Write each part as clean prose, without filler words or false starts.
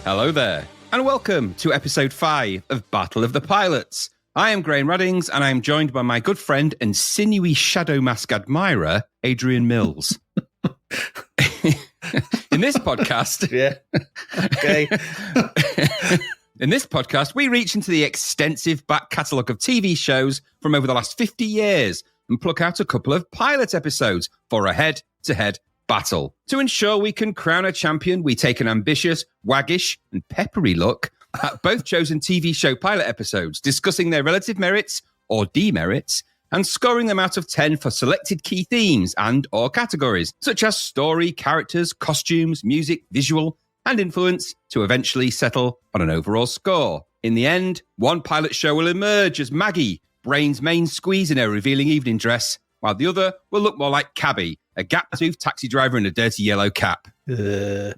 Hello there, and welcome to episode 5 of Battle of the Pilots. I am Graham Ruddings, and I am joined by my good friend and sinewy shadow mask admirer, Adrian Mills. In this podcast... Yeah. Okay. In this podcast, we reach into the extensive back catalogue of TV shows from over the last 50 years and pluck out a couple of pilot episodes for a head-to-head battle. To ensure we can crown a champion, we take an ambitious, waggish, and peppery look at both chosen TV show pilot episodes, discussing their relative merits or demerits, and scoring them out of 10 for selected key themes and or categories, such as story, characters, costumes, music, visual, and influence, to eventually settle on an overall score. In the end, one pilot show will emerge as Maggie, Brain's main squeeze in her revealing evening dress, while the other will look more like Cabby, a gap-toothed taxi driver in a dirty yellow cap. For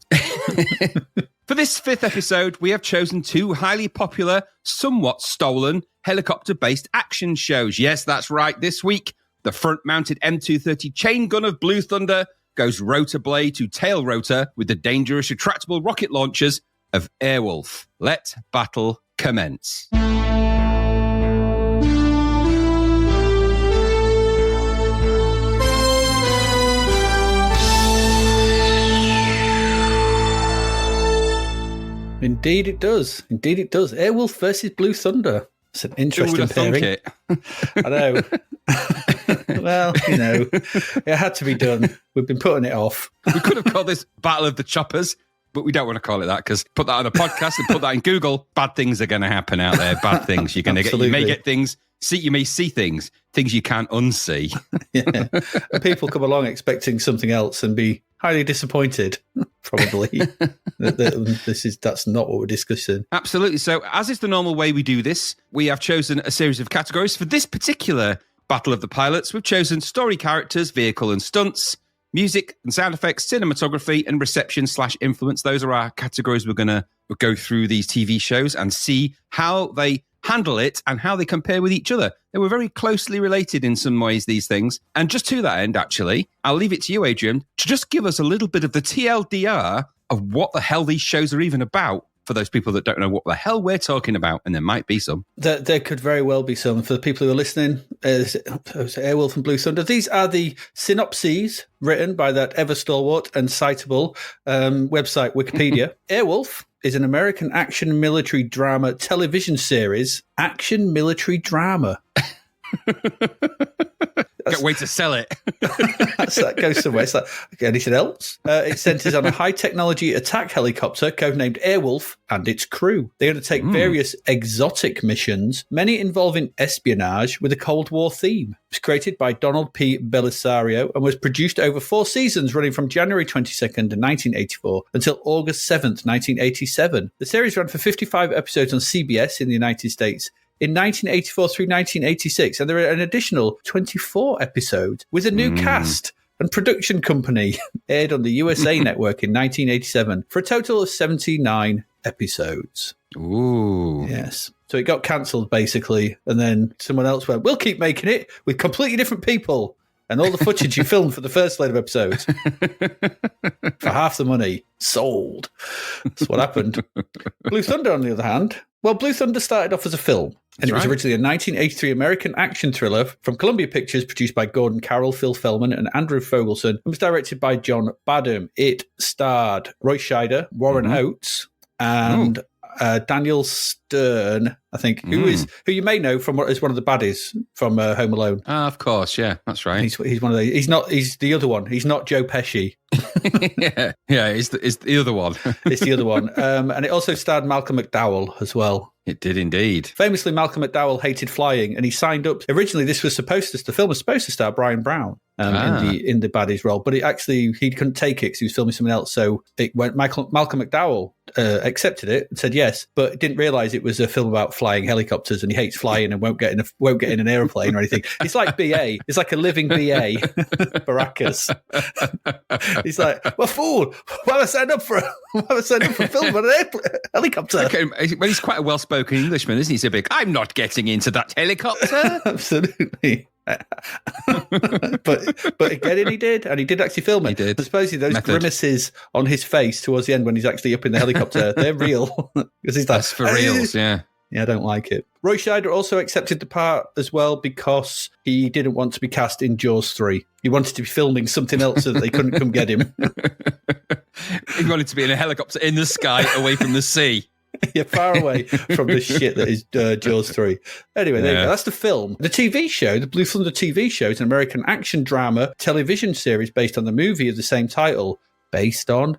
this 5th episode, we have chosen 2 highly popular, somewhat stolen, helicopter-based action shows. Yes, that's right. This week, the front-mounted M230 chain gun of Blue Thunder goes rotor blade to tail rotor with the dangerous retractable rocket launchers of Airwolf. Let battle commence. Indeed it does. Indeed it does. Airwolf versus Blue Thunder. It's an interesting pairing. I know. Well, you know, it had to be done. We've been putting it off. We could have called this Battle of the Choppers, but we don't want to call it that because put that on a podcast and put that in Google, bad things are going to happen out there. Bad things. You're going to get. You may get things. You may see things you can't unsee. Yeah, and people come along expecting something else and be highly disappointed. Probably that's not what we're discussing. Absolutely. So, as is the normal way we do this, we have chosen a series of categories for this particular Battle of the Pilots. We've chosen story, characters, vehicle and stunts, music and sound effects, cinematography, and reception/influence. Those are our categories. We're going to go through these TV shows and see how they handle it and how they compare with each other. They were very closely related in some ways, these things. And just to that end, actually, I'll leave it to you, Adrian, to just give us a little bit of the TLDR of what the hell these shows are even about for those people that don't know what the hell we're talking about. And there might be some. There could very well be some. For the people who are listening, Airwolf and Blue Thunder, these are the synopses written by that ever stalwart and citable website, Wikipedia. Airwolf is an American action military drama television series. Action military drama. Can't wait to sell it. That goes somewhere. It's like, okay, anything else? It centers on a high-technology attack helicopter codenamed Airwolf and its crew. They undertake various exotic missions, many involving espionage with a Cold War theme. It was created by Donald P. Belisario and was produced over 4 seasons, running from January 22nd, 1984 until August 7th, 1987. The series ran for 55 episodes on CBS in the United States in 1984 through 1986, and there are an additional 24 episodes with a new cast and production company aired on the USA Network in 1987 for a total of 79 episodes. Ooh. Yes. So it got cancelled, basically, and then someone else went, we'll keep making it with completely different people and all the footage you filmed for the first load of episodes for half the money. Sold. That's what happened. Blue Thunder, on the other hand, well, Blue Thunder started off as a film. And it was originally a 1983 American action thriller from Columbia Pictures, produced by Gordon Carroll, Phil Feldman, and Andrew Fogelson, and was directed by John Badham. It starred Roy Scheider, Warren Oates, and Daniel Stern, I think, who you may know from what is one of the baddies from Home Alone. Of course, yeah, that's right. He's one of the. He's the other one. He's not Joe Pesci. yeah, it's the other one. It's the other one, and it also starred Malcolm McDowell as well. It did indeed. Famously, Malcolm McDowell hated flying, and he signed up. Originally, the film was supposed to star Brian Brown in the baddies role, but he couldn't take it because he was filming something else. So it went. Malcolm McDowell accepted it and said yes, but didn't realise it was a film about flying helicopters, and he hates flying and won't get in an aeroplane or anything. It's like BA. It's like a living BA. Baracus. He's like, well, fool. Why have I signed up for a film on an helicopter? Okay, well, he's quite a well-spoken Englishman, isn't he? He's a big, I'm not getting into that helicopter. Absolutely. but again, he did actually film it. He did. I suppose those grimaces on his face towards the end when he's actually up in the helicopter, they're real. Because he's like, that's for reals, yeah. Yeah, I don't like it. Roy Scheider also accepted the part as well because he didn't want to be cast in Jaws 3. He wanted to be filming something else so that they couldn't come get him. He wanted to be in a helicopter in the sky away from the sea. Yeah, far away from the shit that is Jaws 3. Anyway, there you go. That's the film. The TV show, the Blue Thunder TV show, is an American action drama television series based on the movie of the same title. Based on?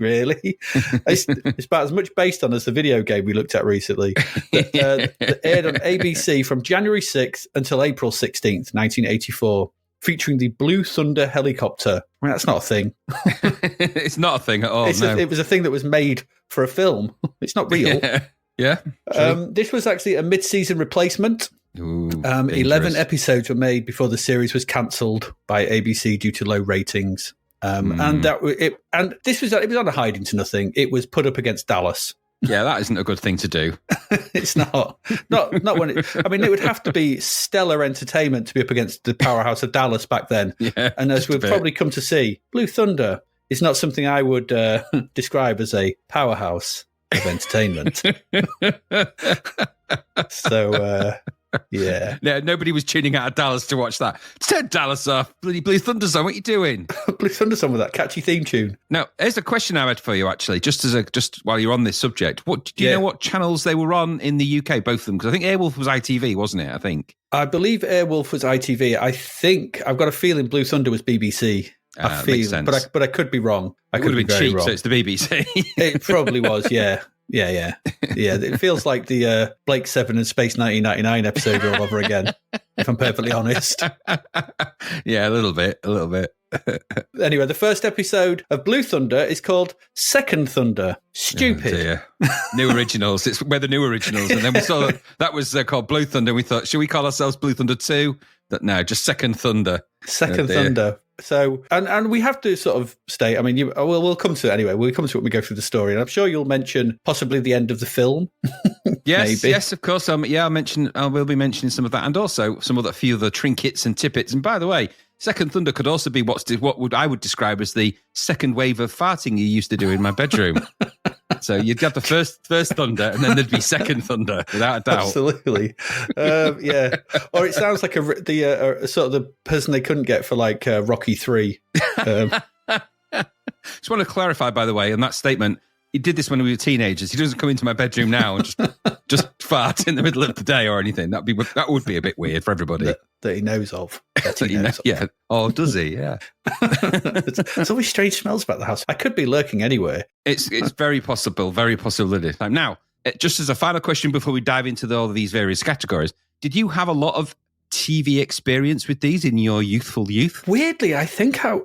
Really? It's about as much based on as the video game we looked at recently. That aired on ABC from January 6th until April 16th, 1984, featuring the Blue Thunder helicopter. I mean, that's not a thing. It's not a thing at all, It was a thing that was made for a film. It's not real. Yeah. This was actually a mid-season replacement. Ooh, 11 episodes were made before the series was cancelled by ABC due to low ratings. And this was it was on a hiding to nothing. It was put up against Dallas. Yeah, that isn't a good thing to do. It's not when it would have to be stellar entertainment to be up against the powerhouse of Dallas back then. Yeah, and as we've probably come to see, Blue Thunder is not something I would describe as a powerhouse of entertainment. So, yeah. No, nobody was tuning out of Dallas to watch that. Turn Dallas off. Bloody Blue Thunder Song, what are you doing? Blue Thunder Song with that catchy theme tune. Now, here's a question I had for you, actually, just while you're on this subject. Do you know what channels they were on in the UK, both of them? Because I think Airwolf was ITV, wasn't it, I think? I believe Airwolf was ITV. I think, I've got a feelling Blue Thunder was BBC. I feel, makes sense. But I could be wrong. It would have been cheap, so it's the BBC. It probably was, yeah. Yeah. It feels like the Blake 7 and Space 1999 episode all over again, if I'm perfectly honest. Yeah, a little bit. Anyway, the first episode of Blue Thunder is called Second Thunder. Stupid. Oh, new originals. We're the new originals. And then we saw that was called Blue Thunder. We thought, should we call ourselves Blue Thunder 2? No, just Second Thunder. Second Thunder. So, and we have to sort of state, I mean, we'll come to it anyway. We'll come to it when we go through the story. And I'm sure you'll mention possibly the end of the film. Yes, of course. I will be mentioning some of that, and also some of the few of the trinkets and tippets. And by the way, Second Thunder could also be I would describe as the second wave of farting you used to do in my bedroom. So you'd have the first thunder, and then there'd be Second Thunder, without a doubt. Absolutely, yeah. Or it sounds like a sort of the person they couldn't get for like Rocky 3. Just want to clarify, by the way, on that statement. He did this when we were teenagers. He doesn't come into my bedroom now and just fart in the middle of the day or anything. That would be a bit weird for everybody. That he knows of. Yeah. Oh, does he? Yeah. There's always strange smells about the house. I could be lurking anywhere. It's very possible. Very possible it is. Now, just as a final question before we dive into all of these various categories, did you have a lot of TV experience with these in your youthful youth? Weirdly, I think I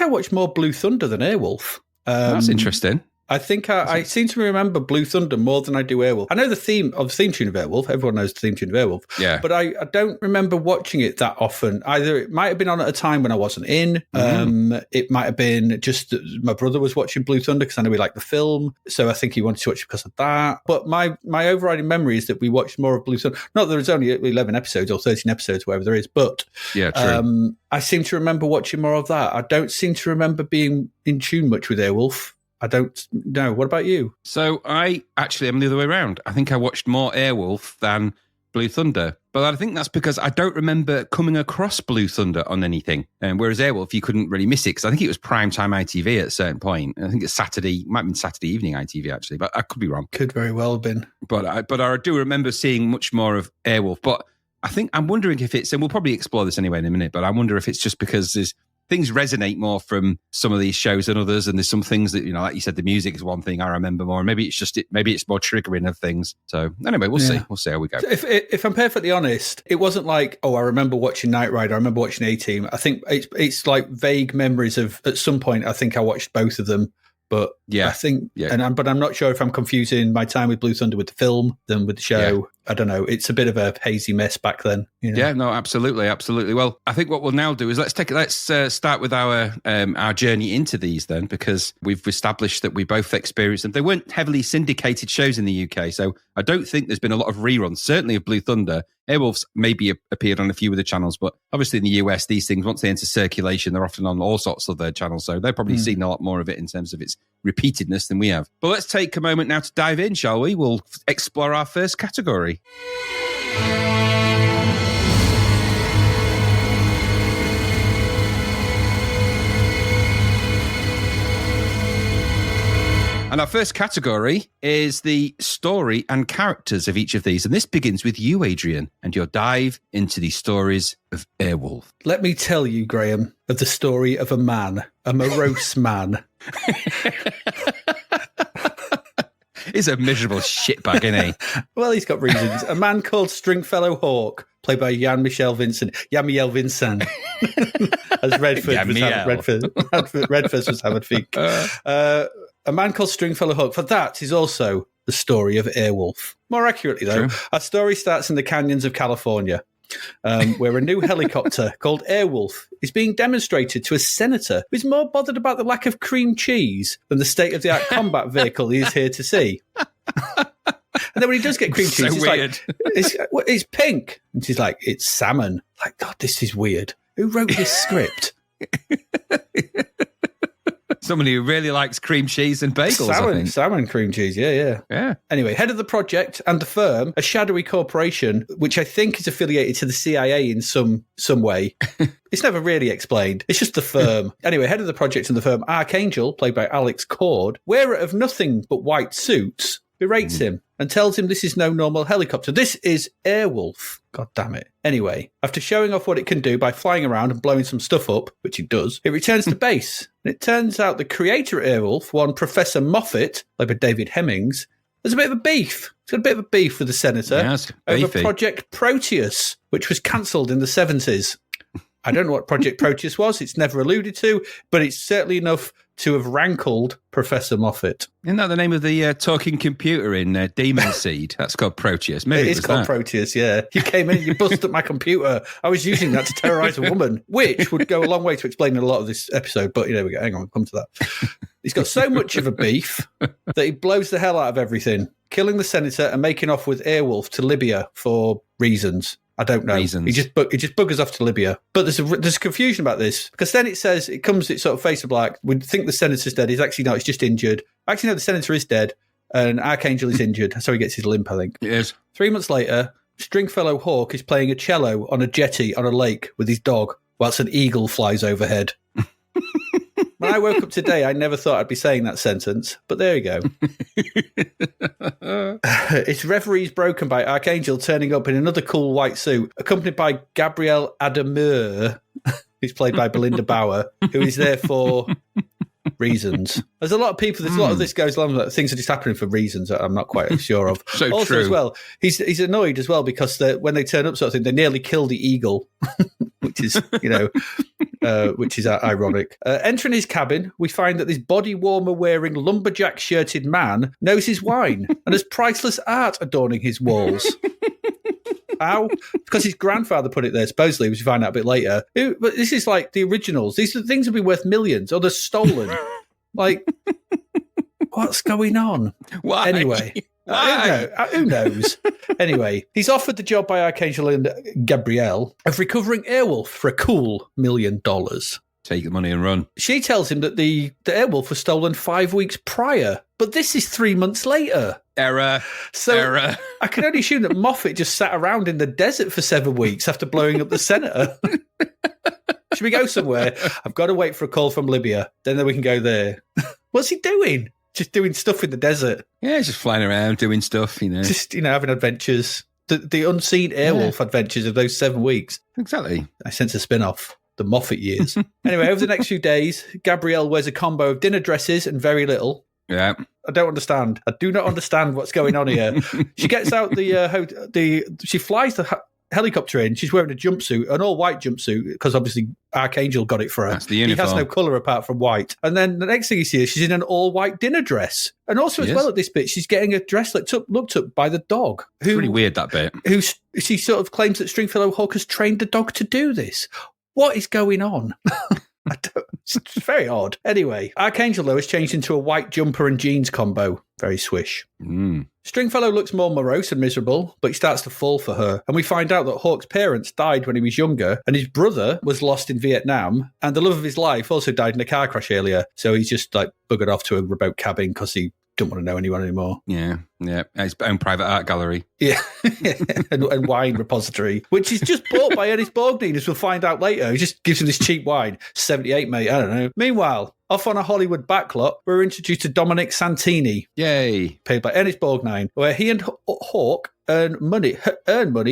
watched more Blue Thunder than Airwolf. That's interesting. I think I seem to remember Blue Thunder more than I do Airwolf. I know the theme tune of Airwolf. Everyone knows the theme tune of Airwolf. Yeah. But I don't remember watching it that often. Either it might have been on at a time when I wasn't in. It might have been just my brother was watching Blue Thunder because I know he liked the film. So I think he wanted to watch it because of that. But my overriding memory is that we watched more of Blue Thunder. Not that there's only 11 episodes or 13 episodes, whatever there is. But yeah, true. I seem to remember watching more of that. I don't seem to remember being in tune much with Airwolf. I don't know. What about you? So I actually am the other way around. I think I watched more Airwolf than Blue Thunder. But I think that's because I don't remember coming across Blue Thunder on anything. Whereas Airwolf, you couldn't really miss it because I think it was primetime ITV at a certain point. I think it's Saturday, might have been Saturday evening ITV actually, but I could be wrong. Could very well have been. But I do remember seeing much more of Airwolf. But I'm wondering if it's, and we'll probably explore this anyway in a minute, but I wonder if it's just because things resonate more from some of these shows than others, and there's some things that, like you said, the music is one thing I remember more. Maybe it's more triggering of things. So anyway, we'll see how we go. If I'm perfectly honest, it wasn't like, I remember watching Knight Rider, I remember watching A-Team. I think it's like vague memories of, at some point, I think I watched both of them, but Yeah. I think, yeah. but I'm not sure if I'm confusing my time with Blue Thunder with the film than with the show. Yeah. I don't know. It's a bit of a hazy mess back then. You know? Yeah, no, absolutely. Well, I think what we'll now do is let's start with our journey into these then, because we've established that we both experienced them. They weren't heavily syndicated shows in the UK, so I don't think there's been a lot of reruns, certainly of Blue Thunder. Airwolf's maybe appeared on a few of the channels, but obviously in the US, these things, once they enter circulation, they're often on all sorts of their channels, so they've probably seen a lot more of it in terms of its repeatedness than we have. But let's take a moment now to dive in, shall we? We'll explore our first category. And our first category is the story and characters of each of these. And this begins with you, Adrian, and your dive into the stories of Airwolf. Let me tell you, Graham, of the story of a man, a morose man. He's a miserable shitbag, isn't he? Well, he's got reasons. A man called Stringfellow Hawk, played by Jan-Michel Vincent. Jan-Michel Vincent. As Redford was having feet. A man called Stringfellow Hawk. For that is also the story of Airwolf. More accurately, though, our story starts in the canyons of California, where a new helicopter called Airwolf is being demonstrated to a senator who's more bothered about the lack of cream cheese than the state-of-the-art combat vehicle he is here to see. And then when he does get cream cheese, so he's weird. Like, it's pink. And she's like, it's salmon. Like, God, this is weird. Who wrote this script? Somebody who really likes cream cheese and bagels, Salmon cream cheese, yeah. Anyway, head of the project and the firm, a shadowy corporation, which I think is affiliated to the CIA in some way. It's never really explained. It's just the firm. Anyway, head of the project and the firm, Archangel, played by Alex Cord, wearer of nothing but white suits, berates him and tells him this is no normal helicopter. This is Airwolf. God damn it. Anyway, after showing off what it can do by flying around and blowing some stuff up, which it does, it returns to base. And it turns out the creator of Airwolf, one Professor Moffat, played by David Hemmings, there's a bit of a beef. He's got a bit of a beef with the senator over Project Proteus, which was cancelled in the 70s. I don't know what Project Proteus was. It's never alluded to, but it's certainly enough to have rankled Professor Moffat. Isn't that the name of the talking computer in Demon Seed? That's called Proteus. Maybe it is called Proteus, yeah. You came in and you busted up my computer. I was using that to terrorise a woman, which would go a long way to explaining a lot of this episode. But there we go. Hang on, we'll come to that. He's got so much of a beef that he blows the hell out of everything, killing the senator and making off with Airwolf to Libya for reasons. I don't know. Reasons. He just buggers off to Libya. But there's confusion about this because then it says it's sort of face of black. We think the senator's dead. He's actually not. He's just injured. Actually, no, the senator is dead, and Archangel is injured. So he gets his limp, I think. Yes. 3 months later, Stringfellow Hawk is playing a cello on a jetty on a lake with his dog, whilst an eagle flies overhead. When I woke up today, I never thought I'd be saying that sentence, but there you go. Its reverie is broken by Archangel turning up in another cool white suit, accompanied by Gabrielle Adameur, who's played by Belinda Bauer, who is there for reasons. There's a lot of people, there's a lot of this goes along with things are just happening for reasons that I'm not quite sure of. So also, true. as well, he's annoyed as well because when they turn up sort of thing, they nearly kill the eagle, which is, which is ironic. Entering his cabin, we find that this body warmer wearing lumberjack shirted man knows his wine and has priceless art adorning his walls. How? Because his grandfather put it there, supposedly, which we find out a bit later. But this is like the originals. These things would be worth millions, or they're stolen. Like, what's going on? Why? Anyway. Who knows? Anyway, he's offered the job by Archangel and Gabrielle of recovering Airwolf for a cool $1 million. Take the money and run. She tells him that the Airwolf was stolen 5 weeks prior, but this is 3 months later. Error. I can only assume that Moffat just sat around in the desert for 7 weeks after blowing up the senator. Should we go somewhere? I've got to wait for a call from Libya. Then we can go there. What's he doing? Just doing stuff in the desert. Yeah, just flying around, doing stuff, Just, having adventures. The unseen Airwolf adventures of those 7 weeks. Exactly. I sense a spin-off. The Moffat years. Anyway, over the next few days, Gabrielle wears a combo of dinner dresses and very little. Yeah. I don't understand. I do not understand what's going on here. She gets out she flies the helicopter in. She's wearing a jumpsuit, an all-white jumpsuit, because obviously Archangel got it for her. That's the uniform. He has no colour apart from white. And then the next thing you see is she's in an all-white dinner dress. And also as well at this bit, she's getting a dress looked up by the dog. It's really weird, that bit. She sort of claims that Stringfellow Hawk has trained the dog to do this. What is going on? It's very odd. Anyway, Archangel, though, has changed into a white jumper and jeans combo. Very swish. Stringfellow looks more morose and miserable, but he starts to fall for her. And we find out that Hawk's parents died when he was younger, and his brother was lost in Vietnam, and the love of his life also died in a car crash earlier. So he's just like buggered off to a remote cabin because he don't want to know anyone anymore. Yeah. His own private art gallery. Yeah. and wine repository, which is just bought by Ernest Borgnine, as we'll find out later. He just gives him this cheap wine. 78, mate. I don't know. Meanwhile, off on a Hollywood backlot, we're introduced to Dominic Santini. Yay. Played by Ernest Borgnine, where he and Hawk earn money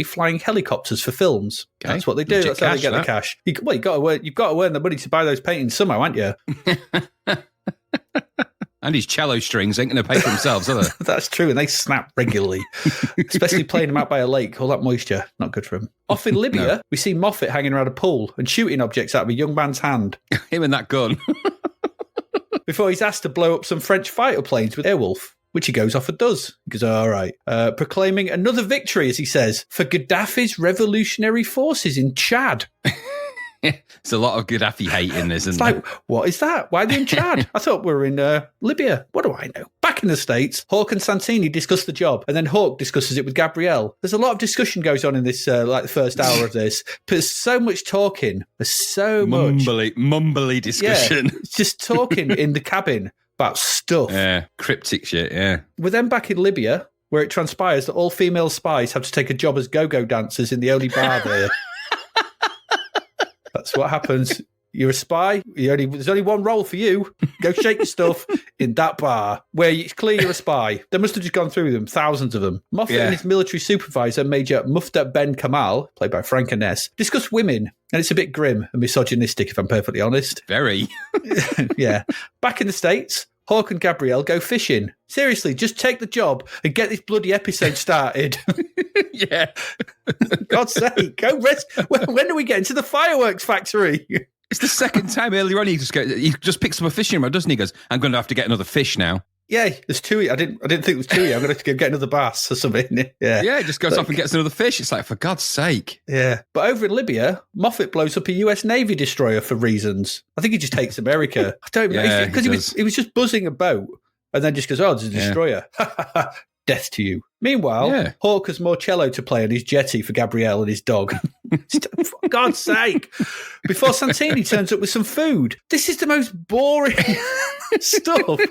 flying helicopters for films. Okay. That's what they do. That's how they get the cash. You've got to earn the money to buy those paintings somehow, haven't you? And his cello strings ain't going to pay for themselves, are they? That's true, and they snap regularly, especially playing them out by a lake. All that moisture, not good for him. Off in Libya, we see Moffat hanging around a pool and shooting objects out of a young man's hand. Him and that gun. Before he's asked to blow up some French fighter planes with Airwolf, which he goes off and does. He goes, all right. Proclaiming another victory, as he says, for Gaddafi's revolutionary forces in Chad. There's a lot of Gaddafi hate in this, isn't there? What is that? Why are they in Chad? I thought we were in Libya. What do I know? Back in the States, Hawk and Santini discuss the job, and then Hawk discusses it with Gabrielle. There's a lot of discussion goes on in this, the first hour of this. But there's so much talking. There's so mumbly discussion. Yeah, it's just talking in the cabin about stuff. Yeah, cryptic shit, yeah. We're then back in Libya, where it transpires that all female spies have to take a job as go-go dancers in the only bar there. That's what happens. You're a spy. There's only one role for you. Go shake your stuff in that bar where it's clear you're a spy. They must have just gone through them, thousands of them. Moffat and his military supervisor, Major Mufta Ben Kamal, played by Frank Anness, discuss women. And it's a bit grim and misogynistic, if I'm perfectly honest. Very. Yeah. Back in the States, Hawk and Gabrielle go fishing. Seriously, just take the job and get this bloody episode started. Yeah. God's sake, go rest. When do we get into the fireworks factory? It's the second time earlier on he just picks up a fishing rod, doesn't he? He goes, I'm going to have to get another fish now. Yeah, there's two. I didn't think it was two. I'm going to have to go get another bass or something. Yeah, he just goes off and gets another fish. It's like, for God's sake. Yeah. But over in Libya, Moffat blows up a US Navy destroyer for reasons. I think he just hates America. I don't know. Because he was just buzzing a boat and then just goes, oh, there's a destroyer. Death to you. Meanwhile, Hawk has more cello to play on his jetty for Gabrielle and his dog. For God's sake. Before Santini turns up with some food. This is the most boring stuff.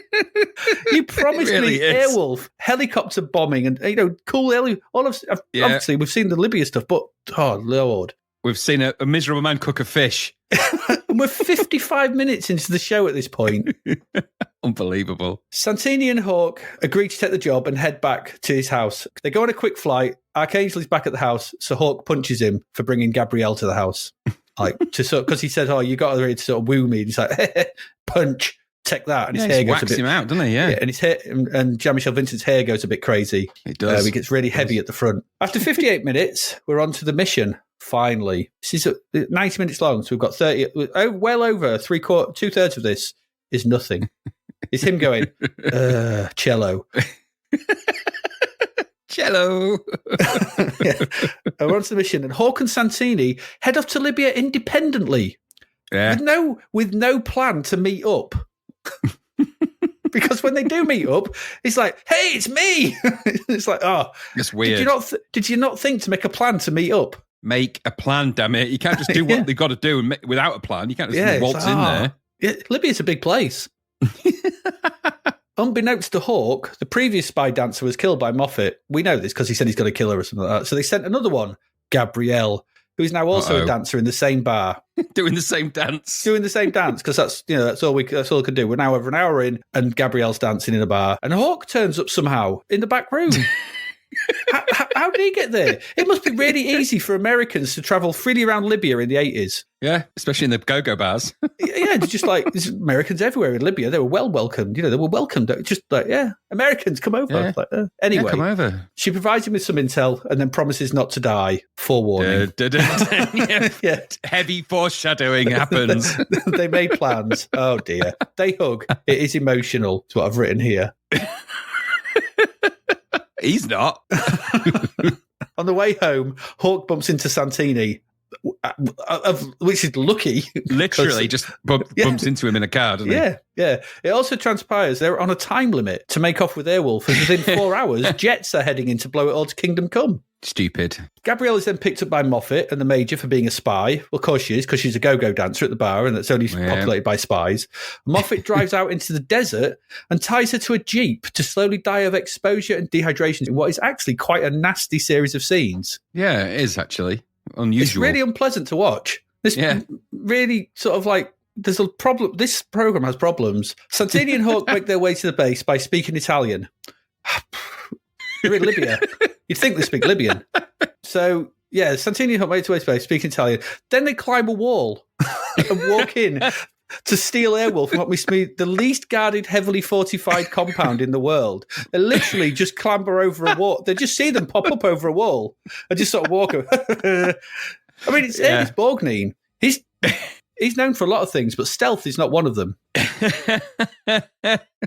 You promised me Airwolf, helicopter bombing, and cool. Obviously, we've seen the Libya stuff, but oh Lord, we've seen a miserable man cook a fish. And we're 55 minutes into the show at this point. Unbelievable. Santini and Hawk agree to take the job and head back to his house. They go on a quick flight. Archangel is back at the house, so Hawk punches him for bringing Gabrielle to the house. Because he said, "Oh, you got her to sort of woo me." And he's like, "Punch, take that." And his hair goes a bit. Him out, doesn't he? Yeah. And his hair and Jean-Michel Vincent's hair goes a bit crazy. It does. He gets really heavy at the front. After 58 minutes, we're on to the mission. Finally, this is 90 minutes long, so we've got 30. Well over two-thirds of this is nothing. It's him going, cello. Cello. Yeah. We're on to the mission, and Hawk and Santini head off to Libya independently, with no plan to meet up. Because when they do meet up, it's like, "Hey, it's me." It's like, oh, it's weird. Did you not think to make a plan to meet up? Make a plan, damn it! You can't just do what they've got to do without a plan. You can't just waltz in there. Yeah, Libya's a big place. Unbeknownst to Hawk, the previous spy dancer was killed by Moffat. We know this because he said he's going to kill her or something like that. So they sent another one, Gabrielle, who is now also a dancer in the same bar. Doing the same dance, because that's all we can do. We're now over an hour in, and Gabrielle's dancing in a bar, and Hawk turns up somehow in the back room. How did he get there? It must be really easy for Americans to travel freely around Libya in the 80s. Yeah, especially in the go-go bars. Yeah, just like there's Americans everywhere in Libya. They were well welcomed. They were welcomed. Just like, Americans, come over. Yeah. Like, anyway, yeah, come over. She provides him with some intel and then promises not to die. Forewarning. Yeah. Heavy foreshadowing happens. They made plans. Oh dear. They hug. It is emotional. Is what I've written here. He's not. On the way home, Hawk bumps into Santini, which is lucky. Literally just bumps into him in a car, doesn't he? Yeah. It also transpires they're on a time limit to make off with Airwolf, and within 4 hours, jets are heading in to blow it all to Kingdom Come. Stupid. Gabrielle is then picked up by Moffat and the Major for being a spy. Well, of course she is, because she's a go-go dancer at the bar, and that's only populated by spies. Moffat drives out into the desert and ties her to a jeep to slowly die of exposure and dehydration in what is actually quite a nasty series of scenes. Yeah, it is actually unusual. It's really unpleasant to watch. This really sort of like, there's a problem. This program has problems. Santini and Hawk make their way to the base by speaking Italian. They're in Libya. You'd think they speak Libyan. So, Santini and Hawk make their way to the base, speaking Italian. Then they climb a wall and walk in to steal Airwolf from what must be the least guarded, heavily fortified compound in the world. They literally just clamber over a wall. They just see them pop up over a wall and just sort of walk over. I mean, it's Ernest Borgnine. He's known for a lot of things, but stealth is not one of them.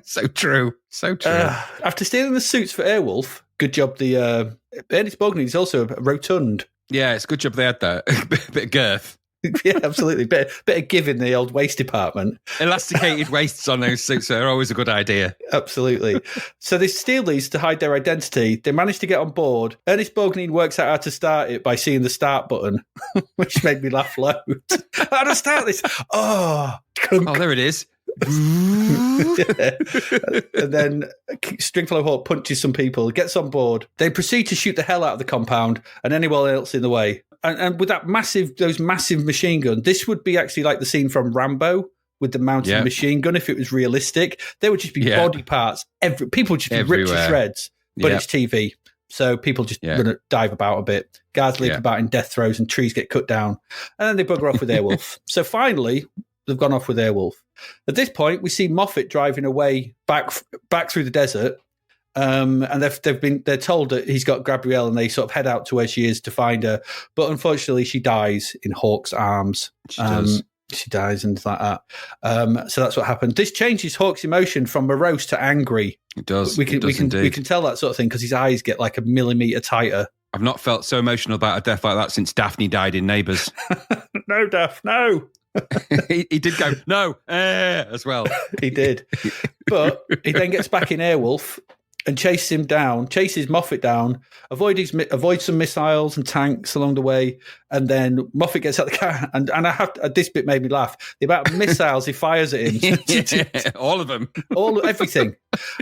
So true. After stealing the suits for Airwolf, good job. The Ernest Borgnine is also rotund. Yeah, it's a good job they had that. Bit of girth. Yeah, absolutely. Bit of give in the old waist department. Elasticated waists on those suits are always a good idea. Absolutely. So they steal these to hide their identity. They manage to get on board. Ernest Borgnine works out how to start it by seeing the start button, which made me laugh loads. How to start this? Oh, there it is. Yeah. And then Stringfellow Hawk punches some people, gets on board. They proceed to shoot the hell out of the compound and anyone else in the way. And with those massive machine guns, this would be actually like the scene from Rambo with the mounted machine gun if it was realistic. There would just be body parts. People would just be ripped to shreds. But it's TV, so people just dive about a bit. Guards leap about in death throes and trees get cut down. And then they bugger off with Airwolf. So finally, they've gone off with Airwolf. At this point, we see Moffat driving away back through the desert. And they're told that he's got Gabrielle, and they sort of head out to where she is to find her. But unfortunately, she dies in Hawk's arms. She dies and like that. So that's what happened. This changes Hawk's emotion from morose to angry. It does. We can tell that sort of thing because his eyes get like a millimetre tighter. I've not felt so emotional about a death like that since Daphne died in Neighbours. No, Daphne, no. he did go no as well. He did, but he then gets back in Airwolf and chases Moffat down, avoids some missiles and tanks along the way, and then Moffat gets out the car, and this bit made me laugh. The amount of missiles he fires at him, all of them, everything.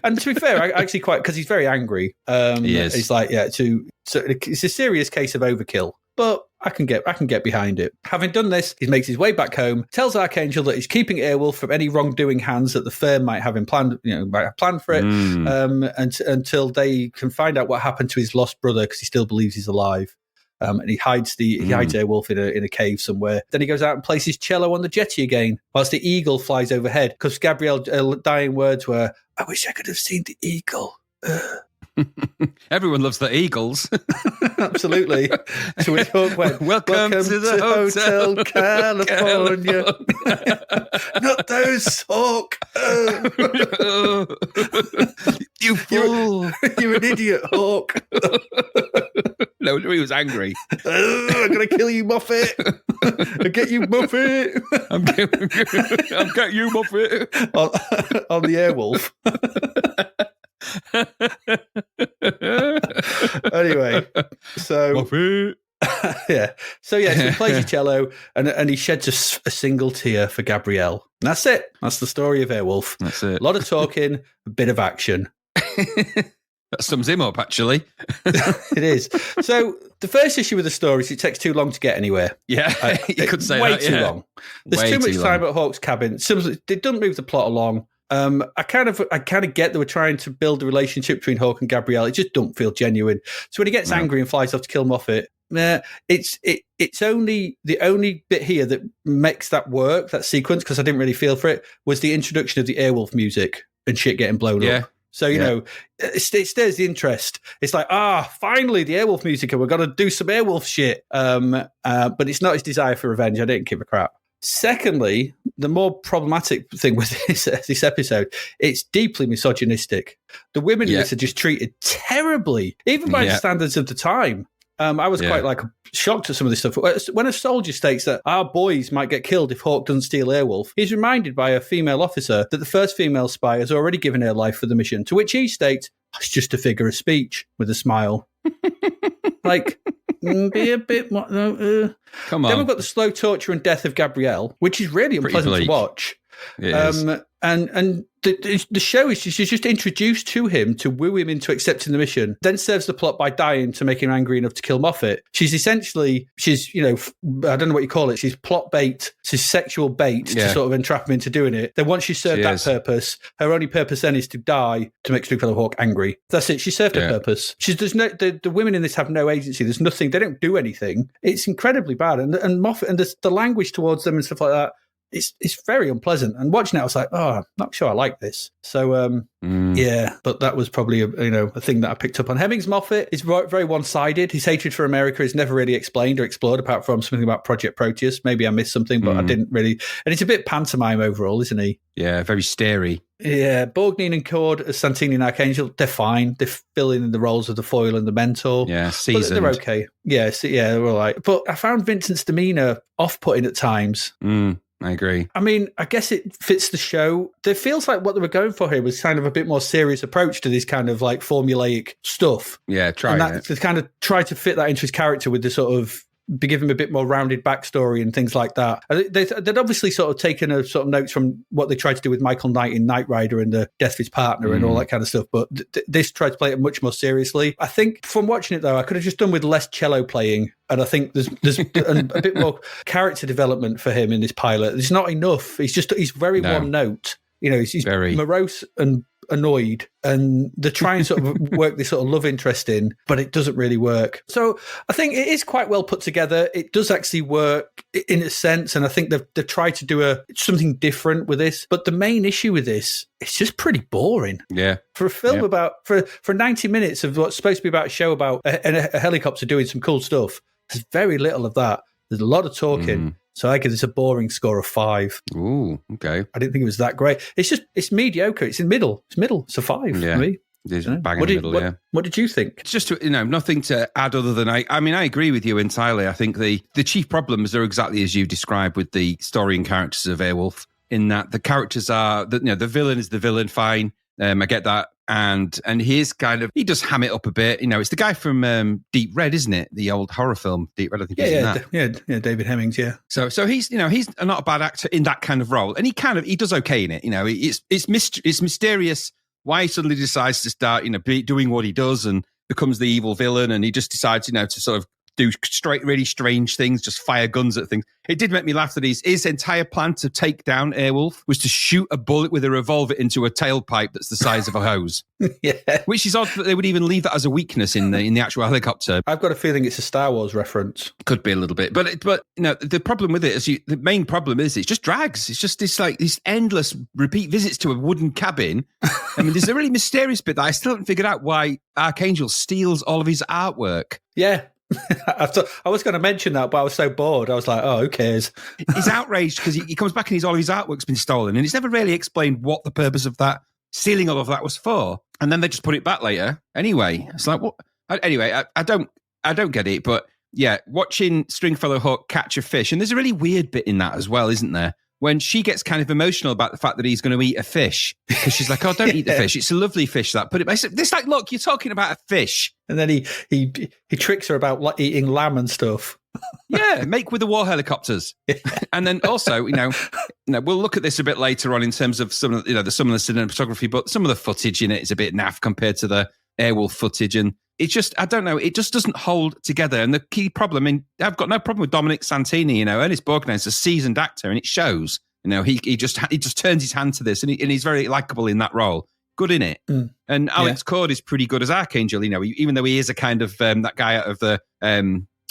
And to be fair, I actually quite, because he's very angry. He is. It's like so it's a serious case of overkill. But I can get behind it. Having done this, he makes his way back home, tells Archangel that he's keeping Airwolf from any wrongdoing hands that the firm might have planned for it, until they can find out what happened to his lost brother, because he still believes he's alive. And he hides Airwolf in a cave somewhere. Then he goes out and plays his cello on the jetty again, whilst the eagle flies overhead. Because Gabrielle's dying words were, "I wish I could have seen the eagle." Everyone loves the Eagles. Absolutely. To which Hawk went, Welcome to the Hotel California. Not those, Hawk. You fool. You're an idiot, Hawk. No, he was angry. I'm going to kill you, Moffat. I'll get you, Moffat. I'll get you, Moffat. On the Airwolf. Anyway, so so he plays the cello and he sheds a single tear for Gabrielle. And that's it. That's the story of Airwolf. That's it. A lot of talking, a bit of action. That sums him up, actually. It is. So the first issue with the story is it takes too long to get anywhere. Yeah, you could say way that. Too long. There's too much time at Hawk's cabin. It doesn't move the plot along. I kind of get they were trying to build a relationship between Hawk and Gabrielle. It just don't feel genuine. So when he gets angry and flies off to kill Moffat, it's only the only bit here that makes that work, that sequence, because I didn't really feel for it, was the introduction of the Airwolf music and shit getting blown up. So, you know, it stirs the interest. It's like, finally the Airwolf music, and we're going to do some Airwolf shit. But it's not his desire for revenge. I didn't give a crap. Secondly, the more problematic thing with this episode, it's deeply misogynistic. The women in this are just treated terribly, even by the standards of the time. I was quite shocked at some of this stuff. When a soldier states that our boys might get killed if Hawk doesn't steal Airwolf, he's reminded by a female officer that the first female spy has already given her life for the mission, to which he states, it's just a figure of speech, with a smile. Be a bit more... Come on. Then we've got the slow torture and death of Gabrielle, which is really unpleasant to watch. It is. And the show is she's just introduced to him to woo him into accepting the mission, then serves the plot by dying to make him angry enough to kill Moffat. She's you know, I don't know what you call it. She's plot bait. She's sexual bait to sort of entrap him into doing it. Then once she's served that purpose, her only purpose then is to die to make Stringfellow Hawk angry. That's it. She served her purpose. The women in this have no agency. There's nothing. They don't do anything. It's incredibly bad. And Moffat and the language towards them and stuff like that, it's very unpleasant. And watching it, I was like, I'm not sure I like this. So, but that was probably a thing that I picked up on. Hemmings Moffat is very one-sided. His hatred for America is never really explained or explored, apart from something about Project Proteus. Maybe I missed something, but I didn't really. And it's a bit pantomime overall, isn't he? Yeah, very starey. Yeah, Borgnine and Cord as Santini and Archangel, they're fine. They're filling in the roles of the foil and the mentor. Yeah, seasoned. But they're okay. Yeah, they're all right. But I found Vincent's demeanour off-putting at times. I agree. I mean, I guess it fits the show. It feels like what they were going for here was kind of a bit more serious approach to this kind of like formulaic stuff. Yeah, to kind of try to fit that into his character with the sort of give him a bit more rounded backstory and things like that. They'd obviously sort of taken a sort of notes from what they tried to do with Michael Knight in Knight Rider and the death of his partner and all that kind of stuff. But this tried to play it much more seriously. I think from watching it though, I could have just done with less cello playing. And I think there's a bit more character development for him in this pilot. There's not enough. He's very one note. You know, he's very morose and annoyed, and they're trying to sort of work this sort of love interest in, but it doesn't really work. So I think it is quite well put together. It does actually work in a sense, and I think they've tried to do something different with this. But the main issue with this, it's just pretty boring. Yeah. For a film for 90 minutes of what's supposed to be about a show about a helicopter doing some cool stuff, there's very little of that. There's a lot of talking. So I give this a boring score of 5. Ooh, okay. I didn't think it was that great. It's mediocre. It's in the middle. It's a 5 for me. It is bang in the middle, What did you think? It's just, nothing to add other than I agree with you entirely. I think the chief problems are exactly as you described with the story and characters of Airwolf, in that the characters are, the villain is the villain, fine. I get that. And he's he does ham it up a bit. It's the guy from Deep Red, isn't it? The old horror film, Deep Red, I think he's in that. Yeah, David Hemmings, yeah. So he's, he's not a bad actor in that kind of role. And he does okay in it. It's mysterious why he suddenly decides to start, doing what he does and becomes the evil villain. And he just decides, to sort of do really strange things, just fire guns at things. It did make me laugh that his entire plan to take down Airwolf was to shoot a bullet with a revolver into a tailpipe that's the size of a hose. Yeah. Which is odd that they would even leave that as a weakness in the actual helicopter. I've got a feeling it's a Star Wars reference. Could be a little bit. But the problem with it is the main problem is it just drags. It's just these endless repeat visits to a wooden cabin. I mean, there's a really mysterious bit that I still haven't figured out why Archangel steals all of his artwork. Yeah. I was going to mention that, but I was so bored. I was like, who cares? He's outraged because he comes back and all of his artwork's been stolen, and it's never really explained what the purpose of that stealing all of that was for. And then they just put it back later. Anyway, it's like, what? Anyway, I don't get it, but yeah, watching Stringfellow Hawk catch a fish, and there's a really weird bit in that as well, isn't there? When she gets kind of emotional about the fact that he's going to eat a fish, because she's like, don't eat the fish. It's a lovely fish, that. But it's like, look, you're talking about a fish. And then he tricks her about eating lamb and stuff. Yeah, make with the war helicopters. And then also, we'll look at this a bit later on in terms of some of the cinematography, but some of the footage in it is a bit naff compared to the Airwolf footage. And it's just, I don't know, it just doesn't hold together. And the key problem, I've got no problem with Dominic Santini, Ernest Borgnine is a seasoned actor, and it shows. You know, he just turns his hand to this, and he's very likable in that role. Good in it. And Alex Cord is pretty good as Archangel. You know, even though he is a kind of that guy out of the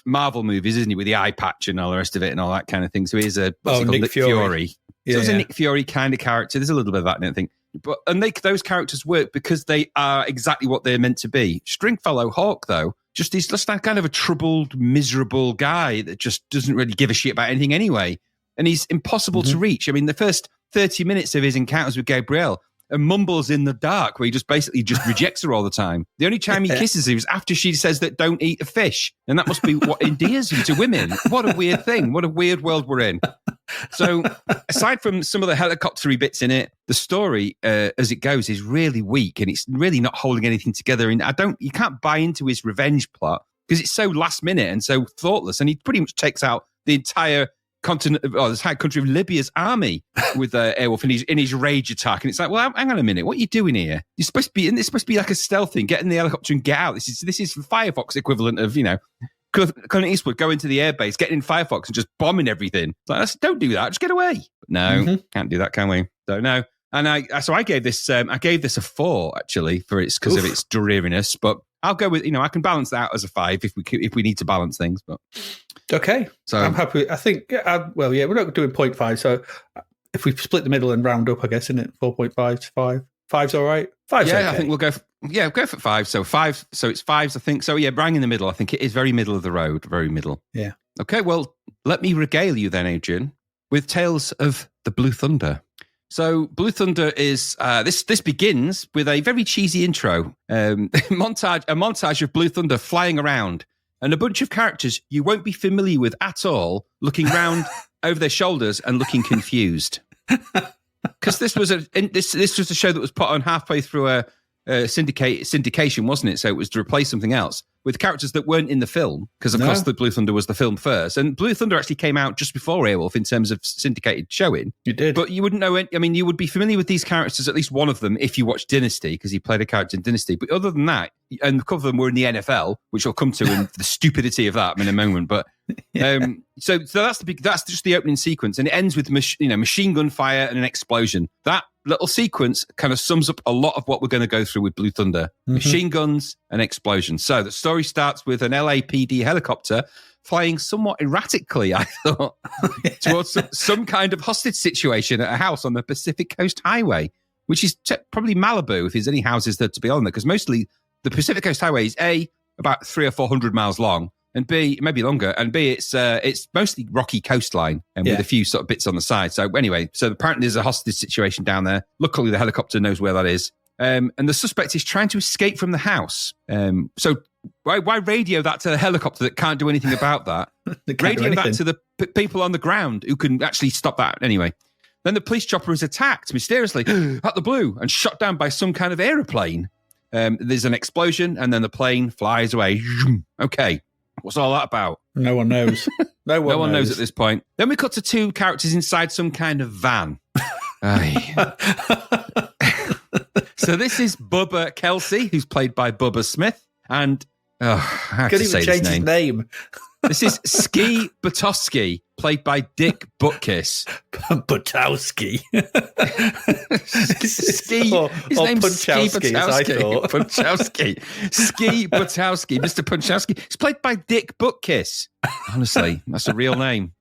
Marvel movies, isn't he, with the eye patch and all the rest of it and all that kind of thing. So he is Nick Fury. So he's a Nick Fury kind of character. There's a little bit of that, I think. But those characters work because they are exactly what they're meant to be. Stringfellow Hawk, though, he's just that kind of a troubled, miserable guy that just doesn't really give a shit about anything anyway. And he's impossible to reach. I mean, the first 30 minutes of his encounters with Gabrielle and mumbles in the dark where he just rejects her all the time. The only time he kisses her is after she says that don't eat a fish. And that must be what endears him to women. What a weird thing. What a weird world we're in. So aside from some of the helicoptery bits in it, the story as it goes is really weak and it's really not holding anything together. And you can't buy into his revenge plot because it's so last minute and so thoughtless. And he pretty much takes out the entire continent, the entire country of Libya's army with Airwolf in his rage attack. And it's like, well, hang on a minute, what are you doing here? Isn't this supposed to be like a stealth thing? Get in the helicopter and get out. This is Firefox equivalent of, you know, Clint Eastwood going to the airbase, getting in Firefox and just bombing everything. Like, don't do that. Just get away. But no, can't do that, can we? Don't know. And I gave this a 4 actually because of its dreariness. But I'll go with, you know, I can balance that out as a 5 if we need to balance things. But okay, so I'm happy. I think we're not doing 0.5. So if we split the middle and round up, I guess, isn't it 4.5 to 5? 5's all right. 5's okay. I think we'll go. Go for 5. So 5. So it's 5s, I think. So yeah, bang in the middle. I think it is very middle of the road. Very middle. Yeah. Okay. Well, let me regale you then, Adrian, with Tales of the Blue Thunder. So Blue Thunder is this begins with a very cheesy intro, montage of Blue Thunder flying around, and a bunch of characters you won't be familiar with at all, looking round over their shoulders and looking confused. Because this was a show that was put on halfway through a syndication, wasn't it? So it was to replace something else with characters that weren't in the film, because of course the Blue Thunder was the film first, and Blue Thunder actually came out just before Airwolf in terms of syndicated showing. You did, but you wouldn't know it. I mean, you would be familiar with these characters, at least one of them, if you watched Dynasty, because he played a character in Dynasty. But other than that, and a couple of them were in the NFL, which I'll come to in the stupidity of that in a moment. But so that's just the opening sequence, and it ends with machine gun fire and an explosion. That little sequence kind of sums up a lot of what we're going to go through with Blue Thunder. Machine guns and explosions. So the story starts with an LAPD helicopter flying somewhat erratically, I thought, towards some kind of hostage situation at a house on the Pacific Coast Highway, which is probably Malibu, if there's any houses there to be on there, because mostly the Pacific Coast Highway is A, about 300 or 400 miles long, and B, maybe longer, and B, it's mostly rocky coastline and with a few sort of bits on the side. So anyway, so apparently there's a hostage situation down there. Luckily, the helicopter knows where that is. And the suspect is trying to escape from the house. So why radio that to the helicopter that can't do anything about that? Radio that to the people on the ground who can actually stop that. Anyway, then the police chopper is attacked mysteriously out the blue and shot down by some kind of aeroplane. There's an explosion and then the plane flies away. Okay. What's all that about? No one knows. No one knows at this point. Then we cut to 2 characters inside some kind of van. So this is Bubba Kelsey, who's played by Bubba Smith, and I have to say his name. This is Ski Butowski, played by Dick Butkiss. Butowski. His name's Punchowski, Punchowski. Ski Butowski. Mr. Punchowski. It's played by Dick Butkiss. Honestly, that's a real name.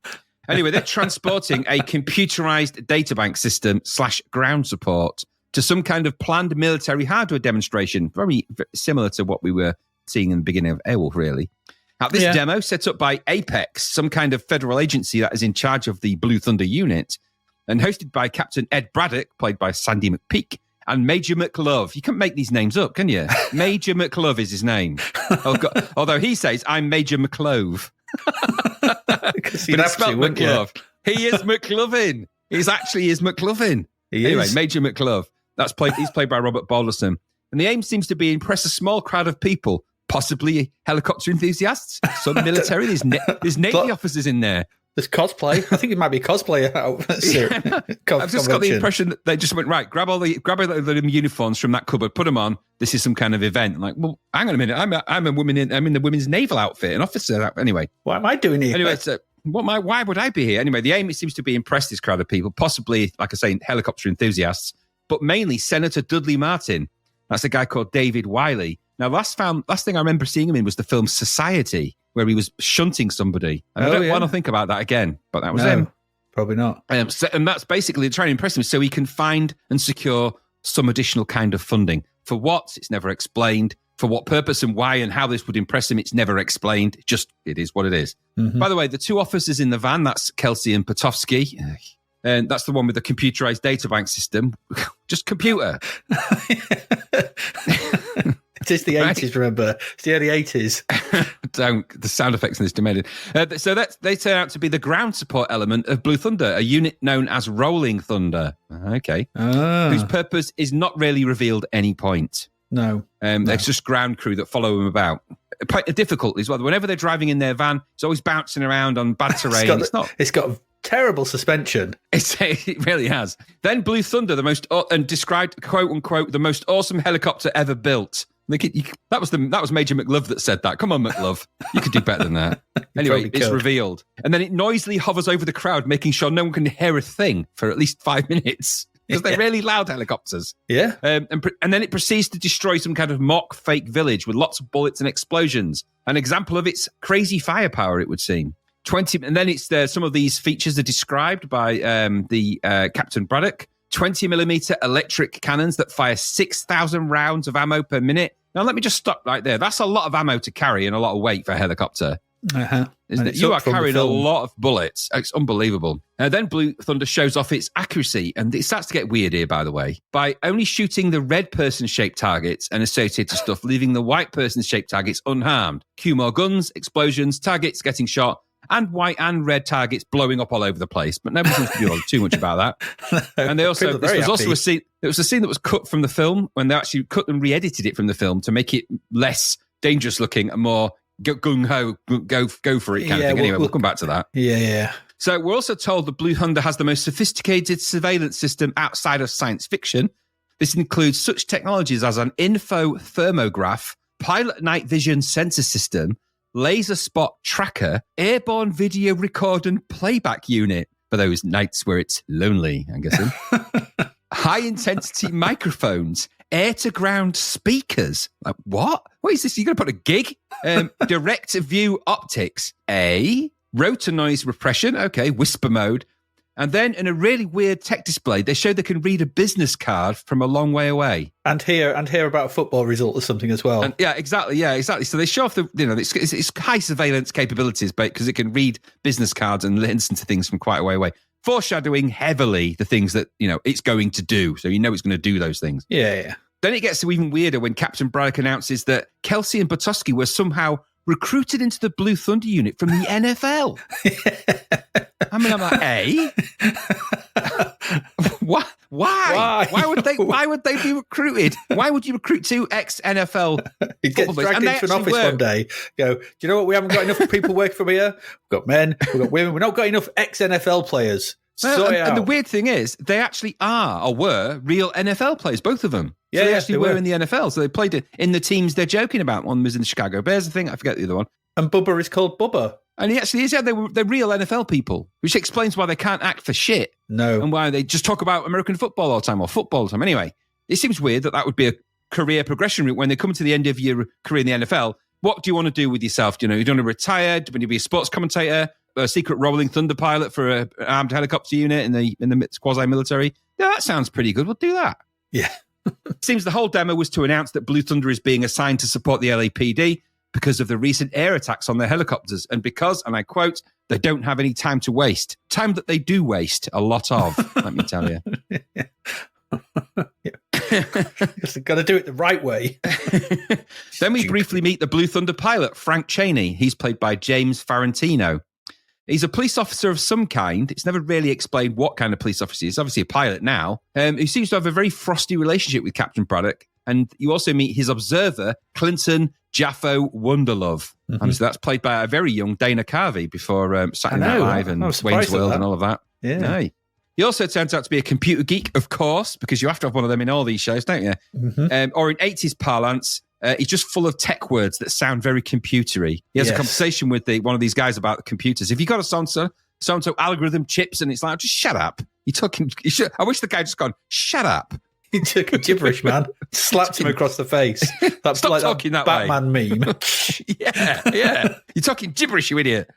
Anyway, they're transporting a computerized databank system / ground support to some kind of planned military hardware demonstration, very similar to what we were seeing in the beginning of Airwolf, really. Now, this demo, set up by Apex, some kind of federal agency that is in charge of the Blue Thunder unit, and hosted by Captain Ed Braddock, played by Sandy McPeak, and Major McLove. You can't make these names up, can you? Major McLove is his name. Although he says, I'm Major McLove. But it's spelled McLove. He is McLovin. He's actually McLovin. Anyway, Major McLove. He's played by Robert Balderson. And the aim seems to be impress a small crowd of people, possibly helicopter enthusiasts, some military. There's Navy officers in there. There's cosplay. I think it might be cosplay. I've just got the impression that they just went, right, grab all the uniforms from that cupboard, put them on. This is some kind of event. I'm like, well, hang on a minute. I'm a woman. I'm in the women's naval outfit, an officer. Anyway. What am I doing here? Anyway, so Why would I be here? Anyway, the aim, it seems to be impress this crowd of people, possibly, like I say, helicopter enthusiasts, but mainly Senator Dudley Martin. That's a guy called David Wiley. Now, last thing I remember seeing him in was the film Society, where he was shunting somebody. And I don't want to think about that again, but that was him. Probably not. And that's basically trying to impress him so he can find and secure some additional kind of funding. For what? It's never explained. For what purpose and why and how this would impress him, it's never explained. It is what it is. Mm-hmm. By the way, the two officers in the van, that's Kelsey and Potofsky. And that's the one with the computerized data bank system. Just computer. It is the 80s, remember? It's the early 80s. The sound effects in this demanded. So they turn out to be the ground support element of Blue Thunder, a unit known as Rolling Thunder. Okay. Whose purpose is not really revealed at any point. No. There's just ground crew that follow them about. Difficult as well. Whenever they're driving in their van, it's always bouncing around on bad terrain. It's got terrible suspension. It really has. Then Blue Thunder, and described, quote unquote, the most awesome helicopter ever built. That was Major McLove that said that. Come on, McLove. You could do better than that. Anyway, it's revealed. And then it noisily hovers over the crowd, making sure no one can hear a thing for at least 5 minutes. Because they're really loud helicopters. Yeah. And then it proceeds to destroy some kind of mock fake village with lots of bullets and explosions. An example of its crazy firepower, it would seem. And then it's some of these features are described by the Captain Braddock. 20mm electric cannons that fire 6,000 rounds of ammo per minute. Now, let me just stop right there. That's a lot of ammo to carry and a lot of weight for a helicopter. Isn't it? You are carrying a lot of bullets. It's unbelievable. Then Blue Thunder shows off its accuracy, and it starts to get weird here, by the way, by only shooting the red person-shaped targets and associated stuff, leaving the white person-shaped targets unharmed. Cue more guns, explosions, targets getting shot, and white and red targets blowing up all over the place. But nobody seems to do too much about that. And it was also a scene. It was a scene that was cut from the film when they actually cut and re-edited it from the film to make it less dangerous looking and more gung-ho, go for it kind of thing. Anyway, we'll come back to that. Yeah. So we're also told that Blue Thunder has the most sophisticated surveillance system outside of science fiction. This includes such technologies as an info thermograph, pilot night vision sensor system, laser spot tracker, airborne video record and playback unit for those nights where it's lonely, I'm guessing. High-intensity microphones, air-to-ground speakers. Like, what? What is this? You're going to put a gig? Direct view optics. Rotor noise repression. Okay, whisper mode. And then in a really weird tech display, they show they can read a business card from a long way away. And hear about a football result or something as well. Yeah, exactly. So they show off it's high surveillance capabilities, but because it can read business cards and listen to things from quite a way away, foreshadowing heavily the things that it's going to do. So it's going to do those things. Yeah. Then it gets even weirder when Captain Braddock announces that Kelsey and Potofsky were somehow recruited into the Blue Thunder unit from the NFL. I mean, I'm like, what? Why? Why would they be recruited? Why would you recruit two ex-NFL? He gets dragged into an office one day. Go, do you know what? We haven't got enough people working from here. We've got men, we've got women. We've not got enough ex-NFL players. And the weird thing is, they actually are or were real NFL players, both of them. So they actually were in the NFL. So they played it in the teams they're joking about. One was in the Chicago Bears, I think. I forget the other one. And Bubba is called Bubba. And he actually is. Yeah, they're real NFL people, which explains why they can't act for shit. No. And why they just talk about American football all the time or football all the time. Anyway, it seems weird that would be a career progression route when they come to the end of your career in the NFL. What do you want to do with yourself? You don't want to retire? Do you want to be a sports commentator? A secret Rolling Thunder pilot for an armed helicopter unit in the quasi-military? Yeah, that sounds pretty good. We'll do that. Yeah. It seems the whole demo was to announce that Blue Thunder is being assigned to support the LAPD because of the recent air attacks on their helicopters and because, and I quote, they don't have any time to waste. Time that they do waste a lot of, let me tell you. Just got to do it the right way. Then we briefly meet the Blue Thunder pilot, Frank Chaney. He's played by James Farentino. He's a police officer of some kind. It's never really explained what kind of police officer he is. Obviously a pilot now. He seems to have a very frosty relationship with Captain Braddock. And you also meet his observer, Clinton Jaffo Wonderlove. Mm-hmm. And so that's played by a very young Dana Carvey before Saturday Night Live and Wayne's World and all of that. Yeah. No. He also turns out to be a computer geek, of course, because you have to have one of them in all these shows, don't you? Mm-hmm. Or in 80s parlance, He's just full of tech words that sound very computery. He has a conversation with one of these guys about computers. If you got a so-and-so algorithm chips, and it's like, just shut up. I wish the guy just gone, shut up. He took a gibberish, man. Slapped him across the face. That's Stop like talking that Batman meme. Yeah. You're talking gibberish, you idiot.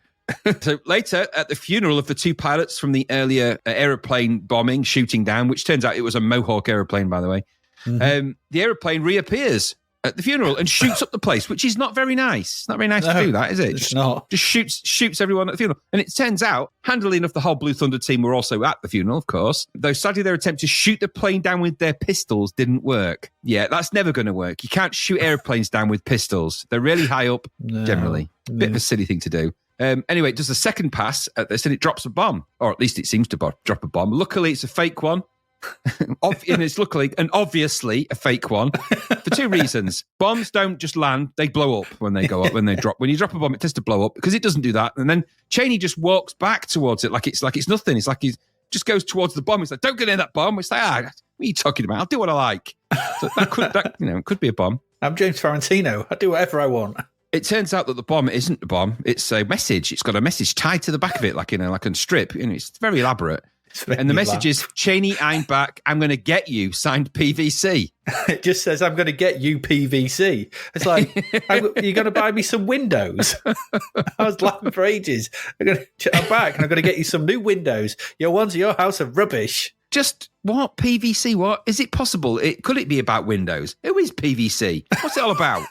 So later, at the funeral of the 2 pilots from the earlier aeroplane bombing, shooting down, which turns out it was a Mohawk aeroplane, by the way, the aeroplane reappears at the funeral and shoots up the place, which is not very nice. It's not very nice to do that, is it? It's not. Just shoots everyone at the funeral. And it turns out, handily enough, the whole Blue Thunder team were also at the funeral, of course. Though sadly, their attempt to shoot the plane down with their pistols didn't work. Yeah, that's never going to work. You can't shoot airplanes down with pistols. They're really high up, generally. Bit of a silly thing to do. Anyway, it does the second pass at this and it drops a bomb, or at least it seems to drop a bomb. Luckily, it's a fake one. And it's luckily and obviously a fake one for 2 reasons. Bombs don't just land, they blow up when they go up, when they drop. When you drop a bomb, it tends to blow up because it doesn't do that. And then Cheney just walks back towards it like it's nothing. It's like he just goes towards the bomb. It's like, don't get in that bomb. It's like, what are you talking about? I'll do what I like. So it could be a bomb. I'm James Farentino. I do whatever I want. It turns out that the bomb isn't a bomb. It's a message. It's got a message tied to the back of it, like a strip. It's very elaborate. And the message is, Cheney, I'm back. I'm going to get you, signed PVC. It just says, I'm going to get you PVC. It's like, you're going to buy me some windows. I was laughing for ages. I'm back and I'm going to get you some new windows. Your ones at your house are rubbish. Just what? PVC? What? Is it possible? Could it be about windows? Who is PVC? What's it all about?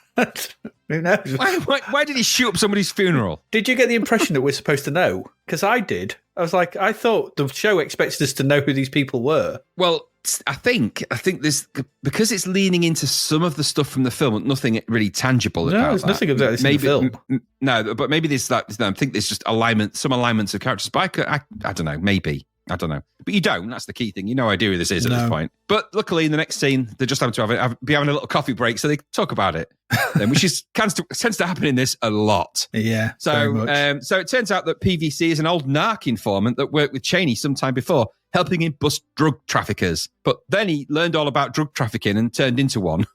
Who knows? Why did he shoot up somebody's funeral? Did you get the impression that we're supposed to know? Because I did. I thought the show expected us to know who these people were. Well, I think this, because it's leaning into some of the stuff from the film, nothing really tangible about there's that. nothing about this in the film. No, but maybe there's that. I think there's just some alignments of characters. But I don't know. Maybe. I don't know. But you don't. That's the key thing. You no idea who this is at this point. But luckily, in the next scene, they just happen to be having a little coffee break, so they talk about it, which tends to happen in this a lot. Yeah. So it turns out that PVC is an old narc informant that worked with Cheney sometime before, helping him bust drug traffickers. But then he learned all about drug trafficking and turned into one.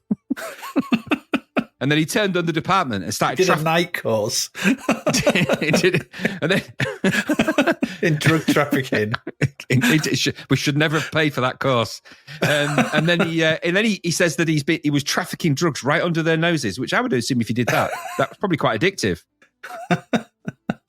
And then he turned on the department and started... He did a night course. And then... in drug trafficking. We should never have paid for that course. And then he says that he was trafficking drugs right under their noses, which I would assume if he did that was probably quite addictive.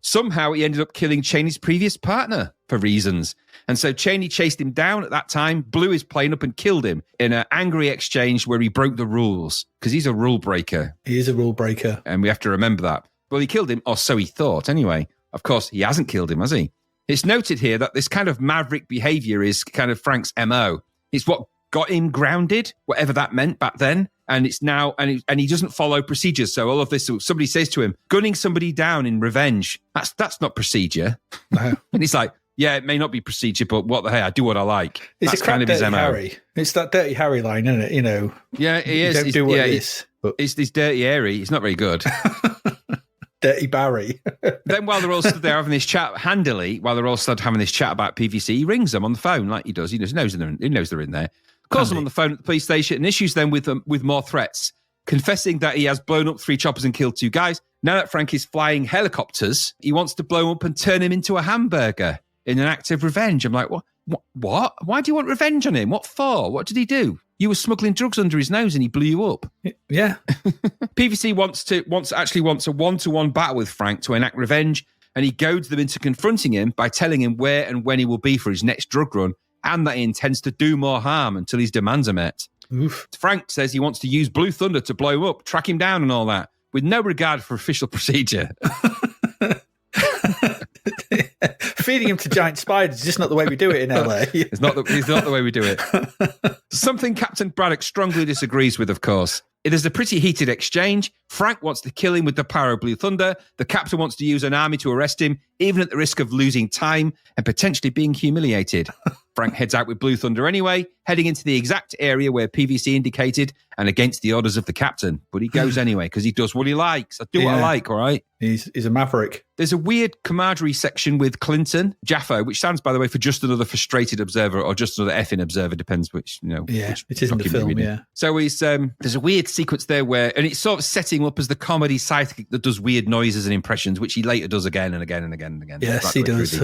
Somehow he ended up killing Cheney's previous partner for reasons. And so Cheney chased him down at that time, blew his plane up and killed him in an angry exchange where he broke the rules, because he's a rule breaker. He is a rule breaker. And we have to remember that. Well, he killed him, or so he thought anyway. Of course, he hasn't killed him, has he? It's noted here that this kind of maverick behavior is kind of Frank's MO. It's what got him grounded, whatever that meant back then. And it's now, and he doesn't follow procedures. So all of this, somebody says to him, gunning somebody down in revenge, that's not procedure. No. And he's like, yeah, it may not be procedure, but what the hell, I do what I like. It's a kind of his MO. Harry. It's that Dirty Harry line, isn't it? You know. Yeah, it is. Don't do what it is. But... It's this Dirty Harry. It's not very good. Dirty Barry. Then while they're all stood there having this chat, handily, while they're all stood having this chat about PVC, he rings them on the phone like he does. He knows they're in there. Calls them on the phone at the police station and issues them with more threats, confessing that he has blown up 3 choppers and killed 2 guys. Now that Frank is flying helicopters, he wants to blow up and turn him into a hamburger in an act of revenge. I'm like, what? Why do you want revenge on him? What for? What did he do? You were smuggling drugs under his nose and he blew you up. Yeah. PVC wants a 1-to-1 battle with Frank to enact revenge, and he goads them into confronting him by telling him where and when he will be for his next drug run, and that he intends to do more harm until his demands are met. Oof. Frank says he wants to use Blue Thunder to blow him up, track him down and all that, with no regard for official procedure. Feeding him to giant spiders is just not the way we do it in LA. It's not the way we do it. Something Captain Braddock strongly disagrees with, of course. It is a pretty heated exchange. Frank wants to kill him with the power of Blue Thunder. The captain wants to use an army to arrest him, even at the risk of losing time and potentially being humiliated. Frank heads out with Blue Thunder anyway, heading into the exact area where PVC indicated and against the orders of the captain. But he goes anyway because he does what he likes. I do what I like, all right? He's a maverick. There's a weird camaraderie section with Clinton, Jaffo, which stands, by the way, for just another frustrated observer or just another effing observer, depends which, which it is in the film, So he's, there's a weird sequence there and it's sort of setting up as the comedy sidekick that does weird noises and impressions, which he later does again and again and again and again. Yes, he does.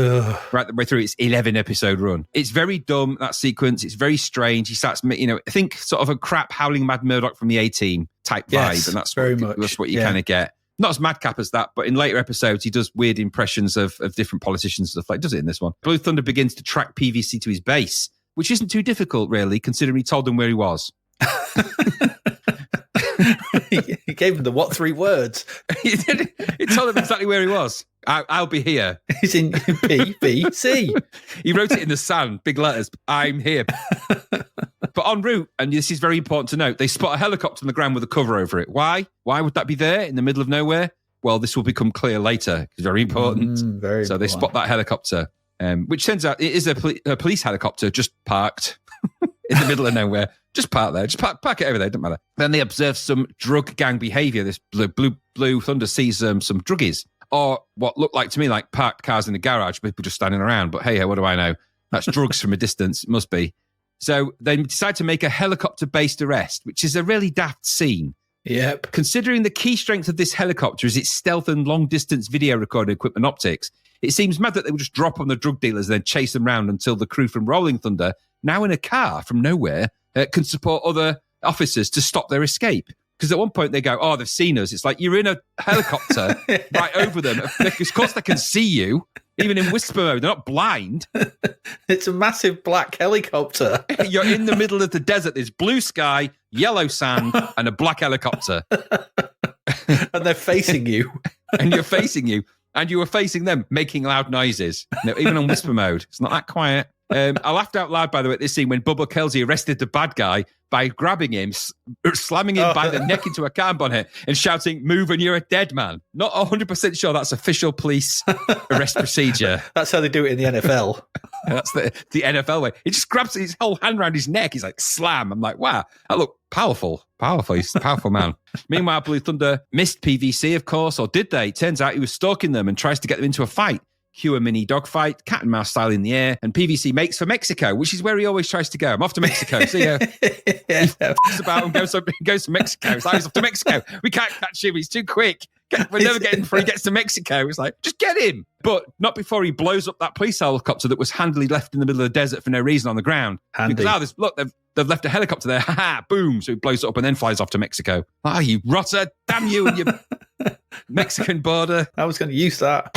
Right the way through its 11-episode run. It's very dumb, that sequence. It's very strange. He starts, I think sort of a crap Howling Mad Murdoch from the A-Team type vibe, and that's what you kind of get. Not as madcap as that, but in later episodes, he does weird impressions of different politicians and stuff like does it in this one. Blue Thunder begins to track PVC to his base, which isn't too difficult, really, considering he told them where he was. He gave him the 3 words? He told them exactly where he was. I'll be here. He's in PVC. He wrote it in the sand, big letters. I'm here. But en route, and this is very important to note, they spot a helicopter on the ground with a cover over it. Why? Why would that be there in the middle of nowhere? Well, this will become clear later. It's very important. So they spot that helicopter, which turns out it is a police helicopter just parked in the middle of nowhere. Just park there. Just park it over there. Doesn't matter. Then they observe some drug gang behaviour. This Blue Thunder sees some druggies, or what looked like to me like parked cars in the garage, people just standing around. But hey, what do I know? That's drugs from a distance. It must be. So they decide to make a helicopter-based arrest, which is a really daft scene. Yep. Considering the key strength of this helicopter is its stealth and long-distance video recording equipment optics, it seems mad that they would just drop on the drug dealers and then chase them around until the crew from Rolling Thunder, now in a car from nowhere, can support other officers to stop their escape. Because at one point they go, they've seen us. It's like, you're in a helicopter right over them. Of course they can see you, even in whisper mode. They're not blind. It's a massive black helicopter. You're in the middle of the desert. There's blue sky, yellow sand, and a black helicopter. And they're facing you. And you're facing you. And you were facing them, making loud noises. Even on whisper mode. It's not that quiet. I laughed out loud, by the way, at this scene when Bubba Kelsey arrested the bad guy by grabbing him, slamming him by the neck into a car bonnet and shouting, "Move and you're a dead man." Not 100% sure that's official police arrest procedure. That's how they do it in the NFL. That's the NFL way. He just grabs his whole hand around his neck. He's like, slam. I'm like, wow, that looked powerful. He's a powerful man. Meanwhile, Blue Thunder missed PVC, of course, or did they? Turns out he was stalking them and tries to get them into a fight. Cue a mini dogfight, cat and mouse style in the air, and PVC makes for Mexico, which is where he always tries to go. I'm off to Mexico. See ya. He f***s about and goes to Mexico. It's like, he's off to Mexico. We can't catch him. He's too quick. We're never getting before he gets to Mexico. It's like, just get him. But not before he blows up that police helicopter that was handily left in the middle of the desert for no reason on the ground. Handy. Because, look, they've left a helicopter there. Ha ha, boom. So he blows it up and then flies off to Mexico. You rotter. Damn you and your Mexican border. I was going to use that.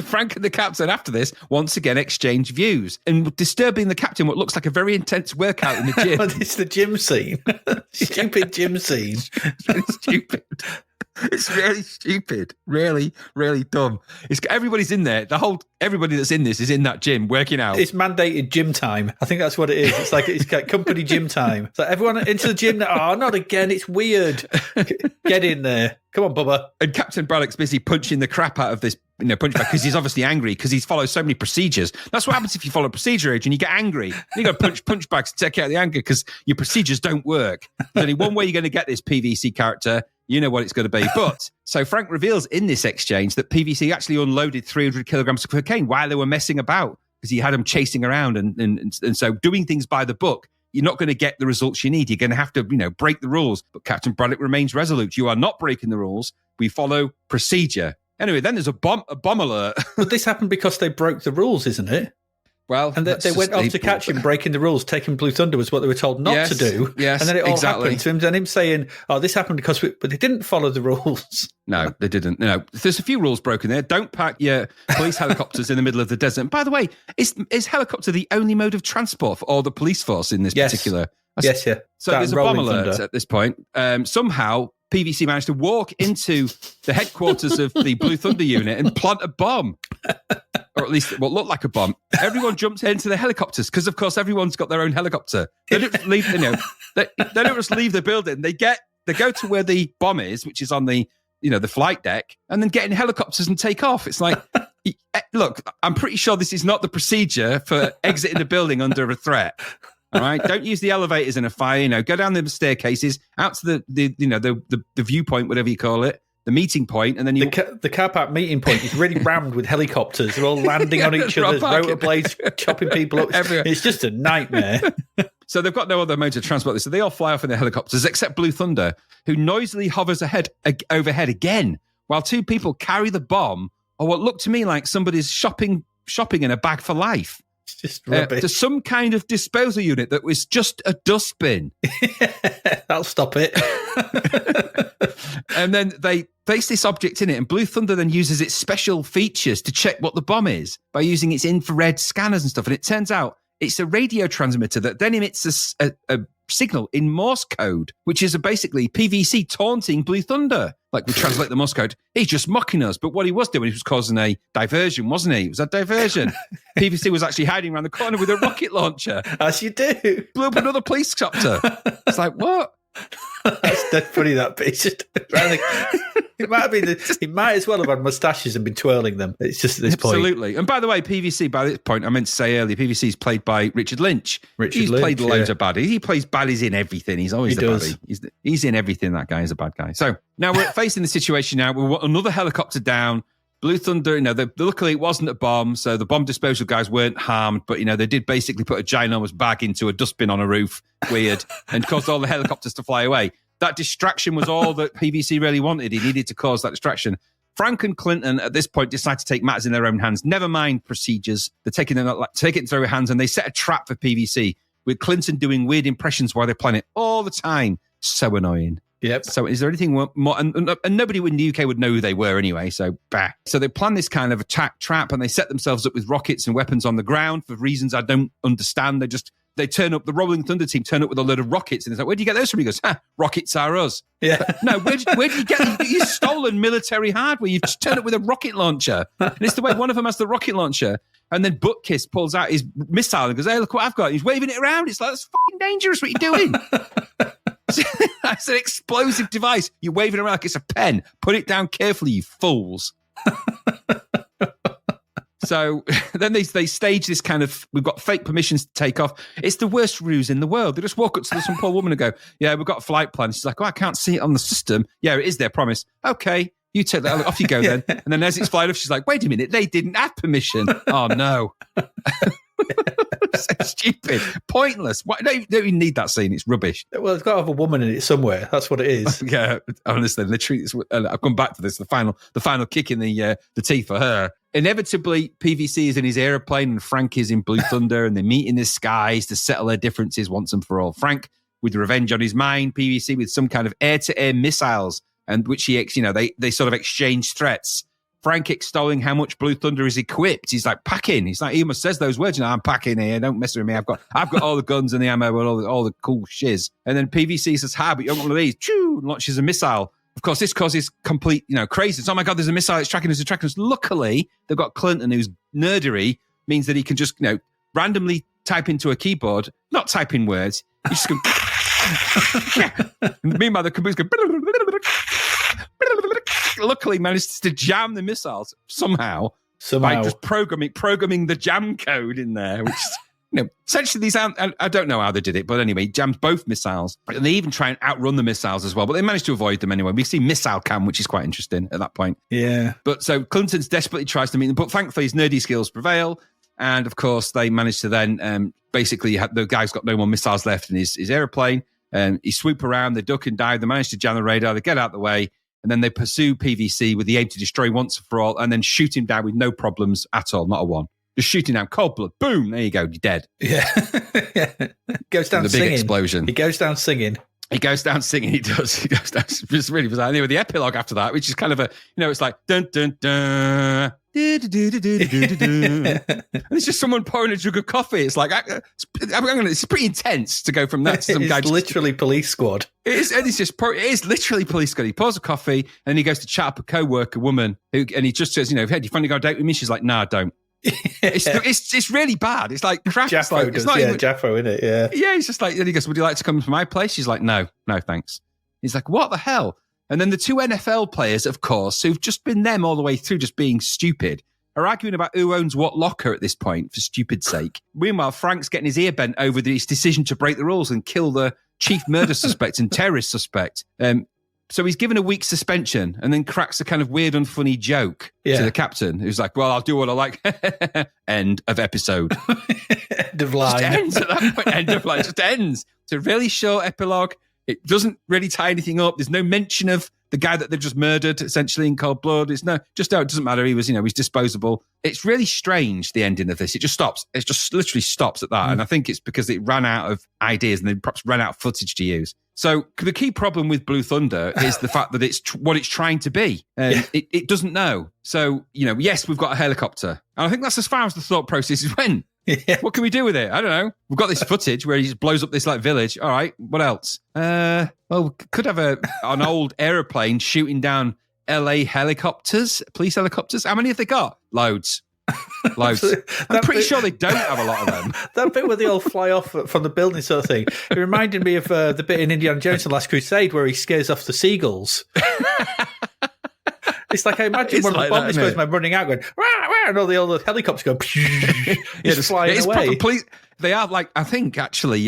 Frank and the captain, after this, once again exchange views. And disturbing the captain, what looks like a very intense workout in the gym. It's the gym scene. Stupid gym scene. It's really stupid. It's really stupid. Really, really dumb. Everybody's in there. Everybody that's in this is in that gym working out. It's mandated gym time. I think that's what it is. It's like company gym time. It's like, everyone into the gym now. Not again. It's weird. Get in there. Come on, Bubba. And Captain Braddock's busy punching the crap out of this punch bag because he's obviously angry because he's followed so many procedures. That's what happens if you follow a procedure, Adrian. You get angry. You got to punch bags to take out the anger because your procedures don't work. There's only one way you're going to get this PVC character. You know what it's going to be. But so Frank reveals in this exchange that PVC actually unloaded 300 kilograms of cocaine while they were messing about because he had them chasing around. And so doing things by the book, you're not going to get the results you need. You're going to have to, break the rules. But Captain Braddock remains resolute. You are not breaking the rules. We follow procedure. Anyway, then there's a bomb alert. But this happened because they broke the rules, isn't it? Well, and they went off to catch him breaking the rules. Taking Blue Thunder was what they were told not to do. Yes, and then it all happened to him. And him saying, this happened because but they didn't follow the rules. No, they didn't. No, there's a few rules broken there. Don't park your police helicopters in the middle of the desert. And by the way, is helicopter the only mode of transport for all the police force in this particular? Yes, yeah. So there's a bomb alert at this point. Somehow PVC managed to walk into the headquarters of the Blue Thunder unit and plant a bomb. Or at least what looked like a bomb. Everyone jumps into the helicopters because, of course, everyone's got their own helicopter. They don't leave, they don't just leave the building. They go to where the bomb is, which is on the the flight deck, and then get in helicopters and take off. It's like Look, I'm pretty sure this is not the procedure for exiting the building under a threat. All right, don't use the elevators in a fire. Go down the staircases out to the viewpoint, whatever you call it, the meeting point, and then the car park meeting point is really rammed with helicopters. They're all landing on each other's rotor blades, chopping people up. Everywhere. It's just a nightmare. So they've got no other mode of transport. So they all fly off in their helicopters, except Blue Thunder, who noisily hovers overhead again, while two people carry the bomb, or what looked to me like somebody's shopping in a bag for life. It's just rubbish. To some kind of disposal unit that was just a dustbin. That'll stop it. And then they place this object in it, and Blue Thunder then uses its special features to check what the bomb is by using its infrared scanners and stuff. And it turns out it's a radio transmitter that then emits a signal in Morse code, which is basically PVC taunting Blue Thunder. Like, we translate the Morse code. He's just mocking us. But what he was doing, he was causing a diversion, wasn't he? It was a diversion. PVC was actually hiding around the corner with a rocket launcher. As you do. Blew up another police chopper. It's like, what? That's dead funny, that piece. It might have been. He might as well have had mustaches and been twirling them. It's just at this point. Absolutely. And by the way, PVC, by this point, I meant to say earlier, PVC is played by Richard Lynch. He's played loads of baddies. He plays baddies in everything. He's always the baddie. He's in everything. That guy is a bad guy. So now we're facing the situation now. We want another helicopter down. Blue Thunder, luckily it wasn't a bomb, so the bomb disposal guys weren't harmed, but, they did basically put a ginormous bag into a dustbin on a roof, weird, and caused all the helicopters to fly away. That distraction was all that PVC really wanted. He needed to cause that distraction. Frank and Clinton, at this point, decide to take matters in their own hands. Never mind procedures. They're taking it into their own hands, and they set a trap for PVC, with Clinton doing weird impressions while they're playing it all the time. So annoying. Yep. So is there anything more? And nobody in the UK would know who they were anyway, so bah. So they plan this kind of attack trap, and they set themselves up with rockets and weapons on the ground for reasons I don't understand. They turn up, the Rolling Thunder team turn up with a load of rockets, and it's like, where do you get those from? He goes, rockets are us. Yeah. But no, where do you get them? You've stolen military hardware. You've just turned up with a rocket launcher. And it's the way one of them has the rocket launcher, and then Buttkiss pulls out his missile and goes, hey, look what I've got. And he's waving it around. It's like, that's fucking dangerous. What are you doing? That's an explosive device. You're waving it around like it's a pen. Put it down carefully, you fools. So then they stage this kind of, we've got fake permissions to take off. It's the worst ruse in the world. They just walk up to some poor woman and go, yeah, we've got a flight plan. She's like, I can't see it on the system. Yeah, it is there, promise. Okay, you take that. Off you go then. And then as it's flying off, she's like, wait a minute, they didn't have permission. Oh, no. So stupid, pointless. Why don't even need that scene? It's rubbish. Well, it's got to have a woman in it somewhere. That's what it is. Yeah, honestly, literally, I've come back to this. The final kick in the teeth for her. Inevitably, PVC is in his aeroplane and Frank is in Blue Thunder, and they meet in the skies to settle their differences once and for all. Frank with revenge on his mind, PVC with some kind of air-to-air missiles, and which they sort of exchange threats. Frank extolling how much Blue Thunder is equipped. He's like, packing. He's like, he almost says those words, I'm packing here. Don't mess with me. I've got all the guns and the ammo and all the cool shiz. And then PVC says, but you don't want one of these. Choo! And launches a missile. Of course, this causes complete, craziness. Oh my God, there's a missile. It's tracking us. Luckily, they've got Clinton, whose nerdery means that he can just, randomly type into a keyboard, not type in words. He just goes, meanwhile, the computer's going, luckily managed to jam the missiles somehow. By just programming the jam code in there, which essentially these aren't, I don't know how they did it, but anyway, jams both missiles. And they even try and outrun the missiles as well, but they managed to avoid them anyway. We see missile cam, which is quite interesting at that point. Yeah. But so Clinton's desperately tries to meet them, but thankfully his nerdy skills prevail. And of course, they manage to then basically the guy's got no more missiles left in his airplane. He swoop around, they duck and dive, they manage to jam the radar, they get out of the way. And then they pursue PVC with the aim to destroy once and for all, and then shoot him down with no problems at all, not a one. Just shooting down, cold blood, boom, there you go, you're dead. Yeah. Goes down singing. The big explosion. He goes down singing. He does. He goes down. It's really bizarre. Anyway, the epilogue after that, which is kind of a, it's like, dun, dun, dun. And it's just someone pouring a jug of coffee. It's like, it's pretty intense to go from that to some guy. It's literally police squad. It is literally police squad. He pours a coffee and he goes to chat up a co-worker woman and he just says, hey, do you finally go on a date with me? She's like, no, I don't. It's really bad. It's like crap. Jaffo does, Jaffo, isn't it? Yeah. Yeah, he's just like, then he goes, would you like to come to my place? She's like, no, thanks. He's like, what the hell? And then the two NFL players, of course, who've just been them all the way through, just being stupid, are arguing about who owns what locker at this point, for stupid sake. Meanwhile, Frank's getting his ear bent over his decision to break the rules and kill the chief murder suspect and terrorist suspect. So he's given a week's suspension and then cracks a kind of weird, unfunny joke to the captain, who's like, well, I'll do what I like. End of episode. End of line. Just ends at that point. End of line. Just ends. It's a really short epilogue. It doesn't really tie anything up. There's no mention of the guy that they've just murdered, essentially, in cold blood. It doesn't matter. He was, he's disposable. It's really strange, the ending of this. It just stops. It just literally stops at that. And I think it's because it ran out of ideas and they perhaps ran out of footage to use. So the key problem with Blue Thunder is the fact that it's what it's trying to be. It doesn't know. So, yes, we've got a helicopter. And I think that's as far as the thought process went. Yeah. What can we do with it? I don't know. We've got this footage where he just blows up this village. All right, what else? Well, we could have an old aeroplane shooting down LA helicopters, police helicopters. How many have they got? Loads. I'm pretty sure they don't have a lot of them. That bit where they all fly off from the building sort of thing. It reminded me of the bit in Indiana Jones and the Last Crusade where he scares off the seagulls. It's like I imagine one of the bomb explosives running out going, rah, rah, and all the helicopters go, just flying away. They are I think actually,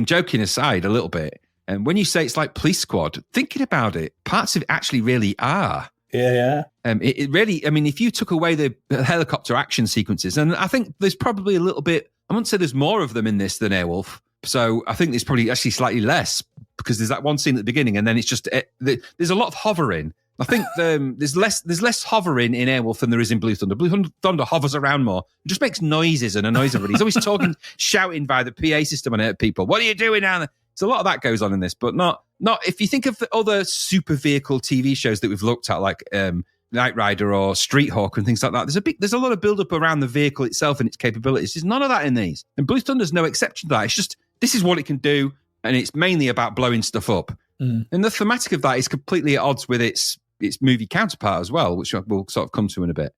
joking aside a little bit, and when you say it's like Police Squad, thinking about it, parts of it actually really are. Yeah. It really, if you took away the helicopter action sequences, and I think there's probably a little bit, I wouldn't say there's more of them in this than Airwolf. So I think there's probably actually slightly less because there's that one scene at the beginning and then it's just, there's a lot of hovering. I think there's less hovering in Airwolf than there is in Blue Thunder. Blue Thunder hovers around more. It just makes noises and annoys everybody. He's always talking, shouting via the PA system and at people. What are you doing now? So a lot of that goes on in this, but not if you think of the other super vehicle TV shows that we've looked at, like Knight Rider or Street Hawk and things like that. There's a lot of build up around the vehicle itself and its capabilities. There's none of that in these, and Blue Thunder's no exception to that. It's just this is what it can do, and it's mainly about blowing stuff up. And the thematic of that is completely at odds with its movie counterpart as well, which we'll sort of come to in a bit.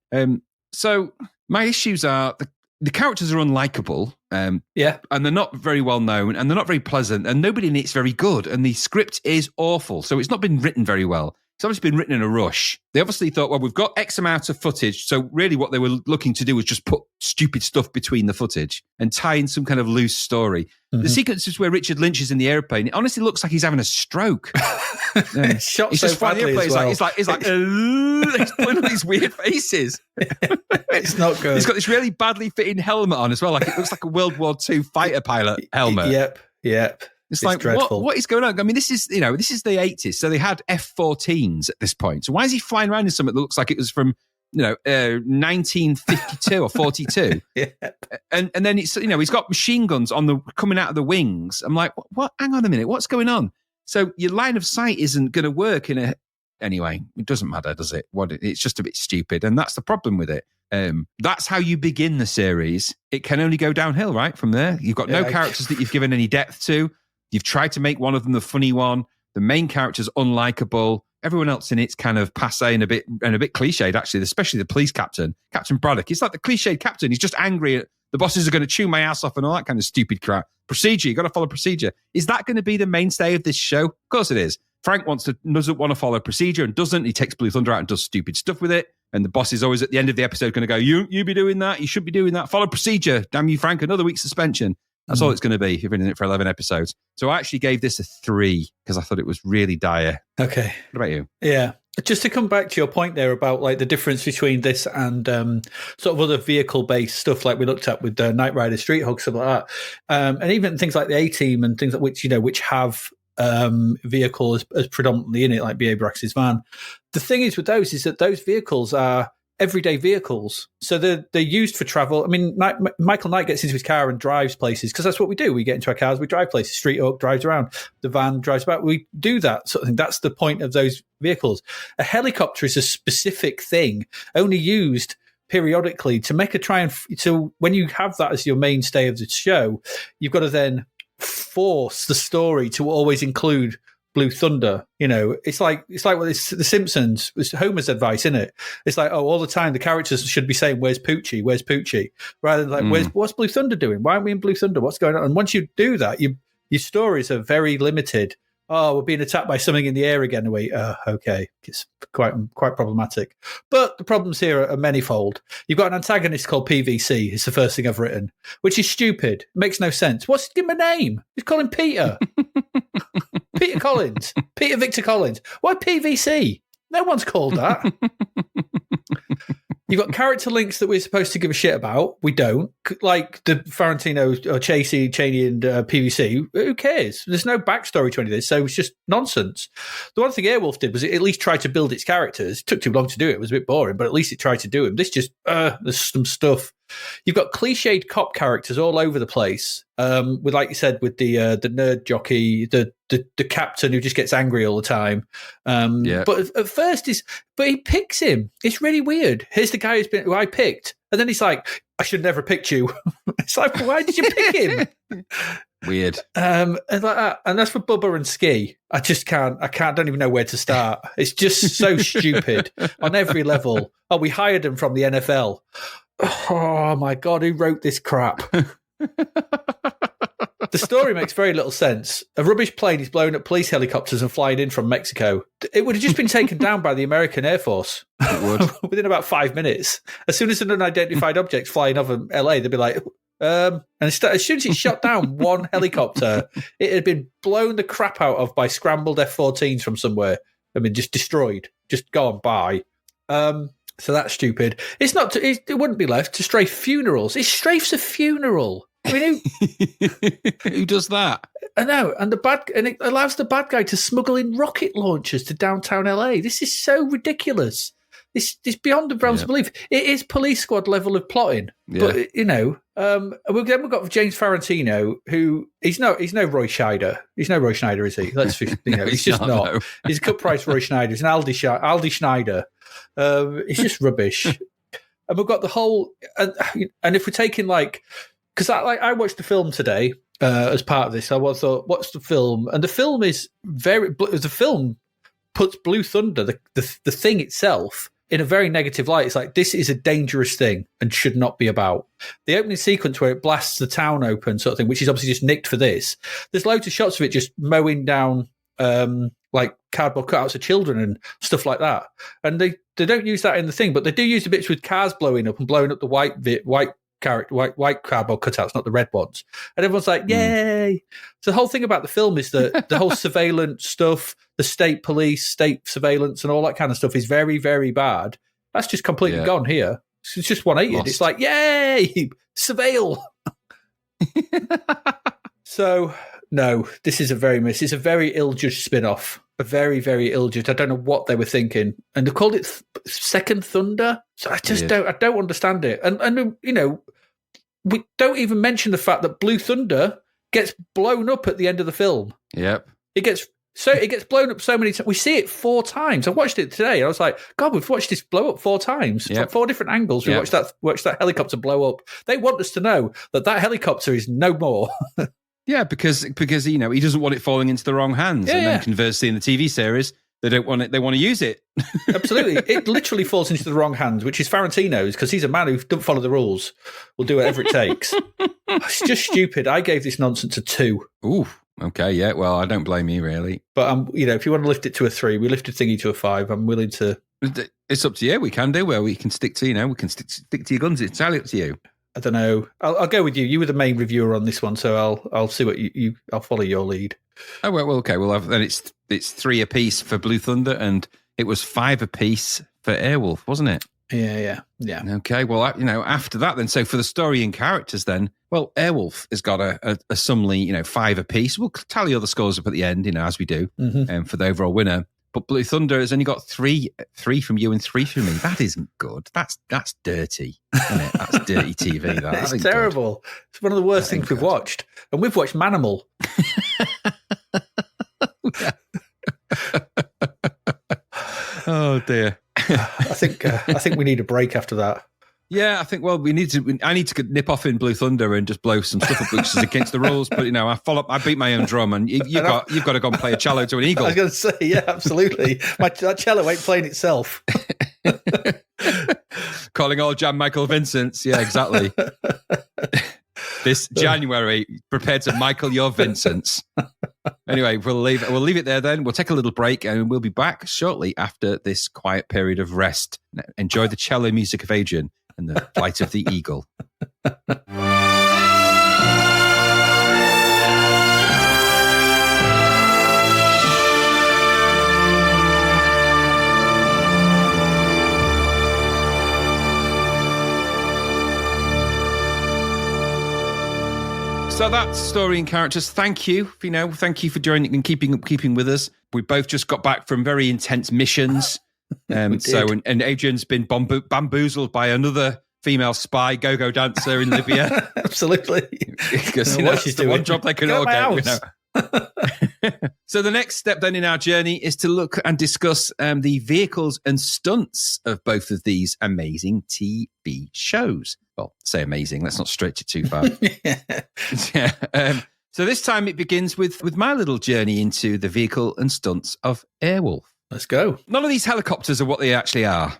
So my issues are the characters are unlikable, and they're not very well known, and they're not very pleasant, and nobody in it's very good, and the script is awful. So it's not been written very well. It's obviously been written in a rush. They obviously thought, well, we've got X amount of footage, so really what they were looking to do was just put stupid stuff between the footage and tie in some kind of loose story. The sequences where Richard Lynch is in the airplane, it honestly looks like he's having a stroke. It's shot he's so just flying the airplane. Well. He's like he's pulling all these weird faces. It's not good. He's got this really badly fitting helmet on as well. Like it looks like a World War II fighter pilot helmet. Yep. It's like, dreadful. What is going on? This is the 80s. So they had F-14s at this point. So why is he flying around in something that looks like it was from, 1952 or 42? And then it's, he's got machine guns coming out of the wings. I'm like, what? Hang on a minute. What's going on? So your line of sight isn't going to work anyway, it doesn't matter, does it? It's just a bit stupid. And that's the problem with it. That's how you begin the series. It can only go downhill, right? From there, you've got no characters that you've given any depth to. You've tried to make one of them the funny one. The main character's unlikable. Everyone else in it's kind of passé and a bit cliched, actually, especially the police captain, Captain Braddock. He's like the cliched captain. He's just angry at the bosses are going to chew my ass off and all that kind of stupid crap. Procedure, you got to follow procedure. Is that going to be the mainstay of this show? Of course it is. Frank doesn't want to follow procedure and doesn't. He takes Blue Thunder out and does stupid stuff with it. And the boss is always at the end of the episode going to go, you be doing that. You should be doing that. Follow procedure. Damn you, Frank. Another week's suspension. That's all it's going to be. You've been in it for 11 episodes. So I actually gave this a 3 because I thought it was really dire. Okay. What about you? Yeah. Just to come back to your point there about the difference between this and sort of other vehicle-based stuff like we looked at with Knight Rider, Street Hawk, stuff like that. And even things like the A-Team and things like which have vehicle as predominantly in it, like B.A. Brax's van. The thing is with those is that those vehicles are everyday vehicles. So they're used for travel. Michael Knight gets into his car and drives places because that's what we do. We get into our cars, we drive places. Street Hawk drives around. The van drives about. We do that sort of thing. That's the point of those vehicles. A helicopter is a specific thing, only used periodically to make so when you have that as your mainstay of the show, you've got to then force the story to always include Blue Thunder. It's like what The Simpsons, it's Homer's advice, isn't it? It's like, all the time the characters should be saying, where's Poochie? Rather than like, what's Blue Thunder doing? Why aren't we in Blue Thunder? What's going on? And once you do that, your stories are very limited Oh, we're being attacked by something in the air again. Okay. It's quite problematic. But the problems here are manifold. You've got an antagonist called PVC. It's the first thing I've written, which is stupid. It makes no sense. Give him a name. Just call him Peter. Peter Collins. Peter Victor Collins. Why PVC? No one's called that. You've got character links that we're supposed to give a shit about. We don't. Like the Farentino or Cheney and PVC. Who cares? There's no backstory to any of this, so it's just nonsense. The one thing Airwolf did was it at least tried to build its characters. It took too long to do it. It was a bit boring, but at least it tried to do them. This just, there's some stuff. You've got cliched cop characters all over the place. With, like you said, with the nerd jockey, the captain who just gets angry all the time. But at first, but he picks him. It's really weird. Here's the guy who I picked, and then he's like, "I should never picked you." It's like, why did you pick him? Weird. And like that. And that's for Bubba and Ski. I just can't. Don't even know where to start. It's just so stupid on every level. Oh, we hired them from the NFL. Oh my God, who wrote this crap? The story makes very little sense. A rubbish plane is blowing up police helicopters and flying in from Mexico. It would have just been taken down by the American Air Force. It would. Within about 5 minutes. As soon as an unidentified object's flying over LA, they'd be like, and as soon as it shot down one helicopter, it had been blown the crap out of by scrambled F-14s from somewhere. I mean, just destroyed, just gone by. So that's stupid. It's not. It wouldn't be left to strafe funerals. It strafes a funeral. I mean, who does that? I know, and it allows the bad guy to smuggle in rocket launchers to downtown LA. This is so ridiculous. It's beyond the realms of belief. It is Police Squad level of plotting. Yeah. But then we've got James Farentino, who he's no Roy Scheider. He's no Roy Schneider, is he? No, he's just not. No. He's a cut price Roy Schneider. He's an Aldi Schneider. It's just rubbish. And we've got the whole, and if we're taking because I watched the film today as part of this. I thought, what's the film? And the film is the film puts Blue Thunder, the thing itself, in a very negative light. It's like, this is a dangerous thing and should not be about. The opening sequence where it blasts the town open, sort of thing, which is obviously just nicked for this. There's loads of shots of it just mowing down like cardboard cutouts of children and stuff like that. And they don't use that in the thing, but they do use the bits with cars blowing up the white cardboard cutouts, not the red ones. And everyone's like, yay. So the whole thing about the film is that the whole surveillance stuff, the state police, state surveillance and all that kind of stuff is very, very bad. That's just completely gone here. It's just 180. Lost. It's like, yay, surveil. So, no, this is it's a very ill-judged spin-off. A very, very ill-judged. I don't know what they were thinking. And they called it Second Thunder. So I just don't understand it. And we don't even mention the fact that Blue Thunder gets blown up at the end of the film. Yep. It gets blown up so many times. We see it 4 times. I watched it today. I was like, God, we've watched this blow up 4 times. Yep. 4 different angles. We watched that helicopter blow up. They want us to know that helicopter is no more. Yeah, because he doesn't want it falling into the wrong hands. Yeah, and then conversely in the TV series, they don't want it. They want to use it. Absolutely. It literally falls into the wrong hands, which is Farentino's, because he's a man who doesn't follow the rules. Will do whatever it takes. It's just stupid. I gave this nonsense a 2. Ooh. Okay, yeah. Well, I don't blame you, really. But if you want to lift it to a 3, we lifted Thingy to a 5. I'm willing to. It's up to you. We can do well. We can stick to we can stick to your guns. It's entirely up to you. I don't know. I'll go with you. You were the main reviewer on this one, so I'll see what I'll follow your lead. Oh well, okay. Well, then it's 3 apiece for Blue Thunder, and it was 5 apiece for Airwolf, wasn't it? Yeah. Okay. Well, after that, then, so for the story and characters, then, well, Airwolf has got a sumly 5 apiece. We'll tally all the scores up at the end, as we do, for the overall winner. But Blue Thunder has only got 3 from you and 3 from me. That isn't good. That's dirty, isn't it? That's dirty TV. That it's terrible. Good. It's one of the worst things we've watched, and we've watched Manimal. Oh dear. I think we need a break after that. Yeah, I think. Well, I need to nip off in Blue Thunder and just blow some stuff up, which is against the rules. But I beat my own drum, and you've got to go and play a cello to an eagle. I was going to say, yeah, absolutely. That cello ain't playing itself. Calling all jam Michael Vincents. Yeah, exactly. This January, prepare to Michael your Vincents. Anyway, we'll leave it there then. We'll take a little break and we'll be back shortly after this quiet period of rest. Enjoy the cello music of Adrian and the flight of the eagle. So that's story and characters. Thank you. Thank you for joining and keeping with us. We both just got back from very intense missions. And Adrian's been bamboozled by another female spy, go-go dancer in Libya. Absolutely. Because she's the one job they can all get. So the next step then in our journey is to look and discuss the vehicles and stunts of both of these amazing TV shows. Well, say amazing. Let's not stretch it too far. Yeah. So this time it begins with my little journey into the vehicle and stunts of Airwolf. Let's go. None of these helicopters are what they actually are.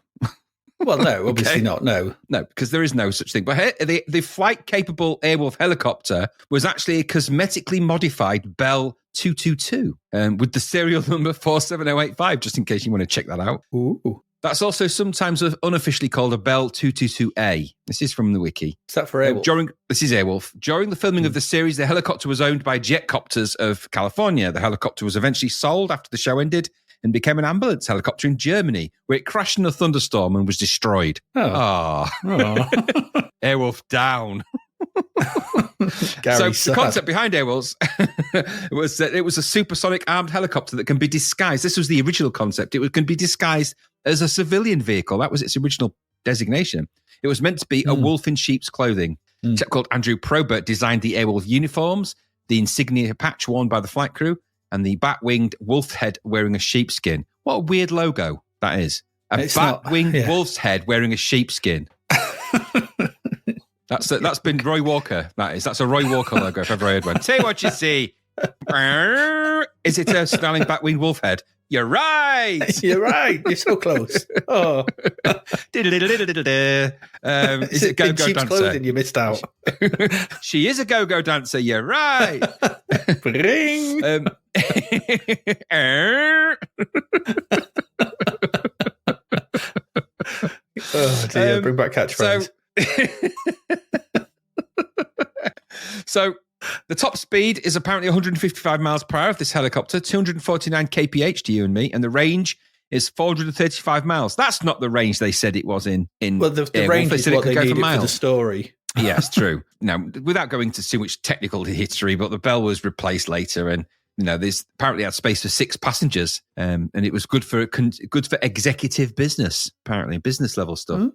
Well, no, obviously not. No, because there is no such thing. But the flight-capable Airwolf helicopter was actually a cosmetically modified Bell 222 with the serial number 47085, just in case you want to check that out. Ooh. That's also sometimes unofficially called a Bell 222A. This is from the wiki. Is that for Airwolf? This is Airwolf. During the filming of the series, the helicopter was owned by Jetcopters of California. The helicopter was eventually sold after the show ended and became an ambulance helicopter in Germany, where it crashed in a thunderstorm and was destroyed. Airwolf down. The concept behind Airwolf was that it was a supersonic armed helicopter that can be disguised. This was the original concept. It can be disguised as a civilian vehicle. That was its original designation. It was meant to be a wolf in sheep's clothing. A chap called Andrew Probert designed the Airwolf uniforms, the insignia patch worn by the flight crew, and the bat-winged wolf head wearing a sheepskin. What a weird logo that is. A bat-winged wolf's head wearing a sheepskin. That's been Roy Walker, that is. That's a Roy Walker logo, if ever I heard one. Say what you see. Is it a snarling bat-winged wolf head? You're right. You're right. You're so close. Oh. Is it go-go dancer? Clothing, you missed out. She is a go-go dancer. You're right. Bring. Oh dear, bring back catchphrase. So the top speed is apparently 155 miles per hour of this helicopter, 249 kph to you and me, and the range is 435 miles. That's not the range they said it was in well, the range is what they needed for the story. Yes, true. Now, without going into too much technical history, but the Bell was replaced later, and there's apparently had space for 6 passengers, and it was good for executive business, apparently business level stuff.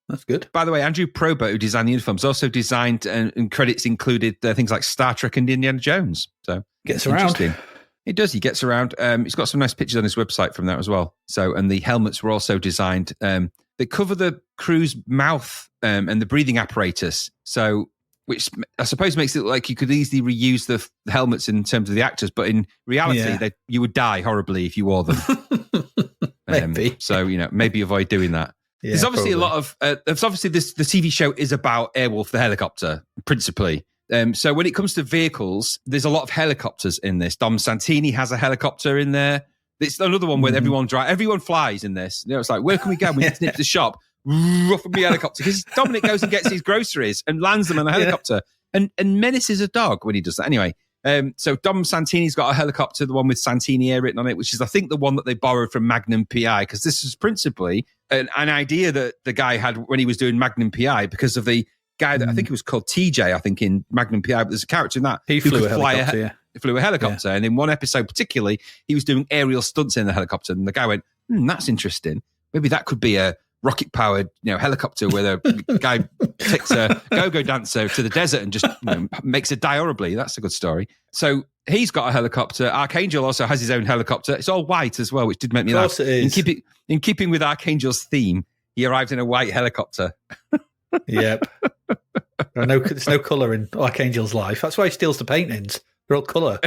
That's good. By the way, Andrew Probert, who designed the uniforms, also designed and credits included things like Star Trek and Indiana Jones. So gets around. It does. He gets around. He's got some nice pictures on his website from that as well. So, and the helmets were also designed. They cover the crew's mouth and the breathing apparatus. So, which I suppose makes it look like you could easily reuse the helmets in terms of the actors, but in reality, you would die horribly if you wore them. Maybe. So, maybe avoid doing that. Yeah, there's obviously probably. a lot of. There's obviously the TV show is about Airwolf the helicopter principally. So when it comes to vehicles, there's a lot of helicopters in this. Dom Santini has a helicopter in there. It's another one where everyone flies in this. It's like, where can we go? We need to nip to the shop. Rough from the helicopter, because Dominic goes and gets his groceries and lands them on a helicopter and menaces a dog when he does that. Anyway, so Dom Santini's got a helicopter, the one with Santini Air written on it, which is I think the one that they borrowed from Magnum PI, because this is principally an idea that the guy had when he was doing Magnum PI, because of the guy that I think it was called TJ, I think, in Magnum PI, but there's a character in that he flew a helicopter. He flew a helicopter, and in one episode particularly, he was doing aerial stunts in the helicopter, and the guy went, that's interesting. Maybe that could be a rocket-powered, helicopter where the guy takes a go-go dancer to the desert and just makes it die horribly. That's a good story. So he's got a helicopter. Archangel also has his own helicopter. It's all white as well, which did make me laugh. Of course it is. In keeping with Archangel's theme, he arrived in a white helicopter. Yep. There's no colour in Archangel's life. That's why he steals the paintings. They're all colour.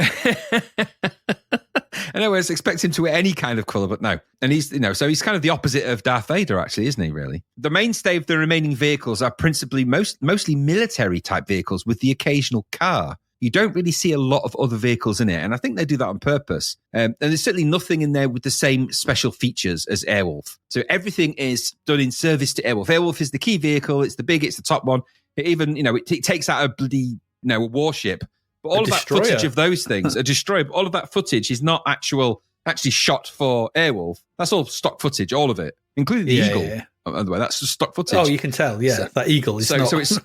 I know I was expecting to wear any kind of colour, but no. And he's, so he's kind of the opposite of Darth Vader, actually, isn't he, really? The mainstay of the remaining vehicles are principally mostly military type vehicles with the occasional car. you don't really see a lot of other vehicles in it. And I think they do that on purpose. And there's certainly nothing in there with the same special features as Airwolf. So everything is done in service to Airwolf. Airwolf is the key vehicle. It's the top one. It even, it takes out a bloody, a warship. But all of that footage of those things, a destroyer, all of that footage is not actually shot for Airwolf. That's all stock footage, all of it, including the eagle. Yeah. By the way, that's just stock footage. Oh, you can tell, yeah. So, that eagle is not. So it's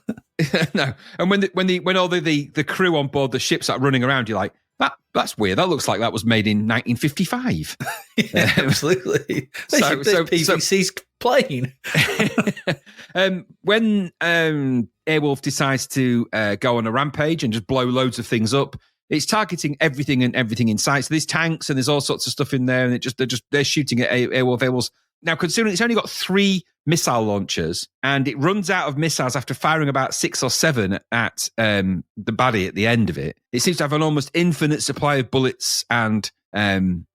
no. And when all the crew on board the ships are running around, you're like, that's weird. That looks like that was made in 1955. Yeah, absolutely. There's PVC's plane. When Airwolf decides to go on a rampage and just blow loads of things up, it's targeting everything in sight. So there's tanks and there's all sorts of stuff in there, and they're shooting at Airwolf. Airwolf's now, considering it's only got 3 missile launchers, and it runs out of missiles after firing about 6 or 7 at the baddie at the end of it. It seems to have an almost infinite supply of bullets and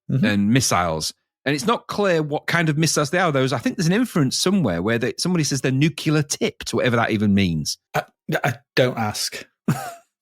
missiles. And it's not clear what kind of missiles they are. I think there's an inference somewhere where somebody says they're nuclear tipped, whatever that even means. I don't ask.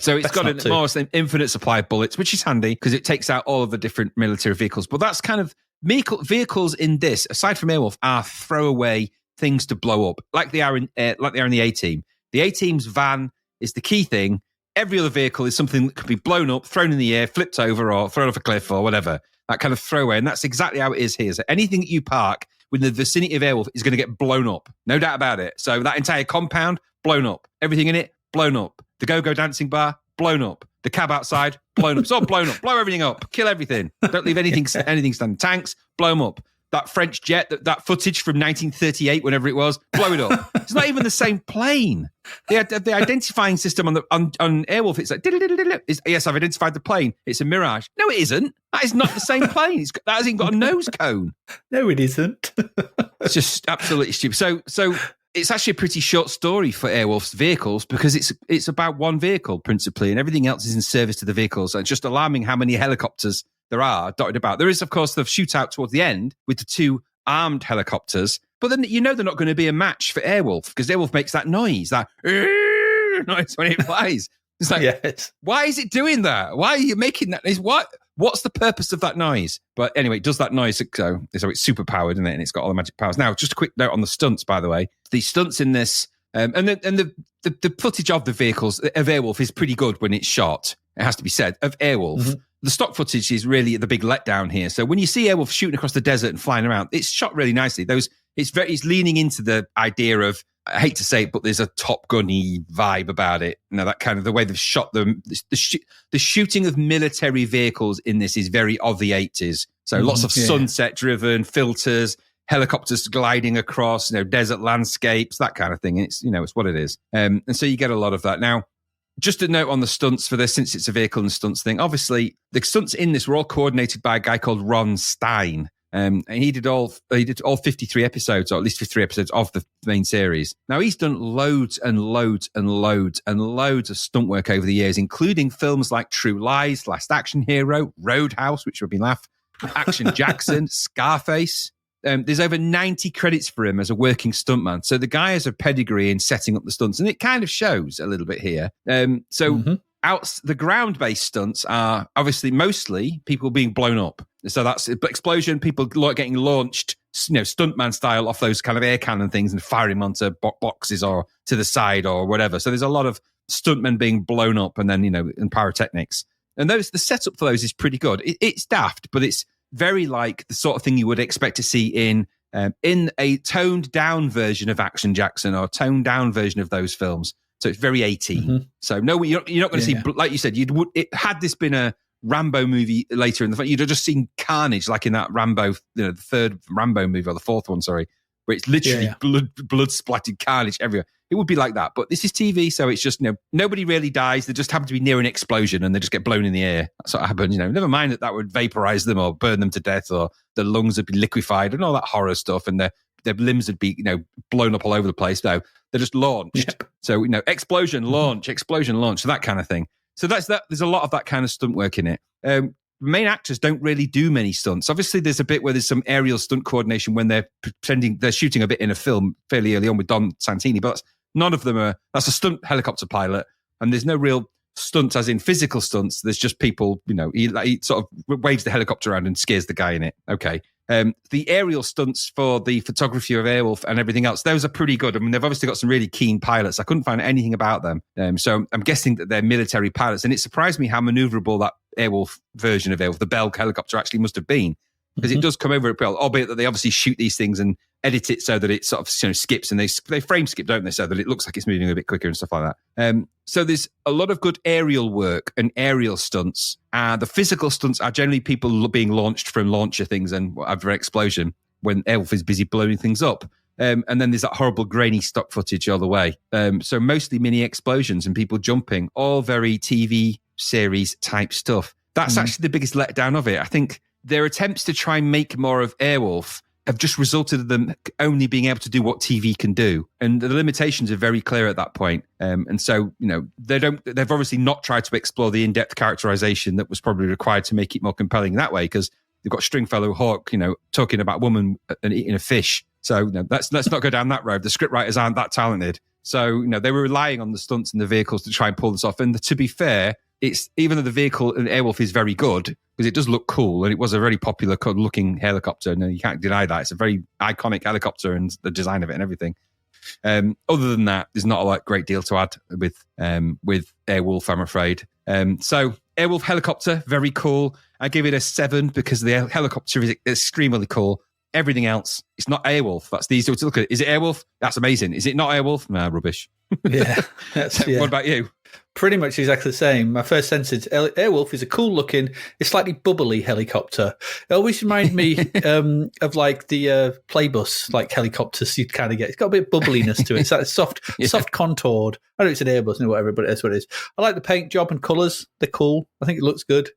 So it's got an almost infinite supply of bullets, which is handy because it takes out all of the different military vehicles. But that's kind of vehicles in this, aside from Airwolf, are throwaway things to blow up, like they are in the A-Team. The A-Team's van is the key thing. Every other vehicle is something that could be blown up, thrown in the air, flipped over, or thrown off a cliff, or whatever. That kind of throwaway, and that's exactly how it is here. So anything that you park within the vicinity of Airwolf is going to get blown up, no doubt about it. So that entire compound, blown up. Everything in it, blown up. The go-go dancing bar, blown up. The cab outside, blown up. It's all blown up. Blow everything up. Kill everything. Don't leave anything standing. Tanks, blow them up. That French jet, that footage from 1938, whenever it was, blow it up. It's not even the same plane. The identifying system on Airwolf, it's like, yes, I've identified the plane. It's a Mirage. No, it isn't. That is not the same plane. That hasn't got a nose cone. No, it isn't. It's just absolutely stupid. So it's actually a pretty short story for Airwolf's vehicles because it's about one vehicle principally, and everything else is in service to the vehicles. And it's just alarming how many helicopters there are dotted about. There is, of course, the shootout towards the end with the 2 armed helicopters, but then they're not going to be a match for Airwolf because Airwolf makes that noise, that noise when it flies. It's like, yes. Why is it doing that? Why are you making that noise? What's the purpose of that noise? But anyway, it does that noise, so it's super powered, isn't it? And it's got all the magic powers. Now, just a quick note on the stunts, by the way. The stunts in this, and the footage of the vehicles of Airwolf is pretty good when it's shot. It has to be said. Of Airwolf, mm-hmm. The stock footage is really the big letdown here. So when you see Airwolf shooting across the desert and flying around, it's shot really nicely. It's leaning into the idea of, I hate to say it, but there's a Top Gun-y vibe about it. That kind of the way they've shot them. The shooting of military vehicles in this is very of the 80s. So lots of sunset-driven filters, helicopters gliding across, desert landscapes, that kind of thing. It's what it is. And so you get a lot of that. Now, just a note on the stunts for this, since it's a vehicle and stunts thing. Obviously, the stunts in this were all coordinated by a guy called Ron Stein. And he did all 53 episodes, or at least 53 episodes of the main series. Now, he's done loads and loads and loads and loads of stunt work over the years, including films like True Lies, Last Action Hero, Roadhouse, which would be laugh, Action Jackson, Scarface. There's over 90 credits for him as a working stuntman. So the guy has a pedigree in setting up the stunts, and it kind of shows a little bit here. The ground-based stunts are obviously mostly people being blown up. So that's explosion, people getting launched, stuntman style off those kind of air cannon things and firing them onto boxes or to the side or whatever. So there's a lot of stuntmen being blown up, and then and pyrotechnics. And the setup for those is pretty good. It's daft, but it's very like the sort of thing you would expect to see in a toned down version of Action Jackson or toned down version of those films. So it's very 18. Mm-hmm. So no, you're not going to see, like you said, had this been a Rambo movie later in the film, you'd have just seen carnage, like in that Rambo, the 3rd Rambo movie, or the 4th one, sorry, where it's literally blood splattered carnage everywhere. It would be like that, but this is TV, so it's just nobody really dies. They just happen to be near an explosion and they just get blown in the air. That's what happens. Never mind that would vaporize them or burn them to death, or their lungs would be liquefied and all that horror stuff, and their limbs would be blown up all over the place. No, they're just launched. Yep. So explosion, launch, so that kind of thing. So that's that. There's a lot of that kind of stunt work in it. Main actors don't really do many stunts. Obviously, there's a bit where there's some aerial stunt coordination when they're shooting a bit in a film fairly early on with Don Santini, but none of them are. That's a stunt helicopter pilot, and there's no real stunts as in physical stunts. There's just people, he sort of waves the helicopter around and scares the guy in it. Okay. The aerial stunts for the photography of Airwolf and everything else, those are pretty good. I mean, they've obviously got some really keen pilots. I couldn't find anything about them. So I'm guessing that they're military pilots. And it surprised me how maneuverable that Airwolf version of Airwolf, the Bell helicopter, actually must have been. Because it does come over it well, albeit that they obviously shoot these things and edit it so that it sort of skips, and they frame skip, don't they, so that it looks like it's moving a bit quicker and stuff like that. So there's a lot of good aerial work and aerial stunts. The physical stunts are generally people being launched from launcher things and whatever explosion when Airwolf is busy blowing things up. And then there's that horrible grainy stock footage all the way. So mostly mini explosions and people jumping, all very TV series type stuff. That's actually the biggest letdown of it. I think their attempts to try and make more of Airwolf have just resulted in them only being able to do what TV can do. And the limitations are very clear at that point. And so, they've obviously not tried to explore the in-depth characterization that was probably required to make it more compelling that way, because they've got Stringfellow Hawk, talking about a woman and eating a fish. So let's not go down that road. The scriptwriters aren't that talented. So, they were relying on the stunts and the vehicles to try and pull this off. And to be fair, it's even though the vehicle in Airwolf is very good, because it does look cool, and it was a very popular looking helicopter, and you can't deny that. It's a very iconic helicopter and the design of it and everything. Other than that, there's not a great deal to add with Airwolf, I'm afraid. So Airwolf helicopter, very cool. I give it a 7 because the helicopter is extremely cool. Everything else, it's not Airwolf. That's the easy way to look at it. Is it Airwolf? That's amazing. Is it not Airwolf? Nah, rubbish. Yeah. What about you? Pretty much exactly the same. My first sentence, Airwolf is a cool looking, it's slightly bubbly helicopter. It always reminds me of like the Playbus like helicopters you'd kind of get. It's got a bit of bubbliness to it. It's like soft contoured. I know it's an Airbus and whatever, but that's what it is. I like the paint job and colours. They're cool. I think it looks good.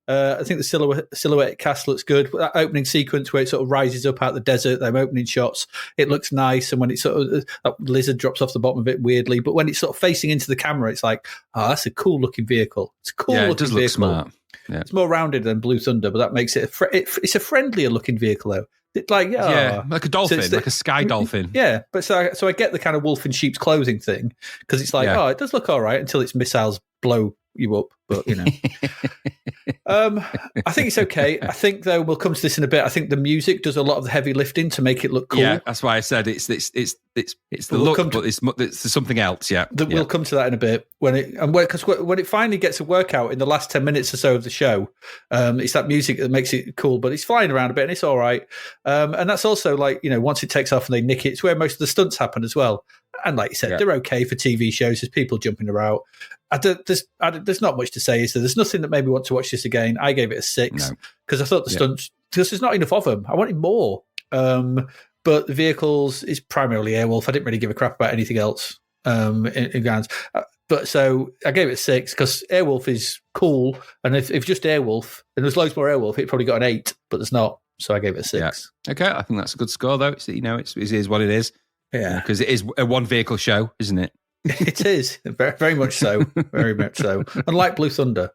I think the silhouette cast looks good. That opening sequence where it sort of rises up out the desert, them opening shots, it looks nice. And when it sort of, that lizard drops off the bottom of it weirdly, but when it's sort of facing into the camera, it's like, that's a cool looking vehicle. It's a cool looking vehicle. Look smart. Yeah. It's more rounded than Blue Thunder, but that makes it, it's a friendlier looking vehicle though. Like like a dolphin, so like a sky dolphin. Yeah, but so I get the kind of wolf in sheep's clothing thing, because it's like, it does look all right until its missiles blow you up, but I think it's okay. I think though we'll come to this in a bit. I think the music does a lot of the heavy lifting to make it look cool. Yeah, that's why I said it's the look, but it's something else. Yeah, we'll come to that in a bit when it finally gets a workout in the last 10 minutes or so of the show. It's that music that makes it cool, but it's flying around a bit and it's all right. And that's also like once it takes off and they nick it, it's where most of the stunts happen as well. And like you said, they're okay for TV shows. There's people jumping around. There's not much to say, is there? There's nothing that made me want to watch this again. I gave it a 6 because I thought the stunts, because there's not enough of them. I wanted more. But the vehicles is primarily Airwolf. I didn't really give a crap about anything else in grounds. But so I gave it a 6 because Airwolf is cool. And if just Airwolf, and there's loads more Airwolf, it probably got an 8, but there's not. So I gave it a 6. Yeah. Okay, I think that's a good score, though. It is what it is. Yeah. Because it is a one vehicle show, isn't it? It is. Very, very much so. Very much so. Unlike Blue Thunder,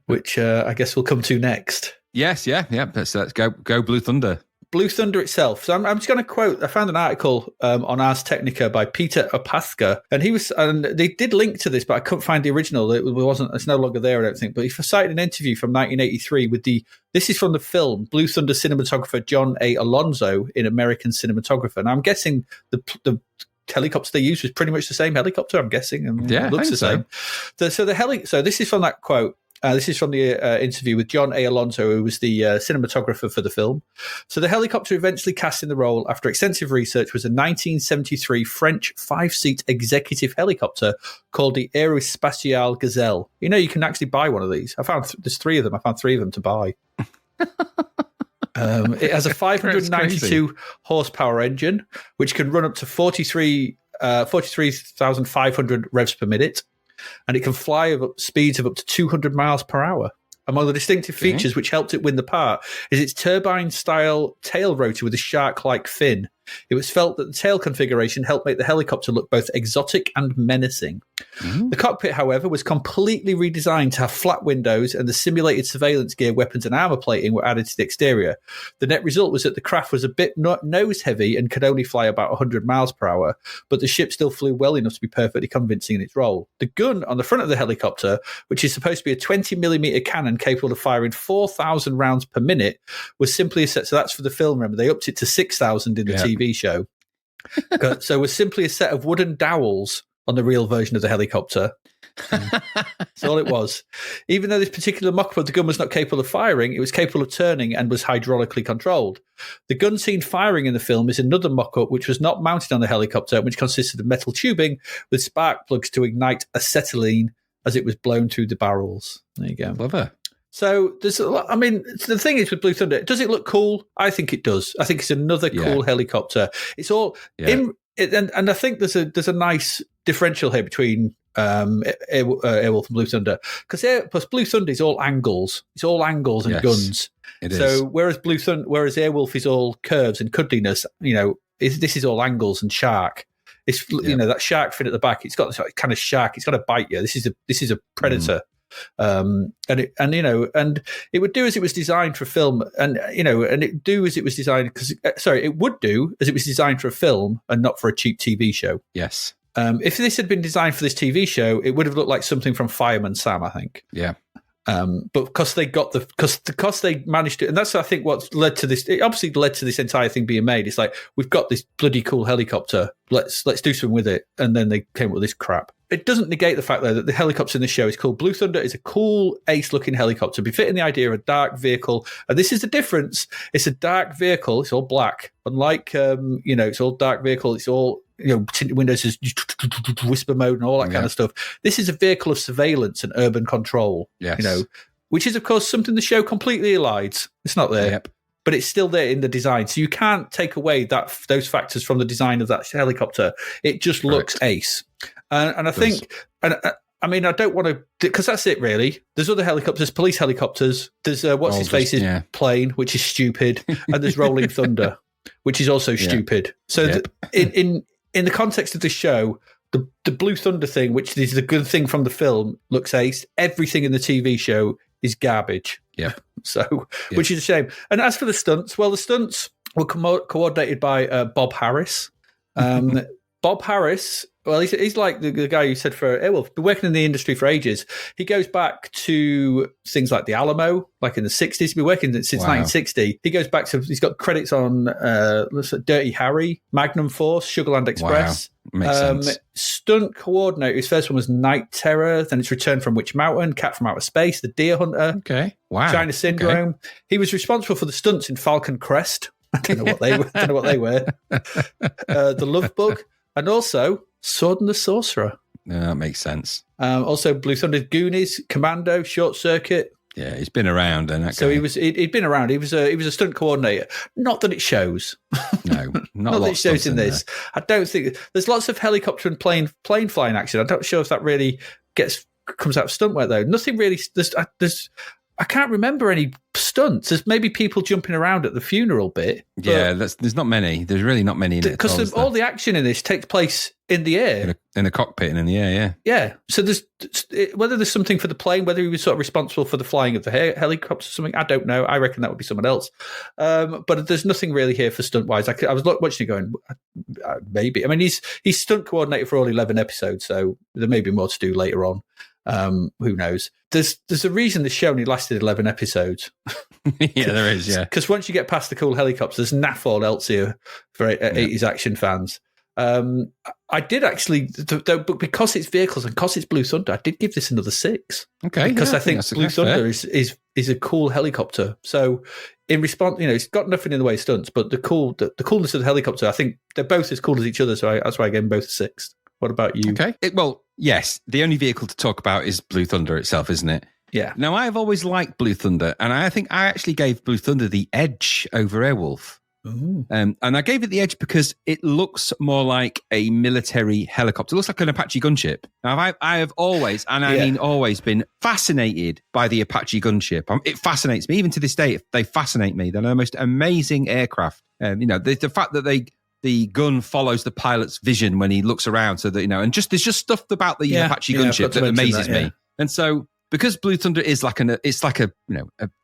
which I guess we'll come to next. Yes, yeah. Let's go Blue Thunder. Blue Thunder itself. So I'm just going to quote. I found an article on Ars Technica by Peter Opaska, and they did link to this, but I couldn't find the original. It's no longer there, I don't think. But he cited an interview from 1983 with this is from the film Blue Thunder cinematographer John A. Alonzo in American Cinematographer. And I'm guessing the helicopter they used was pretty much the same helicopter. I'm guessing, and it looks the same. So this is from that quote. This is from the interview with John A. Alonso, who was the cinematographer for the film. So the helicopter eventually cast in the role after extensive research was a 1973 French 5-seat executive helicopter called the Aerospatiale Gazelle. You can actually buy one of these. I found there's 3 of them. I found 3 of them to buy. It has a 592 horsepower engine, which can run up to 43,500 revs per minute. And it can fly at speeds of up to 200 miles per hour. Among the distinctive features which helped it win the part is its turbine-style tail rotor with a shark-like fin. It was felt that the tail configuration helped make the helicopter look both exotic and menacing. The cockpit, however, was completely redesigned to have flat windows, and the simulated surveillance gear, weapons, and armor plating were added to the exterior. The net result was that the craft was a bit nose heavy and could only fly about 100 miles per hour, but the ship still flew well enough to be perfectly convincing in its role. The gun on the front of the helicopter, which is supposed to be a 20mm cannon capable of firing 4,000 rounds per minute, was simply a set. So that's for the film, remember, they upped it to 6,000 in the TV show. So it was simply a set of wooden dowels on the real version of the helicopter. That's all it was. Even though this particular mock-up of the gun was not capable of firing, it was capable of turning and was hydraulically controlled. The gun seen firing in the film is another mock-up which was not mounted on the helicopter, which consisted of metal tubing with spark plugs to ignite acetylene as it was blown through the barrels. There you go. Clever. So there's a lot. I mean, the thing is with Blue Thunder, does it look cool? I think it does. I think it's another cool helicopter. It's all and I think there's a nice differential here between Airwolf and Blue Thunder, because Blue Thunder is all angles. It's all angles and guns. It so is. whereas Airwolf is all curves and cuddliness, this is all angles and shark. It's that shark fin at the back. It's got this kind of shark. It's got to bite you. This is a predator. And it would do as it was designed for film, and it do as it was designed it would do as it was designed for a film and not for a cheap TV show. Yes. If this had been designed for this TV show, it would have looked like something from Fireman Sam, I think. Yeah. But because they managed to, and that's I think what's led to this. It obviously led to this entire thing being made. It's like, we've got this bloody cool helicopter. Let's do something with it. And then they came up with this crap. It doesn't negate the fact though that the helicopter in this show is cool. Blue Thunder is a cool, ace-looking helicopter, befitting the idea of a dark vehicle. And this is the difference. It's a dark vehicle. It's all black. Unlike it's all dark vehicle. It's all tinted windows, is whisper mode and all that kind of stuff. This is a vehicle of surveillance and urban control. Yes. Which is of course something the show completely elides. It's not there. Yep. But it's still there in the design. So you can't take away those factors from the design of that helicopter. It just looks ace. And I think, I mean, I don't want to, because that's it really. There's other helicopters, police helicopters. There's what's-his-face's plane, which is stupid. And there's Rolling Thunder, which is also stupid. So in the context of the show, the Blue Thunder thing, which is the good thing from the film, looks ace. Everything in the TV show is garbage. Yeah. Which is a shame. And as for the stunts, well, the stunts were coordinated by Bob Harris. Bob Harris, well, he's like the guy who said for Airwolf, been working in the industry for ages. He goes back to things like the Alamo, like in the 60s. He's been working since 1960. He goes back to, he's got credits on Dirty Harry, Magnum Force, Sugarland Express. Wow. Makes sense. Stunt coordinator, his first one was Night Terror, then it's Return from Witch Mountain, Cat from Outer Space, The Deer Hunter, China Syndrome. Okay. He was responsible for the stunts in Falcon Crest. I don't know what they were. The Love Bug, and also Sword and the Sorcerer. Yeah, that makes sense. Also Blue Thunder, Goonies, Commando, Short Circuit. Yeah, he's been around, and so he'd been around. He was a stunt coordinator. Not that it shows. No, not that it shows in this. There. I don't think there's lots of helicopter and plane flying action. I'm not sure if that really comes out of stunt work though. Nothing really. I can't remember any stunts. There's maybe people jumping around at the funeral bit. Yeah, there's not many. There's really not many in it. Because all the action in this takes place in the air. In the cockpit and in the air, yeah. Yeah. So whether there's something for the plane, whether he was sort of responsible for the flying of the helicopter or something, I don't know. I reckon that would be someone else. But there's nothing really here for stunt-wise. I was watching it going, maybe. I mean, he's stunt coordinator for all 11 episodes, so there may be more to do later on. Who knows? There's a reason the show only lasted 11 episodes. Yeah, there is, yeah. Because once you get past the cool helicopters, there's naff all else here for 80s action fans. I did actually, but because it's vehicles and because it's Blue Thunder, I did give this another 6. Okay. Because I think Blue Thunder is a cool helicopter. So in response, it's got nothing in the way of stunts, but the coolness of the helicopter, I think they're both as cool as each other. So that's why I gave them both a 6. What about you? Okay. Yes, the only vehicle to talk about is Blue Thunder itself, isn't it? Yeah. Now, I've always liked Blue Thunder, and I think I actually gave Blue Thunder the edge over Airwolf. And I gave it the edge because it looks more like a military helicopter. It looks like an Apache gunship. Now, I have always, and I mean always, been fascinated by the Apache gunship. It fascinates me. Even to this day, they fascinate me. They're the most amazing aircraft. The fact that they the gun follows the pilot's vision when he looks around, so that and there's just stuff about the Apache gunship that amazes me. And so because Blue Thunder is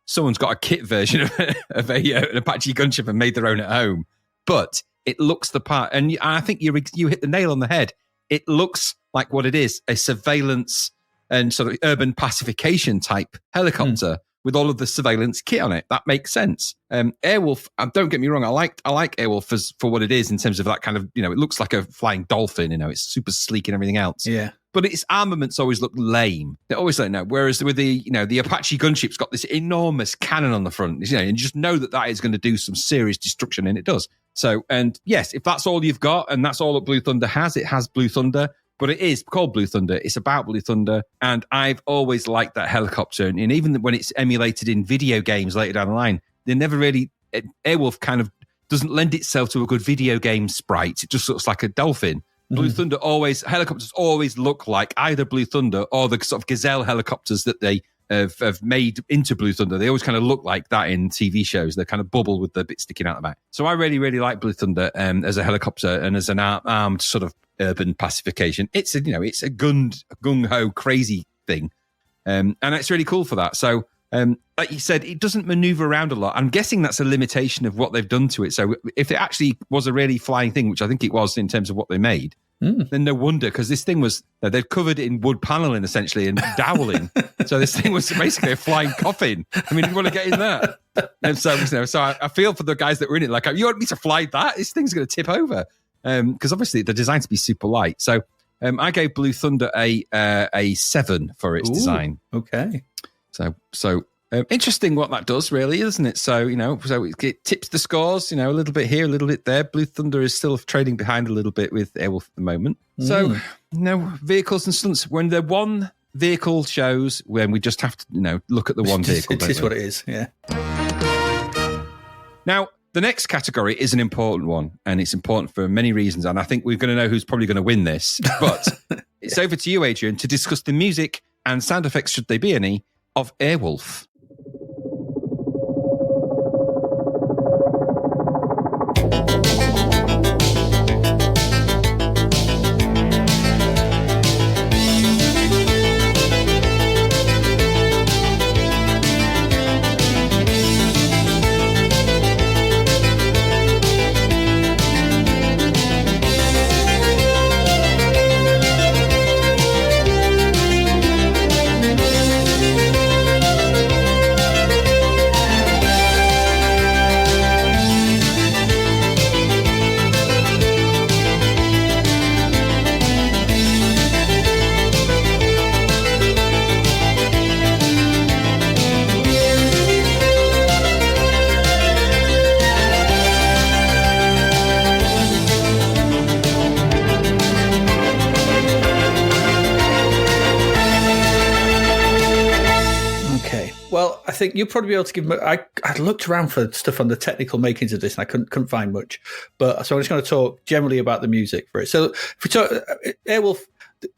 someone's got a kit version of an Apache gunship and made their own at home, but it looks the part, and I think you hit the nail on the head. It looks like what it is, a surveillance and sort of urban pacification type helicopter with all of the surveillance kit on it. That makes sense. Airwolf, don't get me wrong, I like Airwolf for what it is in terms of that kind of, it looks like a flying dolphin, it's super sleek and everything else. Yeah. But its armaments always look lame. They always don't know. Whereas with the Apache gunship's got this enormous cannon on the front, and you just know that is going to do some serious destruction, and it does. So, and yes, if that's all you've got, and that's all that Blue Thunder has, it has Blue Thunder, but it is called Blue Thunder. It's about Blue Thunder, and I've always liked that helicopter. And even when it's emulated in video games later down the line, they never really, Airwolf kind of doesn't lend itself to a good video game sprite. It just looks like a dolphin. Blue Thunder helicopters always look like either Blue Thunder or the sort of Gazelle helicopters that they have made into Blue Thunder. They always kind of look like that in TV shows. They're kind of bubble with the bit sticking out the back. So I really, really like Blue Thunder as a helicopter and as an armed sort of urban pacification. It's a gung-ho crazy thing. And it's really cool for that. So like you said, it doesn't maneuver around a lot. I'm guessing that's a limitation of what they've done to it. So if it actually was a really flying thing, which I think it was in terms of what they made, then no wonder, because this thing was, they've covered it in wood paneling essentially and doweling. So this thing was basically a flying coffin. I mean, you want to get in that. And so I feel for the guys that were in it, like, you want me to fly that? This thing's going to tip over. Because obviously they're designed to be super light. So I gave Blue Thunder a 7 for its design. Okay. So interesting what that does, really, isn't it? So, so it tips the scores, a little bit here, a little bit there. Blue Thunder is still trading behind a little bit with Airwolf at the moment. So, vehicles and stunts. When they're one vehicle shows, when we just have to, look at the one vehicle. It is what it is, yeah. Now, the next category is an important one, and it's important for many reasons. And I think we're going to know who's probably going to win this. But it's over to you, Adrian, to discuss the music and sound effects, should they be any, of Airwolf. I think you'll probably be able to give me. I looked around for stuff on the technical makings of this, and I couldn't find much. But so I'm just going to talk generally about the music for it. So if we talk Airwolf,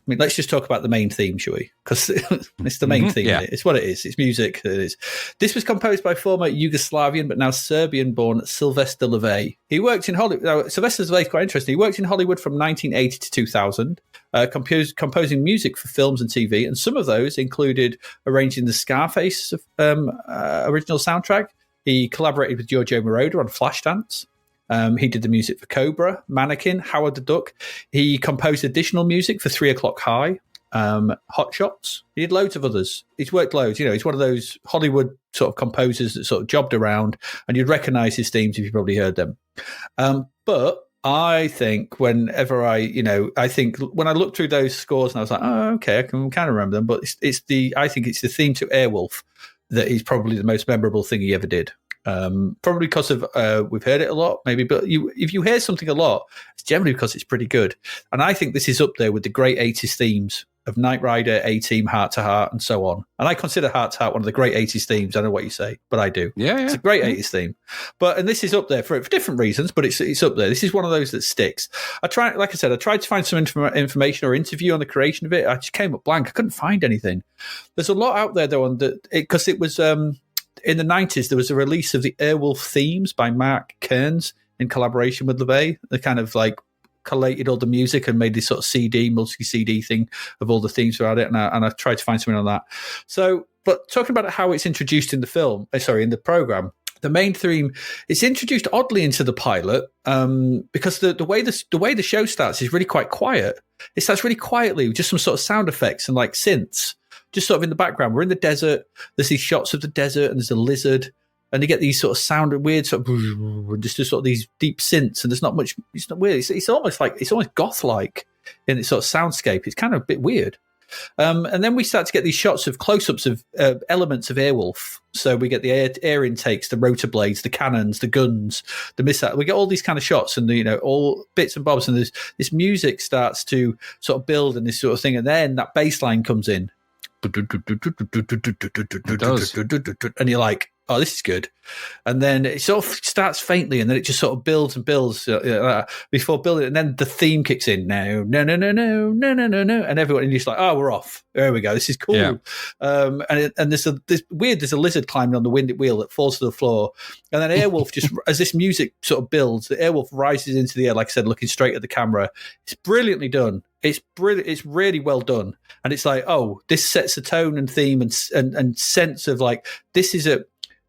let's just talk about the main theme, shall we? Because it's the main theme. Yeah. It's what it is. It's music. It is. This was composed by former Yugoslavian but now Serbian-born Sylvester Levay. He worked in Hollywood. Now, Sylvester Levay is quite interesting. He worked in Hollywood from 1980 to 2000, composing music for films and TV, and some of those included arranging the Scarface original soundtrack. He collaborated with Giorgio Moroder on Flashdance. He did the music for Cobra, Mannequin, Howard the Duck. He composed additional music for 3 O'Clock High, Hot Shots. He did loads of others. He's worked loads. He's one of those Hollywood sort of composers that sort of jobbed around, and you'd recognise his themes if you probably heard them. But I think whenever I think when I looked through those scores and I was like, oh, okay, I can kind of remember them. But I think it's the theme to Airwolf that is probably the most memorable thing he ever did. Probably because of we've heard it a lot, maybe, but if you hear something a lot, it's generally because it's pretty good. And I think this is up there with the great 80s themes of Knight Rider, A-Team, Heart to Heart, and so on. And I consider Heart to Heart one of the great 80s themes. I don't know what you say, but I do. Yeah. It's a great 80s theme. And this is up there for different reasons, but it's up there. This is one of those that sticks. I tried to find some information or interview on the creation of it. I just came up blank. I couldn't find anything. There's a lot out there though on because it was in the 90s, there was a release of the Airwolf themes by Mark Kearns. in collaboration with LeVay. They kind of like collated all the music and made this sort of multi-CD thing of all the themes throughout it. And I tried to find something on that. So, but talking about how it's introduced in the film, in the program, the main theme, it's introduced oddly into the pilot because the way the show starts is really quite quiet. It starts really quietly with just some sort of sound effects and like synths, just sort of in the background. We're in the desert. There's these shots of the desert and there's a lizard. And you get these sort of sound weird, sort of just sort of these deep synths, and there's not much. It's not weird. It's almost goth-like in its sort of soundscape. It's kind of a bit weird. And then we start to get these shots of close-ups of elements of Airwolf. So we get the air intakes, the rotor blades, the cannons, the guns, the missile. We get all these kind of shots, and all bits and bobs. And this music starts to sort of build and this sort of thing, and then that bass line comes in, and you're like, oh, this is good. And then it sort of starts faintly, and then it just sort of builds and builds before building. And then the theme kicks in. No. And everyone, and you're just like, oh, we're off. There we go. This is cool. Yeah. And there's a lizard climbing on the winded wheel that falls to the floor. And then Airwolf just, as this music sort of builds, the Airwolf rises into the air, like I said, looking straight at the camera. It's brilliantly done. It's brilliant. It's really well done. And it's like, oh, this sets a tone and theme and sense of like, this is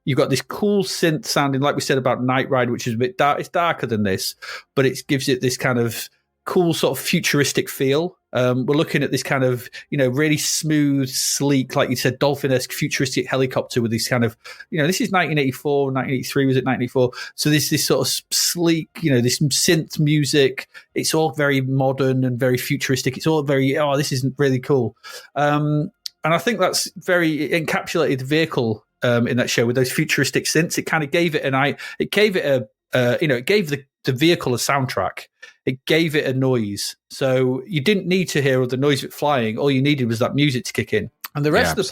you've got this cool synth sounding, like we said about Knight Rider, which is a bit dark. It's darker than this, but it gives it this kind of cool sort of futuristic feel. We're looking at this kind of, really smooth, sleek, like you said, dolphin-esque futuristic helicopter with this kind of, this is 1984, 1983, was it 1984? So this sort of sleek, this synth music. It's all very modern and very futuristic. It's all very, this isn't really cool. And I think that's very encapsulated the vehicle in that show with those futuristic synths. It kind of gave it it gave the vehicle a soundtrack. It gave it a noise. So you didn't need to hear all the noise of it flying. All you needed was that music to kick in. And the rest of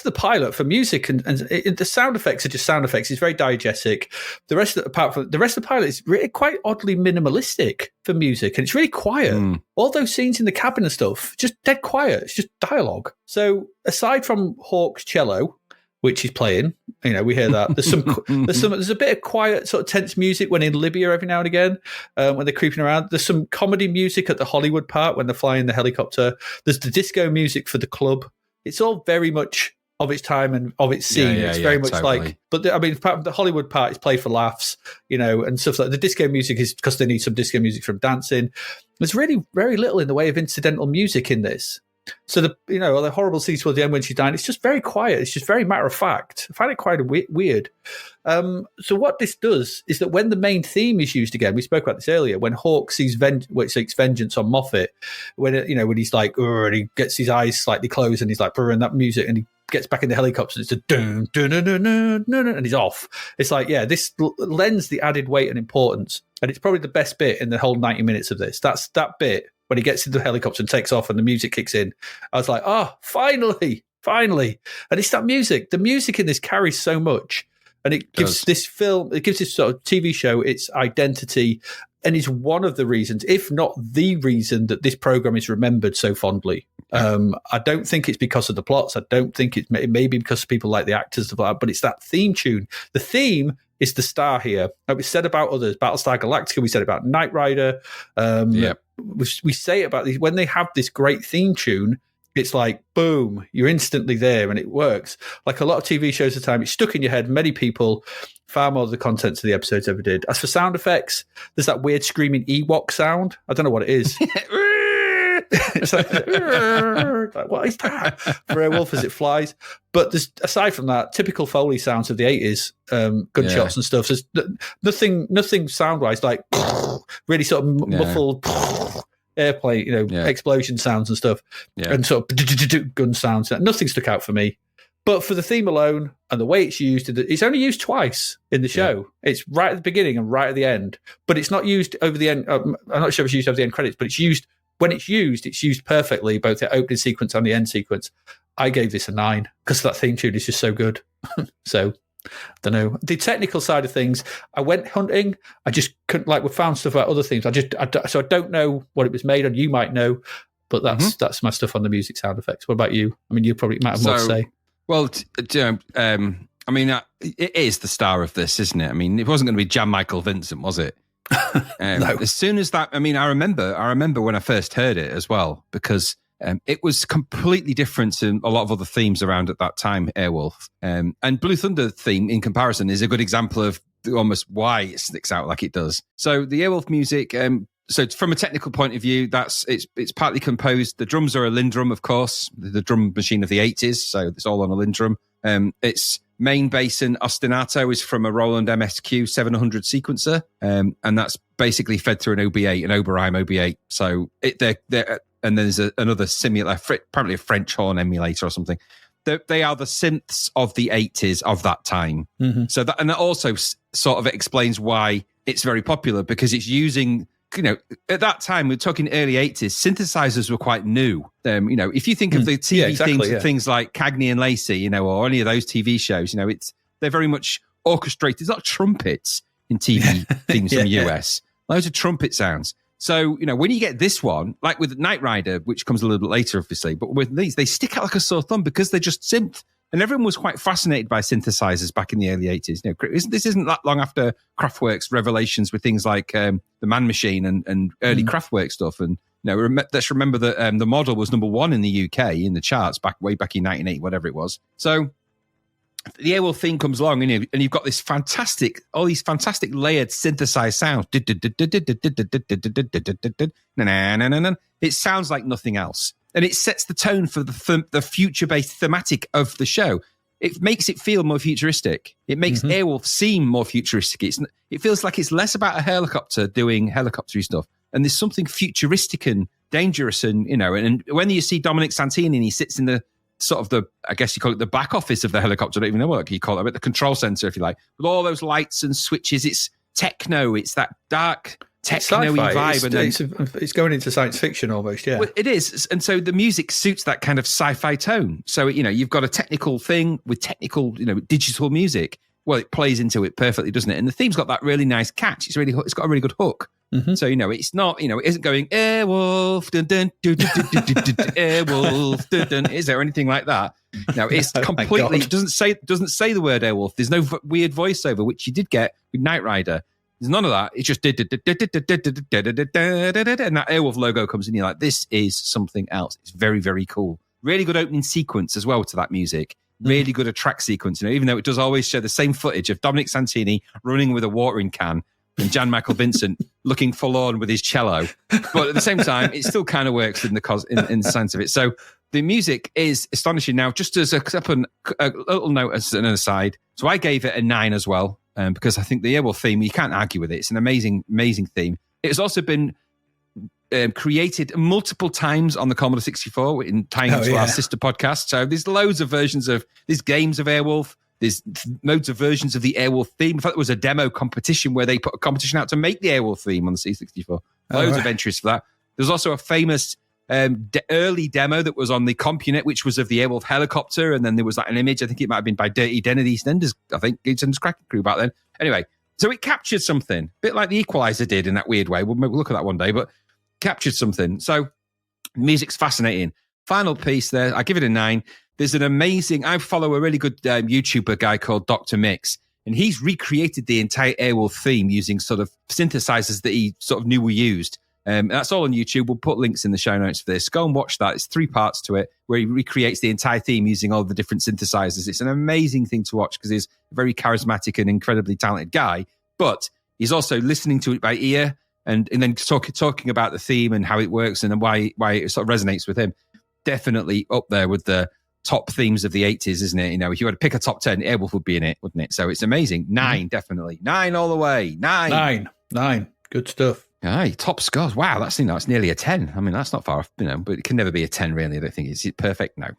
the pilot for music and the sound effects are just sound effects. It's very diegetic. The rest of the pilot is really quite oddly minimalistic for music, and it's really quiet. All those scenes in the cabin and stuff, just dead quiet. It's just dialogue. So aside from Hawk's cello, which he's playing, we hear that. There's a bit of quiet, sort of tense music when in Libya every now and again, when they're creeping around. There's some comedy music at the Hollywood part when they're flying the helicopter. There's the disco music for the club. It's all very much of its time and of its scene. It's very much totally. Like, but the Hollywood part is played for laughs, and stuff like the disco music is because they need some disco music from dancing. There's really very little in the way of incidental music in this. So the horrible scene towards the end when she's dying, it's just very quiet. It's just very matter of fact. I find it quite weird. So what this does is that when the main theme is used again, we spoke about this earlier, when Hawk seeks vengeance on Moffat, when he's like, and he gets his eyes slightly closed and he's like, and that music, and he gets back in the helicopter, it's a dun dun dun dun dun dun, and he's off. It's like, this lends the added weight and importance, and it's probably the best bit in the whole 90 minutes of this. That's that bit. When he gets into the helicopter and takes off and the music kicks in, I was like, finally. And it's that music. The music in this carries so much. And it gives this sort of TV show its identity, and is one of the reasons, if not the reason, that this program is remembered so fondly. I don't think it's because of the plots. I don't think it may be because people like the actors, but it's that theme tune. The theme is the star here. Like we said about others, Battlestar Galactica, we said about Knight Rider. We say about these, when they have this great theme tune, it's like, boom, you're instantly there and it works. Like a lot of TV shows at the time, it's stuck in your head. Many people, far more of the contents of the episodes ever did. As for sound effects, there's that weird screaming Ewok sound. I don't know what it is. It's like, what is that? For Airwolf as it flies. But there's, aside from that, typical Foley sounds of the 80s, gunshots and stuff. There's nothing sound-wise, like really sort of muffled airplane, explosion sounds and stuff, and sort of gun sounds. Nothing stuck out for me. But for the theme alone and the way it's used, it's only used twice in the show. Yeah. It's right at the beginning and right at the end. But it's not used over the end. I'm not sure if it's used over the end credits, but it's used when it's used perfectly, both the opening sequence and the end sequence. I gave this a 9 because that theme tune is just so good. So, I don't know. The technical side of things, I went hunting. I just couldn't, we found stuff about other things. So I don't know what it was made on. You might know, but that's my stuff on the music sound effects. What about you? I mean, you probably might have more to say. Well, I mean, it is the star of this, isn't it? I mean, it wasn't going to be Jan Michael Vincent, was it? No. As soon as that, I mean, I remember when I first heard it as well, because it was completely different to a lot of other themes around at that time, Airwolf. And Blue Thunder theme, in comparison, is a good example of almost why it sticks out like it does. So the Airwolf music, so from a technical point of view, it's partly composed. The drums are a Lindrum, of course, the drum machine of the 80s, so it's all on a Lindrum. Its main bass and ostinato is from a Roland MSQ 700 sequencer, and that's basically fed through an OB8, an Oberheim OB8. So and there's another similar, apparently a French horn emulator or something. They are the synths of the 80s of that time. Mm-hmm. So that also sort of explains why it's very popular, because it's using, at that time, we're talking early 80s, synthesizers were quite new. If you think of the TV themes of things like Cagney and Lacey, or any of those TV shows, they're very much orchestrated. It's not trumpets in TV themes from the US. Loads of trumpet sounds. So, when you get this one, like with Knight Rider, which comes a little bit later, obviously, but with these, they stick out like a sore thumb because they're just synth. And everyone was quite fascinated by synthesizers back in the early 80s. This isn't that long after Kraftwerk's revelations with things like the Man Machine and early Kraftwerk stuff. And let's remember that the model was number 1 in the UK in the charts way back in 1980, whatever it was. So the Airwolf theme comes along, and you've got all these fantastic layered synthesized sounds. It sounds like nothing else. And it sets the tone for the future-based thematic of the show. It makes it feel more futuristic. It makes Airwolf seem more futuristic. It feels like it's less about a helicopter doing helicoptery stuff, and there's something futuristic and dangerous. And and when you see Dominic Santini, and he sits in the sort of I guess you call it the back office of the helicopter. I don't even know what you call it, but the control center, if you like, with all those lights and switches. It's techno. It's that dark techno-y vibe. It's going into science fiction almost, yeah. Well, it is. And so the music suits that kind of sci-fi tone. So, you've got a technical thing with technical, digital music. Well, it plays into it perfectly, doesn't it? And the theme's got that really nice catch. It's got a really good hook. Mm-hmm. So, it's not, it isn't going, Airwolf, dun, dun, dun, dun, dun, dun, dun, dun, Airwolf, dun, dun, is there anything like that? No, it's completely, it doesn't say the word Airwolf. There's no weird voiceover, which you did get with Knight Rider. There's none of that. It's just and that Airwolf logo comes in. You're like, this is something else. It's very, very cool. Really good opening sequence as well to that music. Really good track sequence. Even though it does always show the same footage of Dominic Santini running with a watering can and Jan Michael Vincent looking forlorn with his cello, but at the same time, it still kind of works in the sense of it. So the music is astonishing. Now, just as a little note as an aside, so I gave it a 9 as well. Because I think the Airwolf theme, you can't argue with it. It's an amazing, amazing theme. It has also been created multiple times on the Commodore 64 in tying into our sister podcast. So there's loads of versions of these games of Airwolf. There's loads of versions of the Airwolf theme. In fact, there was a demo competition where they put a competition out to make the Airwolf theme on the C64. Loads of entries for that. There's also a famous early demo that was on the CompuNet, which was of the Airwolf helicopter, and then there was like an image. I think it might have been by Dirty Den of the EastEnders. I think EastEnders Cracking Crew back then. Anyway, so it captured something, a bit like the Equalizer did in that weird way. We'll maybe look at that one day, but captured something. So music's fascinating. Final piece there, I give it a 9. There's an amazing. I follow a really good YouTuber guy called Dr. Mix, and he's recreated the entire Airwolf theme using sort of synthesizers that he sort of knew were used. That's all on YouTube. We'll put links in the show notes for this. Go and watch that. It's 3 parts to it where he recreates the entire theme using all the different synthesizers. It's an amazing thing to watch because he's a very charismatic and incredibly talented guy, but he's also listening to it by ear and then talking about the theme and how it works and why it sort of resonates with him. Definitely up there with the top themes of the 80s, isn't it? If you had to pick a top 10, Airwolf would be in it, wouldn't it? So it's amazing. 9, definitely. 9 all the way. 9. Good stuff. Aye, top scores. Wow, that's nearly a 10. I mean, that's not far off, but it can never be a 10, really. I don't think it's perfect. No.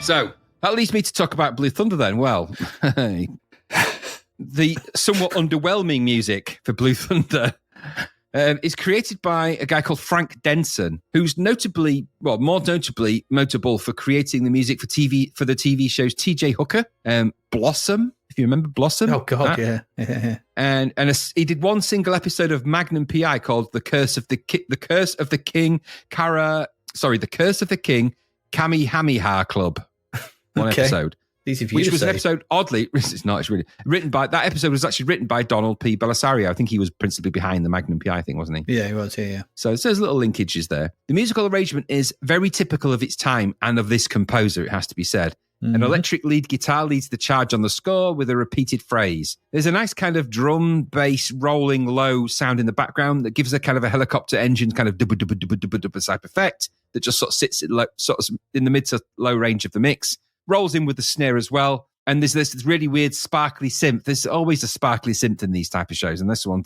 So that leads me to talk about Blue Thunder then. Well, the somewhat underwhelming music for Blue Thunder is created by a guy called Frank Denson, who's more notably notable for creating the music for the TV shows T.J. Hooker, Blossom, if you remember Blossom. Oh God, yeah. And he did one single episode of Magnum P.I. called The Curse of the King Kamehameha Club. One episode. Easy for you which to was say. an episode, oddly, it's not, it's really written by, that episode was actually written by Donald P. Bellisario. I think he was principally behind the Magnum P.I. thing, wasn't he? Yeah, he was, yeah. So there's little linkages there. The musical arrangement is very typical of its time and of this composer, it has to be said. Mm-hmm. An electric lead guitar leads the charge on the score with a repeated phrase. There's a nice kind of drum, bass, rolling low sound in the background that gives a kind of a helicopter engine kind of dubba type effect that just sort of sits in the mid to low range of the mix. Rolls in with the snare as well. And there's this really weird sparkly synth. There's always a sparkly synth in these type of shows. And this one,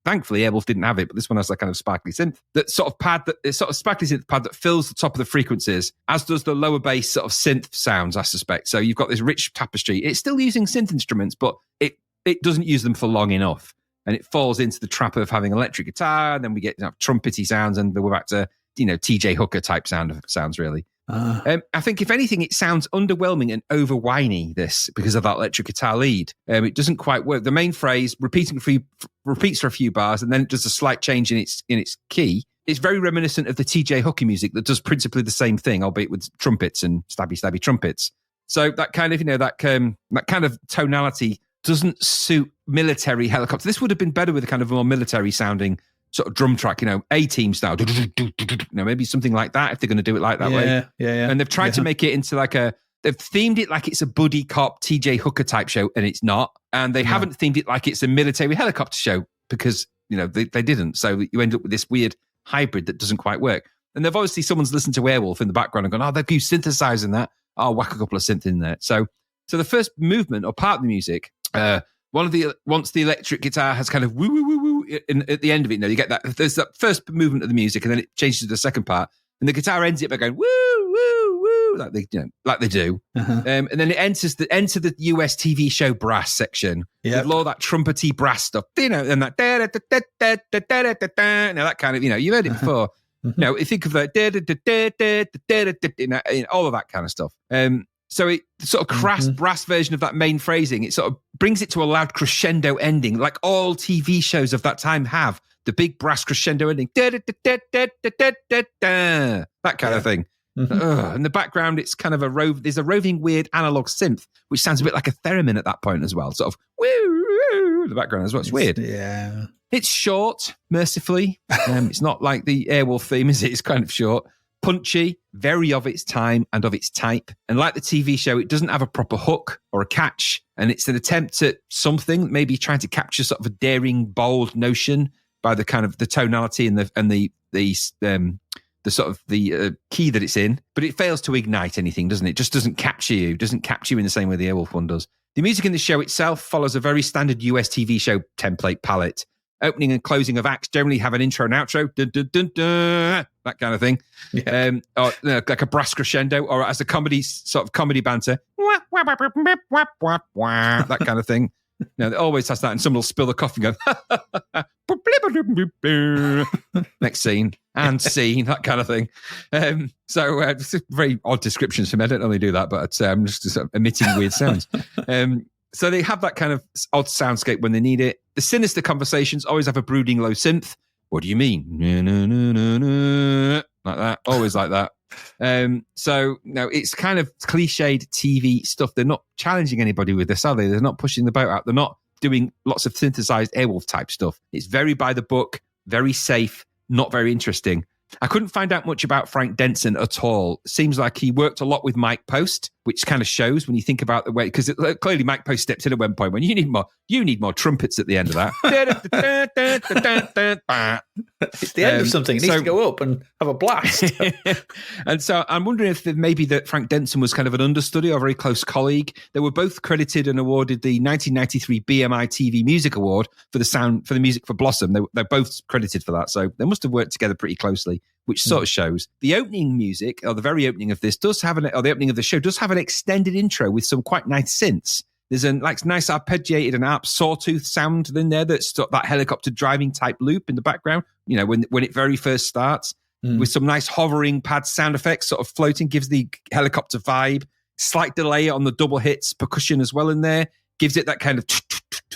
thankfully, Airwolf didn't have it, but this one has that kind of sparkly synth. That sort of sparkly synth pad that fills the top of the frequencies, as does the lower bass sort of synth sounds, I suspect. So you've got this rich tapestry. It's still using synth instruments, but it doesn't use them for long enough. And it falls into the trap of having electric guitar, and then we get trumpety sounds, and we're back to, TJ Hooker type sounds really. I think, if anything, it sounds underwhelming and over whiny, this, because of that electric guitar lead. It doesn't quite work. The main phrase repeats for a few bars, and then it does a slight change in its key. It's very reminiscent of the TJ Hooker music that does principally the same thing, albeit with trumpets and stabby trumpets. So that kind of, that kind of tonality doesn't suit military helicopter. This would have been better with a kind of more military sounding sort of drum track, A-team style, maybe something like that if they're going to do it like that way. Yeah. And they've tried to make it into they've themed it like it's a buddy cop TJ Hooker type show, and it's not. And they haven't themed it like it's a military helicopter show because, they didn't. So you end up with this weird hybrid that doesn't quite work. And they've obviously, someone's listened to Airwolf in the background and gone, they've used synthesizers in that. I'll whack a couple of synths in there. So the first movement or part of the music, once the electric guitar has kind of woo woo woo woo at the end of it, you get that. There's that first movement of the music, and then it changes to the second part, and the guitar ends it by going woo woo woo like they do, and then it enters the US TV show brass section with all that trumpety brass stuff, and that that kind of you've heard it before. You think of that all of that kind of stuff. So it sort of crass brass version of that main phrasing, it sort of brings it to a loud crescendo ending, like all TV shows of that time have. The big brass crescendo ending. That kind of thing. In the background, it's kind of there's a roving weird analog synth, which sounds a bit like a theremin at that point as well. Sort of woo in the background as well. It's weird. Yeah. It's short, mercifully. It's not like the Airwolf theme, is it? It's kind of short. Punchy, very of its time and of its type. And like the TV show, it doesn't have a proper hook or a catch. And it's an attempt at something, maybe trying to capture sort of a daring, bold notion by the kind of the tonality and the sort of the key that it's in. But it fails to ignite anything, doesn't it? It just doesn't capture you. It doesn't capture you in the same way the Airwolf one does. The music in the show itself follows a very standard US TV show template palette. Opening and closing of acts generally have an intro and outro, dun, dun, dun, dun, that kind of thing. Yeah. Or like a brass crescendo, or as a comedy banter, that kind of thing. It always has that, and someone will spill the coffee and go, next scene, and scene, that kind of thing. So it's very odd descriptions for me. I don't normally do that, but I'm just sort of emitting weird sounds. So they have that kind of odd soundscape when they need it. The sinister conversations always have a brooding low synth. What do you mean? Like that. Always like that. So, it's kind of cliched TV stuff. They're not challenging anybody with this, are they? They're not pushing the boat out. They're not doing lots of synthesized Airwolf type stuff. It's very by the book, very safe, not very interesting. I couldn't find out much about Frank Denson at all. Seems like he worked a lot with Mike Post, which kind of shows when you think about the way, because clearly Mike Post steps in at one point when you need more trumpets at the end of that. It's the end of something. It needs to go up and have a blast. And so I'm wondering if maybe that Frank Denson was kind of an understudy or a very close colleague. They were both credited and awarded the 1993 BMI TV Music Award for the music for Blossom. They're both credited for that. So they must have worked together pretty closely which sort of shows. The opening music, or the very opening of this, or the opening of the show, does have an extended intro with some quite nice synths. There's a nice arpeggiated and sawtooth sound in there that's that helicopter driving type loop in the background, when it very first starts, with some nice hovering pad sound effects sort of floating, gives the helicopter vibe. Slight delay on the double hits, percussion as well in there, gives it that kind of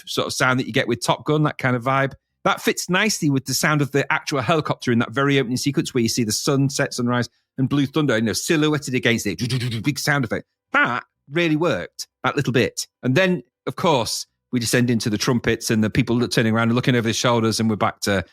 sort of sound that you get with Top Gun, that kind of vibe. That fits nicely with the sound of the actual helicopter in that very opening sequence where you see the sunset, sunrise, and Blue Thunder, silhouetted against it, big sound effect. That really worked, that little bit. And then, of course, we descend into the trumpets and the people turning around and looking over their shoulders, and we're back to,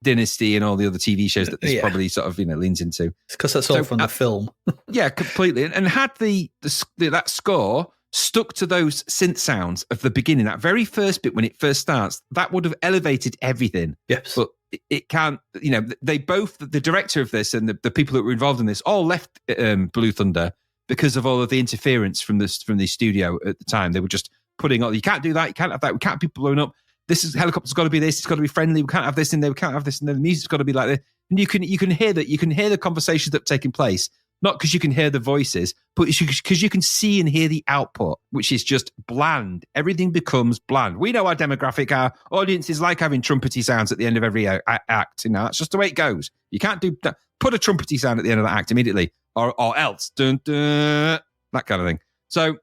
Dynasty and all the other TV shows that this probably sort of, leans into. It's because that's all from the film. Yeah, completely. And had that score stuck to those synth sounds of the beginning, that very first bit when it first starts, that would have elevated everything. Yes. But it can't, they both, the director of this and the people that were involved in this all left Blue Thunder because of all of the interference from the studio at the time. They were just putting on, you can't do that, you can't have that, we can't have people blowing up. Helicopter's got to be this, it's got to be friendly, we can't have this in there, we can't have this in there, the music's got to be like this. And you can hear the conversations that are taking place, not because you can hear the voices, but because you can see and hear the output, which is just bland. Everything becomes bland. We know our demographic, our audiences like having trumpety sounds at the end of every act. That's just the way it goes. You can't do that. Put a trumpety sound at the end of the act immediately, or else, dun, dun, that kind of thing. So,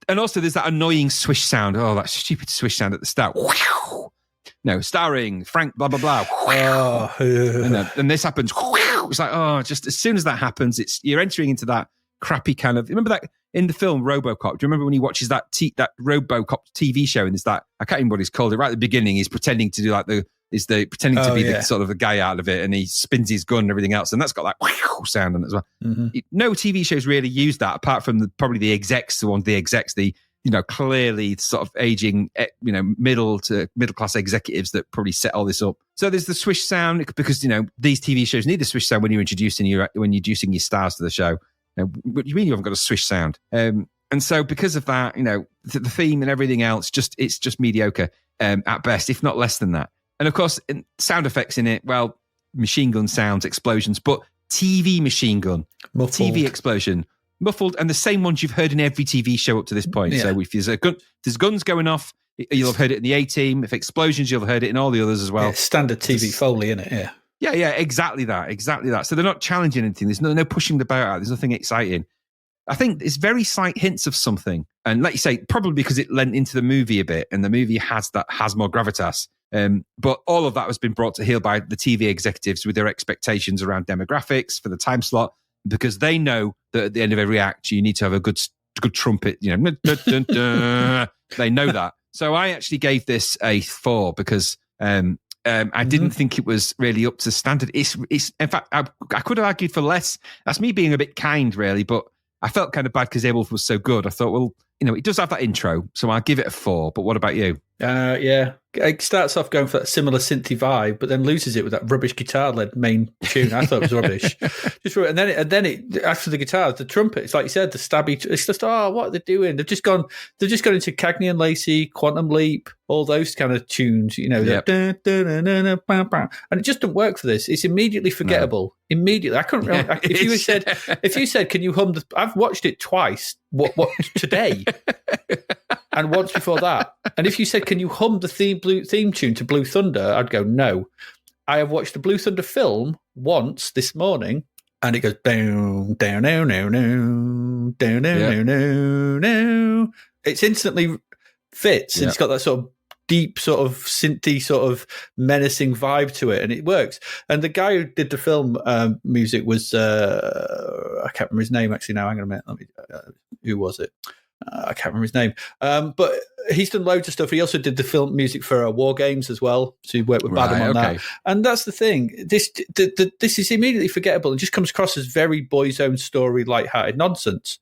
and also there's that annoying swish sound. Oh, that stupid swish sound at the start. No, starring Frank blah, blah, blah. Oh. And this happens. It's like, just as soon as that happens, you're entering into that crappy kind of, remember that in the film RoboCop? Do you remember when he watches that RoboCop TV show and there's that, I can't remember what he's called it, right at the beginning, he's pretending to do like pretending to be the sort of the guy out of it, and he spins his gun and everything else, and that's got that sound on it as well. Mm-hmm. No TV shows really use that apart from probably the execs, clearly sort of aging, middle class executives that probably set all this up. So there's the swish sound because, these TV shows need the swish sound when you're introducing your stars to the show. What do you mean you haven't got a swish sound? And so because of that, the theme and everything else, it's just mediocre at best, if not less than that. And of course, sound effects in it, well, machine gun sounds, explosions, but TV machine gun, muffled. TV explosion, muffled, and the same ones you've heard in every TV show up to this point. Yeah. So if there's guns going off, you'll have heard it in the A-Team. If explosions, you'll have heard it in all the others as well. Yeah, standard TV Foley, isn't it? Yeah. Yeah, exactly that. So they're not challenging anything. There's no pushing the boat out. There's nothing exciting. I think it's very slight hints of something. And like you say, probably because it lent into the movie a bit, and the movie has more gravitas. But all of that has been brought to heel by the TV executives with their expectations around demographics for the time slot, because they know that at the end of every act, you need to have a good trumpet, they know that. So I actually gave this a 4 because I didn't think it was really up to standard. It's in fact, I could have argued for less. That's me being a bit kind, really, but I felt kind of bad because Airwolf was so good. I thought, well, it does have that intro, so I'll give it a 4. But what about you? Yeah. It starts off going for that similar synthy vibe, but then loses it with that rubbish guitar-led main tune. I thought it was rubbish. And then it after the guitars, the trumpet. It's like you said, the stabby. It's just what are they doing? They've just gone into Cagney and Lacey, Quantum Leap, all those kind of tunes. Yep. And it just doesn't work for this. It's immediately forgettable. No. Immediately, I couldn't remember if you said, "Can you hum the?" I've watched it twice. What today? And once before that. And if you said, "Can you hum the theme tune to Blue Thunder?" I'd go, no. I have watched the Blue Thunder film once this morning, and it goes down, down, down, down, down, down, down, down, down. It's instantly fits, and it's got that sort of deep, sort of synthy, sort of menacing vibe to it, and it works. And the guy who did the film music was I can't remember his name actually now. Hang on a minute. Who was it? I can't remember his name. But he's done loads of stuff. He also did the film music for War Games as well. So he worked with Badham on that. And that's the thing. This is immediately forgettable. It just comes across as very boys' own story, light-hearted nonsense,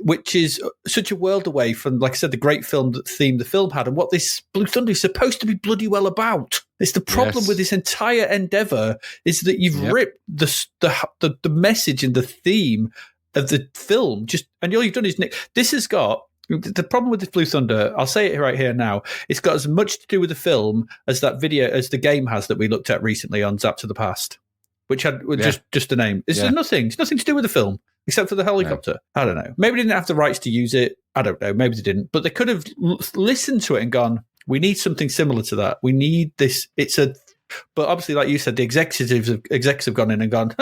which is such a world away from, like I said, the great film that theme the film had and what this Blue Thunder is supposed to be bloody well about. It's the problem with this entire endeavour is that you've ripped the message and the theme of the film, and all you've done is this has got the problem with this Blue Thunder. I'll say it right here now. It's got as much to do with the film as that video as the game has that we looked at recently on Zapped to the Past. which had just a name. It's nothing. It's nothing to do with the film except for the helicopter. No. I don't know. Maybe they didn't have the rights to use it. I don't know. Maybe they didn't. But they could have listened to it and gone, we need something similar to that. We need this. But obviously, like you said, the execs have gone in and gone,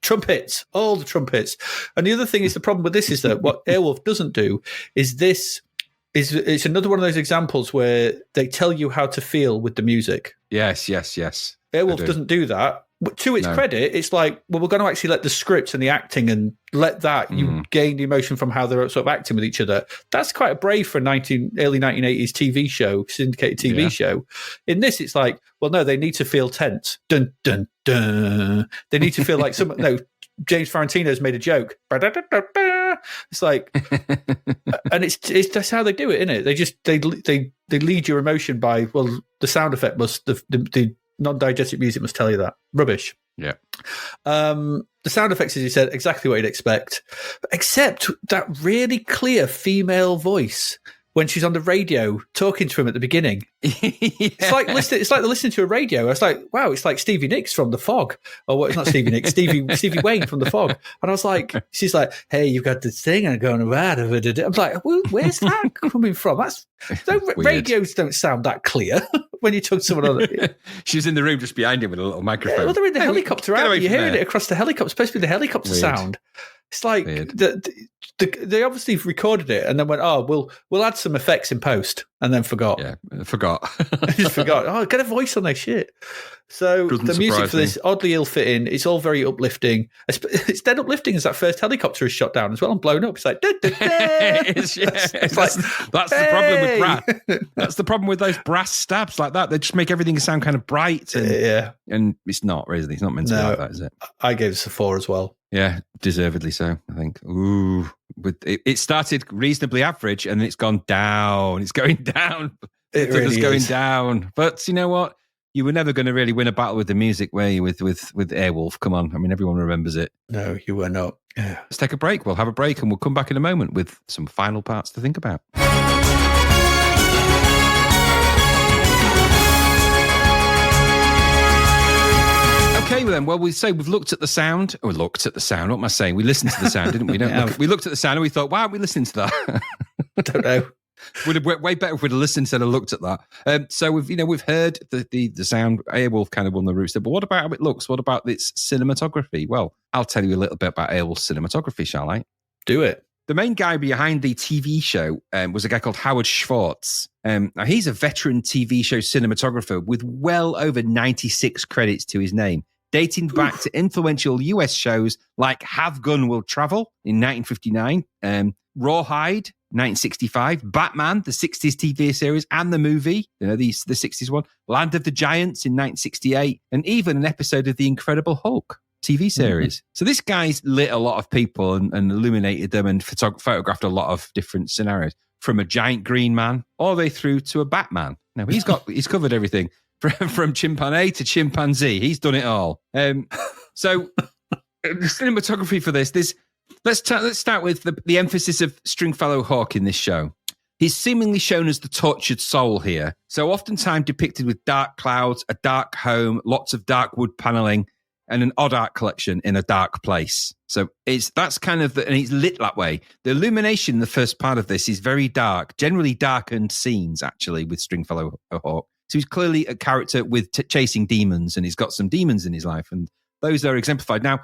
trumpets, all the trumpets. And the other thing is, the problem with this is that what Airwolf doesn't do is it's another one of those examples where they tell you how to feel with the music. Yes. Airwolf doesn't do that. But to its credit, it's like, well, we're going to actually let the script and the acting and let that, you gain the emotion from how they're sort of acting with each other. That's quite a brave for a early 1980s TV show, syndicated TV show. In this, it's like, well, no, they need to feel tense. Dun, dun, dun. They need to feel like James Farentino's made a joke. It's like, and it's that's how they do it, isn't it? They just, they lead your emotion by, well, the sound effect must, the non-diegetic music must tell you that. Rubbish. Yeah. The sound effects, as you said, exactly what you'd expect, except that really clear female voice when she's on the radio talking to him at the beginning. It's like they're listening to a radio. I was like, wow, it's like Stevie Nicks from The Fog. Or what? It's not Stevie Nicks, Stevie Wayne from The Fog. And I was like, she's like, hey, you've got this thing and going around. I'm like, well, where's that coming from? Radios don't sound that clear when you talk to someone on it. She was in the room just behind him with a little microphone. Yeah, well, they're in the helicopter, aren't you? You're hearing it across the helicopter. It's supposed to be the helicopter sound. It's like they obviously recorded it and then went, oh, we'll add some effects in post, and then forgot. Yeah, forgot. Just forgot. Oh, get a voice on that shit. So the music for this oddly ill-fitting. It's all very uplifting. It's dead uplifting as that first helicopter is shot down as well and blown up. It's like, that's the problem with brass. That's the problem with those brass stabs like that. They just make everything sound kind of bright. And it's not really. It's not meant to be like that, is it? I gave this a 4 as well. Yeah, deservedly so, I think. Ooh, it started reasonably average and it's gone down. It's going down. It really is going down. But you know what? You were never going to really win a battle with the music, were you? With Airwolf, come on. I mean, everyone remembers it. No, you were not. Yeah. Let's take a break. We'll have a break and we'll come back in a moment with some final parts to think about. Okay, then. Well, we've looked at the sound. Or looked at the sound. What am I saying? We listened to the sound, didn't we? We looked at the sound and we thought, why aren't we listening to that? I don't know. Would have way better if we'd have listened instead of looked at that. So we've heard the sound. Airwolf kind of won the route. But what about how it looks? What about its cinematography? Well, I'll tell you a little bit about Airwolf's cinematography, shall I? Do it. The main guy behind the TV show was a guy called Howard Schwartz. Now he's a veteran TV show cinematographer with well over 96 credits to his name, dating back to influential US shows like Have Gun Will Travel in 1959, Rawhide, 1965, Batman, the 60s TV series, and the movie, the 60s one, Land of the Giants in 1968, and even an episode of The Incredible Hulk TV series. So this guy's lit a lot of people and illuminated them and photographed a lot of different scenarios, from a giant green man all the way through to a Batman. Now he's covered everything from chimpanzee to chimpanzee. He's done it all. So the cinematography for this. Let's start with the emphasis of Stringfellow Hawk in this show. He's seemingly shown as the tortured soul here. So oftentimes depicted with dark clouds, a dark home, lots of dark wood paneling, and an odd art collection in a dark place. So that's kind of and he's lit that way. The illumination in the first part of this is very dark, generally darkened scenes actually with Stringfellow Hawk. So he's clearly a character with chasing demons, and he's got some demons in his life, and those are exemplified. Now,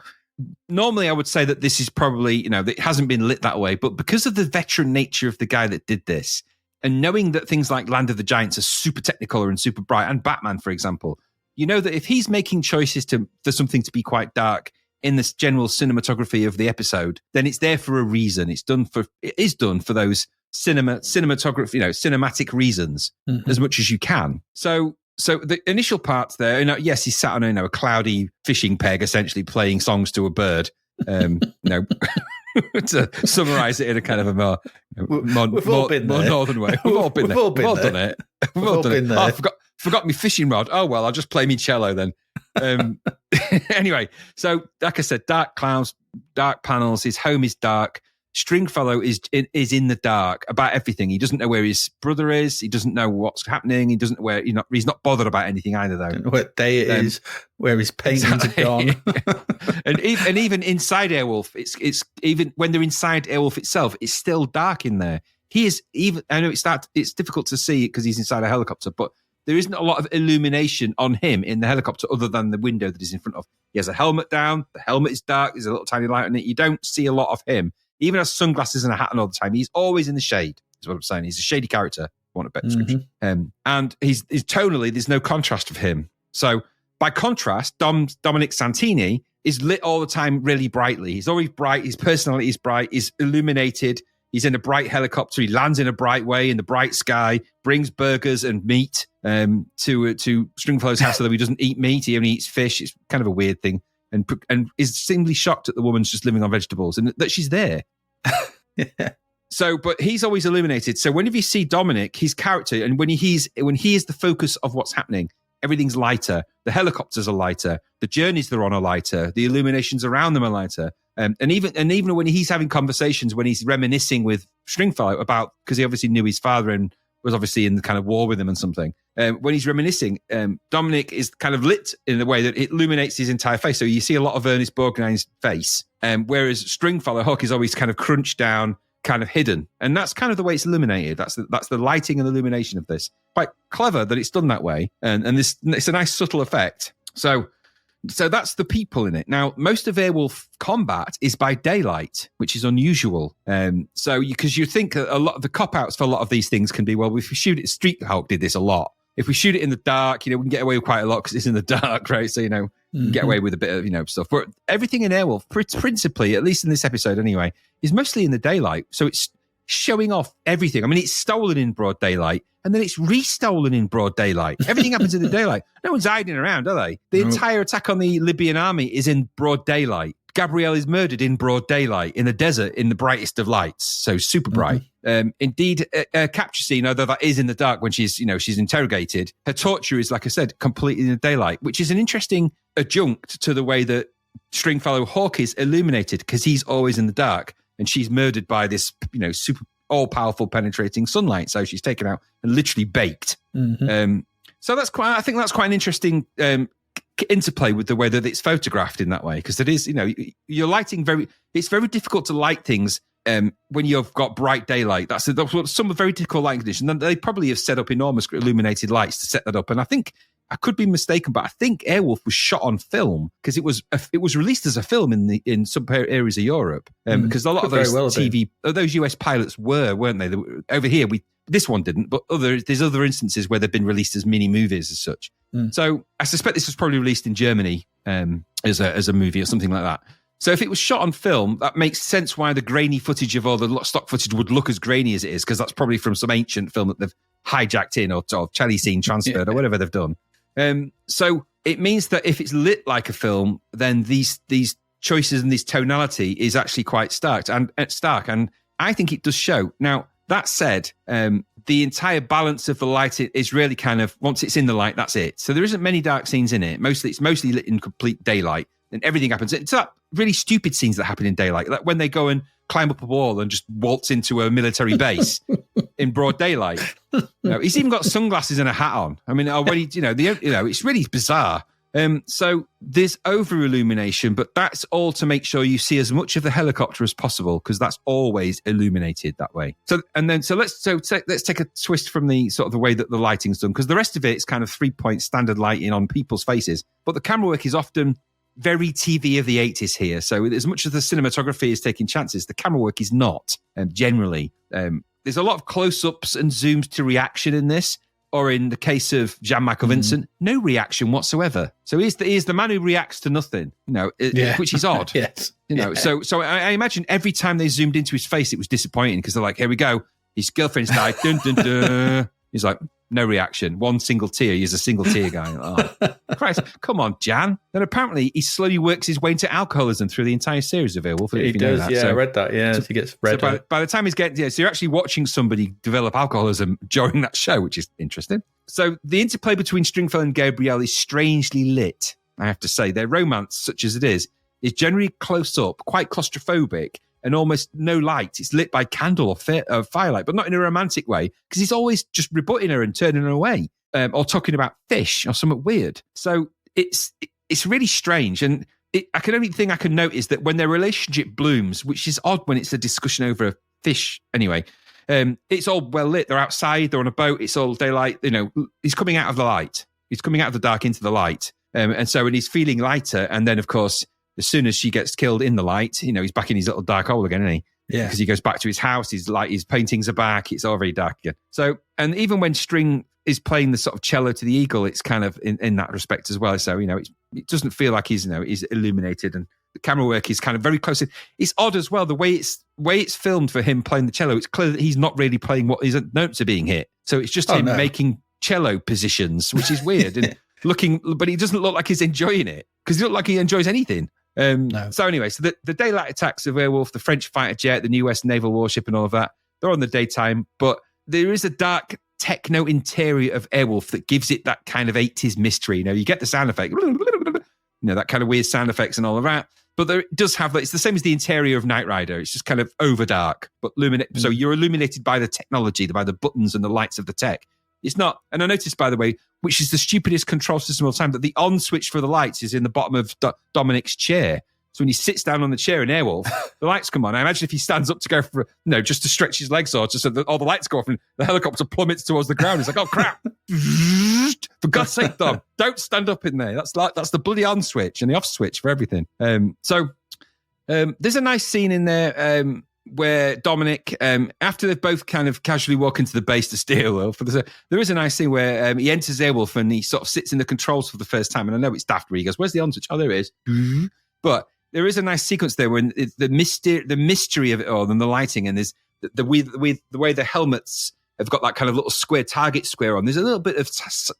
normally I would say that this is probably, it hasn't been lit that way, but because of the veteran nature of the guy that did this, and knowing that things like Land of the Giants are super technicolor and super bright, and Batman, for example, you know that if he's making choices for something to be quite dark in this general cinematography of the episode, then it's there for a reason. It is done for those cinematography, cinematic reasons as much as you can. So the initial parts there, yes, he's sat on a cloudy fishing peg, essentially playing songs to a bird. To summarize it in a kind of a more northern way. We've all been there. We've all done it. We've all done it. Oh, I forgot my fishing rod. Oh, well, I'll just play me cello then. Anyway, so like I said, dark clouds, dark panels. His home is dark. Stringfellow is in the dark about everything. He doesn't know where his brother is. He doesn't know what's happening. He doesn't know he's not bothered about anything either, though. Don't know what day it is, where his paintings are gone. and even inside Airwolf, it's even when they're inside Airwolf itself, it's still dark in there. He is even. I know it's difficult to see because he's inside a helicopter, but there isn't a lot of illumination on him in the helicopter other than the window that he's in front of. He has a helmet down. The helmet is dark. There's a little tiny light on it. You don't see a lot of him. He even has sunglasses and a hat on all the time. He's always in the shade, is what I'm saying. He's a shady character, I want a better description. And he's tonally, there's no contrast of him. So by contrast, Dominic Santini is lit all the time really brightly. He's always bright. His personality is bright. He's illuminated. He's in a bright helicopter. He lands in a bright way in the bright sky, brings burgers and meat to Stringfellow's house, so that he doesn't eat meat. He only eats fish. It's kind of a weird thing. And is seemingly shocked that the woman's just living on vegetables and that she's there. Yeah. So, but he's always illuminated. So whenever you see Dominic, his character, and when he is the focus of what's happening, everything's lighter. The helicopters are lighter. The journeys they're on are lighter. The illuminations around them are lighter. And even when he's having conversations, when he's reminiscing with Stringfellow about, because he obviously knew his father and was obviously in the kind of war with him and something. When he's reminiscing, Dominic is kind of lit in a way that it illuminates his entire face. So you see a lot of Ernest Borgnine's face, whereas Stringfellow Hook is always kind of crunched down, kind of hidden. And that's kind of the way it's illuminated. That's the lighting and illumination of this. Quite clever that it's done that way. And it's a nice subtle effect. So that's the people in it. Now, most of Airwolf combat is by daylight, which is unusual. Because you think a lot of the cop-outs for a lot of these things can be, well, if we shoot it, Street Hulk did this a lot. If we shoot it in the dark, we can get away with quite a lot because it's in the dark, right? So, we can get away with a bit of, stuff. But everything in Airwolf, principally, at least in this episode anyway, is mostly in the daylight. So it's showing off everything. I mean, it's stolen in broad daylight, and then it's restolen in broad daylight. Everything happens in the daylight. No one's hiding around, are they? The entire attack on the Libyan army is in broad daylight. Gabrielle is murdered in broad daylight in the desert in the brightest of lights, so super bright. Indeed, a capture scene, although that is in the dark when she's interrogated, her torture is, like I said, completely in the daylight, which is an interesting adjunct to the way that Stringfellow Hawk is illuminated, because he's always in the dark and she's murdered by this, super all-powerful penetrating sunlight. So she's taken out and literally baked. So I think that's quite an interesting interplay with the way that it's photographed in that way, because it is, you're lighting it's very difficult to light things when you've got bright daylight. That's some very difficult lighting conditions. And they probably have set up enormous illuminated lights to set that up. And I think, I could be mistaken, but I think Airwolf was shot on film, because it was released as a film in some areas of Europe. Because a lot of those those US pilots weren't they? Over here, this one didn't, but there's other instances where they've been released as mini movies as such. So I suspect this was probably released in Germany as a movie or something like that. So if it was shot on film, that makes sense why the grainy footage of all the stock footage would look as grainy as it is, because that's probably from some ancient film that they've hijacked in or Charlie scene transferred or whatever they've done. So it means that if it's lit like a film, then these choices and this tonality is actually quite stark. And I think it does show. Now, that said, the entire balance of the light is really kind of, once it's in the light, that's it. So there isn't many dark scenes in it. It's mostly lit in complete daylight, and everything happens. It's that really stupid scenes that happen in daylight, like when they go and climb up a wall and just waltz into a military base in broad daylight. He's even got sunglasses and a hat on. I mean, already, it's really bizarre. So there's over illumination, but that's all to make sure you see as much of the helicopter as possible, because that's always illuminated that way. So let's take a twist from the sort of the way that the lighting's done, because the rest of it is kind of 3-point standard lighting on people's faces, but the camera work is often very TV of the 80s here. So as much as the cinematography is taking chances, the camera work is not. Generally, there's a lot of close-ups and zooms to reaction in this. Or in the case of Jean-Michael Vincent, no reaction whatsoever. So he's the man who reacts to nothing, which is odd. Yes. So I imagine every time they zoomed into his face, it was disappointing, because they're like, here we go. His girlfriend's died. Dun, dun, dun. He's like, no reaction. One single tear. He's a single tear guy. Oh, Christ. Come on, Jan. Then apparently he slowly works his way into alcoholism through the entire series of Airwolf. He does, I read that. Yeah, he gets red. So by the time he's getting, so you're actually watching somebody develop alcoholism during that show, which is interesting. So the interplay between Stringfellow and Gabrielle is strangely lit, I have to say. Their romance, such as it is generally close up, quite claustrophobic, and almost no light. It's lit by candle or firelight, but not in a romantic way, because he's always just rebutting her and turning her away, or talking about fish or something weird. So it's really strange. And only thing I can note is that when their relationship blooms, which is odd when it's a discussion over a fish anyway, it's all well lit. They're outside, they're on a boat, it's all daylight. He's coming out of the light. He's coming out of the dark into the light. And so when he's feeling lighter, and then, of course, as soon as she gets killed in the light, he's back in his little dark hole again, isn't he? Yeah. Because he goes back to his house, his paintings are back, it's all very dark again. So, and even when String is playing the sort of cello to the eagle, it's kind of in that respect as well. So, it doesn't feel like he's illuminated, and the camera work is kind of very close. It's odd as well, the way it's filmed for him playing the cello. It's clear that he's not really playing what his notes are being hit. So it's just him making cello positions, which is weird. And but he doesn't look like he's enjoying it, because he looks like he enjoys anything. No. So anyway, so the daylight attacks of Airwolf, the French fighter jet, the new US naval warship and all of that, they're on the daytime, but there is a dark techno interior of Airwolf that gives it that kind of 80s mystery. You get the sound effect, that kind of weird sound effects and all of that. But it does have it's the same as the interior of Knight Rider. It's just kind of over dark, but so you're illuminated by the technology, by the buttons and the lights of the tech. It's not, and I noticed, by the way, which is the stupidest control system of all time, that the on switch for the lights is in the bottom of Dominic's chair. So when he sits down on the chair in Airwolf, the lights come on. I imagine if he stands up to go for, just to stretch his legs, or just so that all the lights go off and the helicopter plummets towards the ground. He's like, oh crap! For God's sake, Dom, don't stand up in there. That's the bloody on switch and the off switch for everything. So there's a nice scene in there where Dominic, after they've both kind of casually walk into the base to steal Airwolf, there is a nice scene where he enters Airwolf and he sort of sits in the controls for the first time. And I know it's daft where he goes, where's the on switch? Oh, there it is. But there is a nice sequence there when it's the mystery of it all, and the lighting, and there's the way the helmets have got that kind of little square target square on. There's a little bit of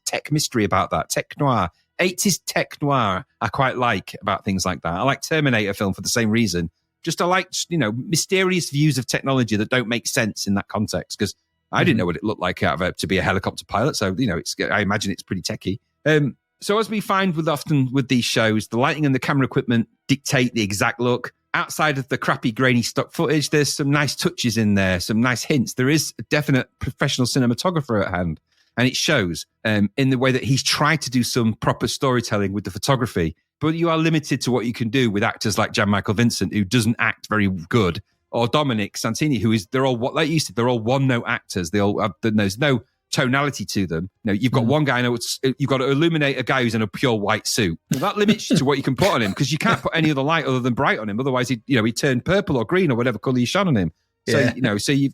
tech mystery about that. Tech noir. 80s tech noir I quite like about things like that. I like Terminator film for the same reason. Just I like, mysterious views of technology that don't make sense in that context, because I didn't know what it looked like to be a helicopter pilot. So, I imagine it's pretty techie. So as we find often with these shows, the lighting and the camera equipment dictate the exact look. Outside of the crappy, grainy stock footage, there's some nice touches in there, some nice hints. There is a definite professional cinematographer at hand, and it shows in the way that he's tried to do some proper storytelling with the photography. But you are limited to what you can do with actors like Jan Michael Vincent, who doesn't act very good, or Dominic Santini, they're all, like you said, they're all one-note actors. They all there's no tonality to them. You've got one guy, you've got to illuminate a guy who's in a pure white suit. Well, that limits you to what you can put on him, because you can't put any other light other than bright on him. Otherwise, he turned purple or green or whatever colour you shone on him. So,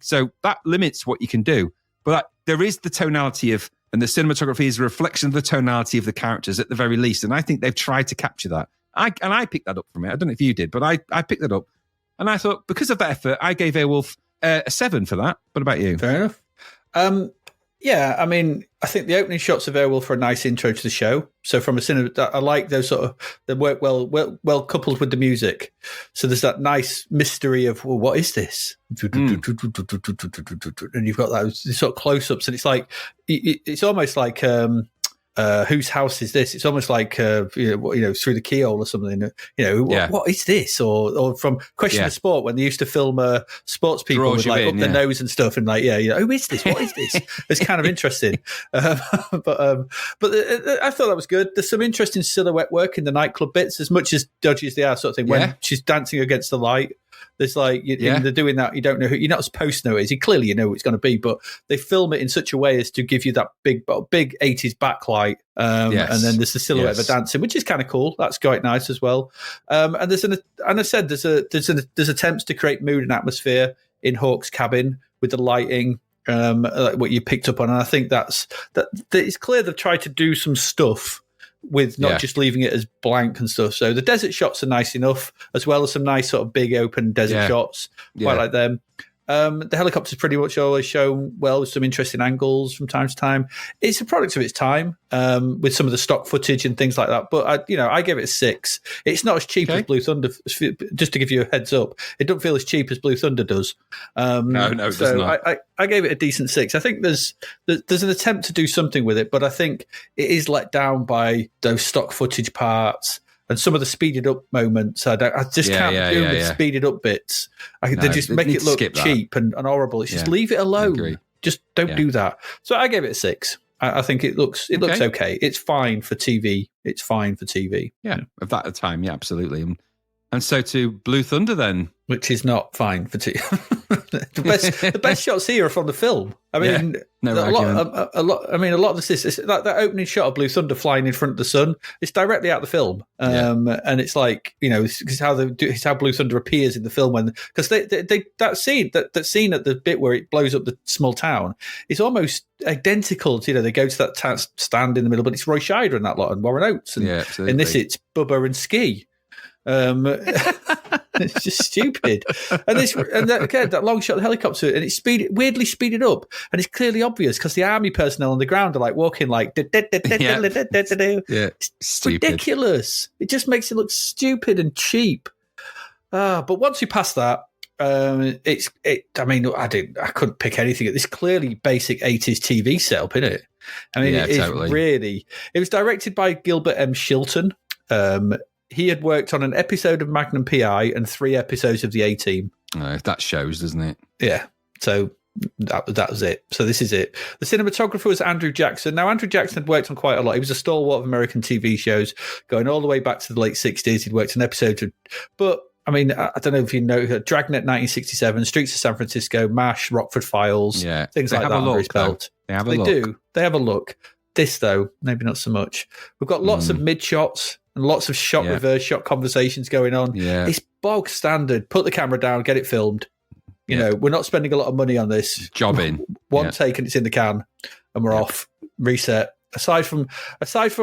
so that limits what you can do. But there is the tonality and the cinematography is a reflection of the tonality of the characters at the very least. And I think they've tried to capture that. I picked that up from it. I don't know if you did, but I picked that up. And I thought, because of that effort, I gave Airwolf a 7 for that. What about you? Fair enough. Yeah, I mean, I think the opening shots of Airwolf are a nice intro to the show. So from a cinema, I like those sort of, they work well coupled with the music. So there's that nice mystery of, well, what is this? And you've got those sort of close-ups, and it's like, it's almost like, whose house is this? It's almost like through the keyhole or something. What is this? Or from Question of Sport, when they used to film sports people Draws with like in, up their nose and stuff, and like who is this? What is this? It's kind of interesting. But I thought that was good. There's some interesting silhouette work in the nightclub bits, as much as dodgy as they are, sort of thing. When she's dancing against the light. There's like, they're doing that. You don't know you're not supposed to know who it is. You clearly know who it's going to be, but they film it in such a way as to give you that big 80s backlight. And then there's the silhouette of a dancing, which is kind of cool. That's quite nice as well. And there's there's attempts to create mood and atmosphere in Hawk's cabin with the lighting, like what you picked up on. And I think that it's clear they've tried to do some stuff with not just leaving it as blank and stuff. So the desert shots are nice enough, as well as some nice sort of big open desert shots. Quite like them. The helicopter's pretty much always shown well with some interesting angles from time to time. It's a product of its time, with some of the stock footage and things like that. But I gave it a 6. It's not as cheap as Blue Thunder. Just to give you a heads up, it doesn't feel as cheap as Blue Thunder does. No, it does not. I gave it a decent 6. I think there's an attempt to do something with it, but I think it is let down by those stock footage parts. And some of the speeded up moments, I just can't do the speeded up bits. They just make it look cheap and horrible. It's just leave it alone. Just don't do that. So I gave it a 6. I think it looks okay. It's fine for TV. Yeah, of that time, yeah, absolutely. And so to Blue Thunder then. Which is not fine for TV. the best shots here are from the film. I mean, a lot of this is that opening shot of Blue Thunder flying in front of the sun. It's directly out of the film, and it's like it's how Blue Thunder appears in the film because that scene at the bit where it blows up the small town is almost identical to they go to that stand in the middle, but it's Roy Scheider and that lot and Warren Oates, and in this it's Bubba and Ski. It's just stupid. And that long shot of the helicopter, and it's weirdly speeded up, and it's clearly obvious because the army personnel on the ground are like walking like it's ridiculous. It just makes it look stupid and cheap. But once you pass that, I couldn't pick anything. It's clearly basic 80s TV setup, isn't it? I mean, it was directed by Gilbert M. Shilton. He had worked on an episode of Magnum P.I. and 3 episodes of The A-Team. That shows, doesn't it? Yeah. So that was it. So this is it. The cinematographer was Andrew Jackson. Now, Andrew Jackson had worked on quite a lot. He was a stalwart of American TV shows going all the way back to the late 60s. He'd worked on episodes of... But, I mean, I don't know if you know, Dragnet 1967, Streets of San Francisco, MASH, Rockford Files, things like that under his belt. They have a look. They have a look. This, though, maybe not so much. We've got lots of mid-shots and lots of reverse shot conversations going on. Yeah. It's bog standard. Put the camera down, get it filmed. You know, we're not spending a lot of money on this. Jobbing. One take and it's in the can and we're off. Reset. Aside from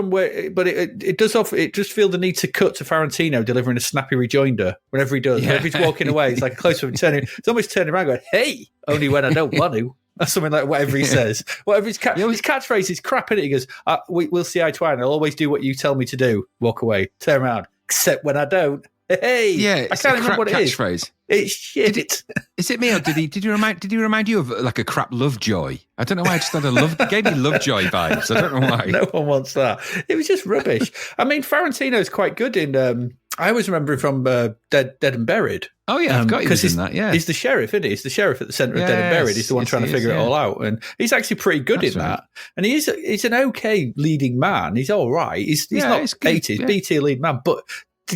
where, but it does feel the need to cut to Tarantino delivering a snappy rejoinder whenever he does. Whenever he's walking away, it's like a close up and turning. It's almost turning around going, "Hey, only when I don't want to." Or something like whatever he says. Whatever his catchphrase is crap, in it. He goes, we'll see eye to eye, and I'll always do what you tell me to do. Walk away, turn around, except when I don't. Hey, I can't remember what it is. Catchphrase. It's shit. Is it me, or did he remind you of like a crap Lovejoy? I don't know why I just had gave me Lovejoy vibes. I don't know why. No one wants that. It was just rubbish. I mean, Tarantino's quite good in. I always remember him from Dead and Buried. Oh yeah, I've got you in that. Yeah, he's the sheriff, isn't he? He's the sheriff at the centre of Dead and Buried. He's the one trying to figure it all out, and he's actually pretty good in that. And he's an okay leading man. He's all right. He's not 80s B-tier lead man, but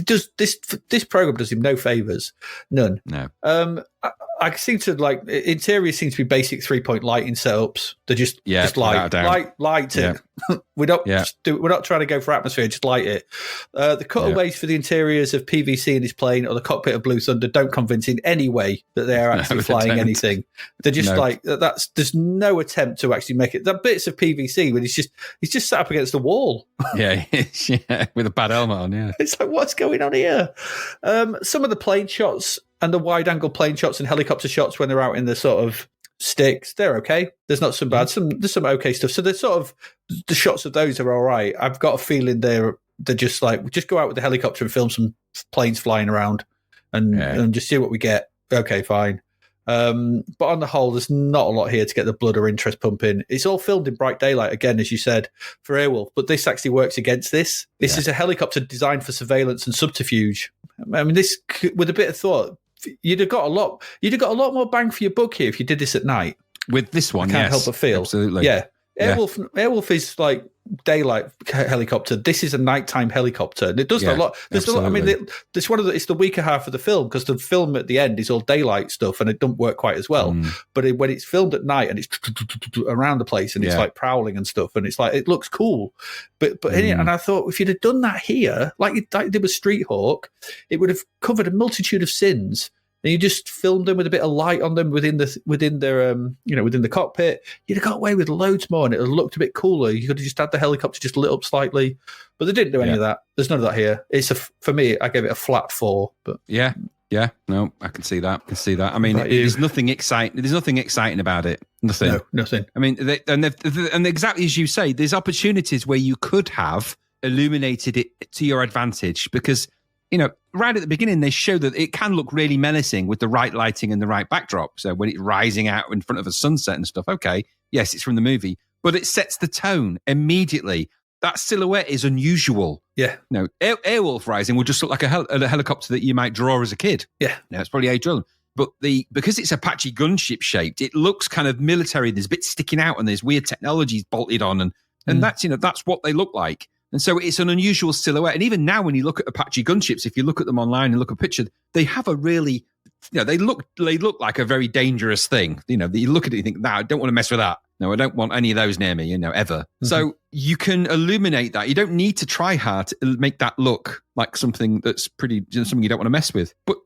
this program does him no favors, none. No. I seem to like interior seems to be basic 3-point lighting setups. They're just light it. We're not trying to go for atmosphere, just light it. The cutaways for the interiors of PVC in his plane or the cockpit of Blue Thunder don't convince in any way that they are actually flying anything. They're just there's no attempt to actually make it. That bits of PVC when he's just sat up against the wall. Yeah, with a bad helmet on. Yeah, it's like, what's going on here? Some of the plane shots and the wide-angle plane shots and helicopter shots when they're out in the sort of sticks, they're okay. There's not some bad. There's some okay stuff. So they're sort of the shots of those are all right. I've got a feeling they're just like, just go out with the helicopter and film some planes flying around and just see what we get. Okay, fine. But on the whole, there's not a lot here to get the blood or interest pumping. It's all filmed in bright daylight, again, as you said, for Airwolf. But this actually works against this. This is a helicopter designed for surveillance and subterfuge. I mean, this, with a bit of thought, you'd have got a lot more bang for your buck here if you did this at night. With this one, I can't help but feel. Absolutely. Yeah. Airwolf is like daylight helicopter. This is a nighttime helicopter, and it does a lot. There's a lot. I mean, it's the weaker half of the film because the film at the end is all daylight stuff, and it doesn't work quite as well. But when it's filmed at night and it's around the place and it's like prowling and stuff, and it's like it looks cool. But and I thought if you'd have done that here, like they did with Street Hawk, it would have covered a multitude of sins. And you just filmed them with a bit of light on them within the cockpit. You'd have got away with loads more, and it would have looked a bit cooler. You could have just had the helicopter just lit up slightly, but they didn't do any of that. There's none of that here. For me, I gave it a flat 4. But no, I can see that. I mean, there's nothing exciting. There's nothing exciting about it. Nothing. No, nothing. I mean, and exactly as you say, there's opportunities where you could have illuminated it to your advantage because, you know, right at the beginning, they show that it can look really menacing with the right lighting and the right backdrop. So when it's rising out in front of a sunset and stuff, okay, yes, it's from the movie, but it sets the tone immediately. that silhouette is unusual. Yeah. You know, Airwolf Rising would just look like a helicopter that you might draw as a kid. Yeah. No, it's probably Adrian. But because it's Apache gunship shaped, it looks kind of military. There's bits sticking out and there's weird technologies bolted on. And that's, that's what they look like. And so it's an unusual silhouette. And even now when you look at Apache gunships, if you look at them online and look at a picture, they have a really, they look like a very dangerous thing. You look at it and you think, no, I don't want to mess with that. No, I don't want any of those near me, ever. Mm-hmm. So you can illuminate that. You don't need to try hard to make that look like something that's pretty, something you don't want to mess with. But,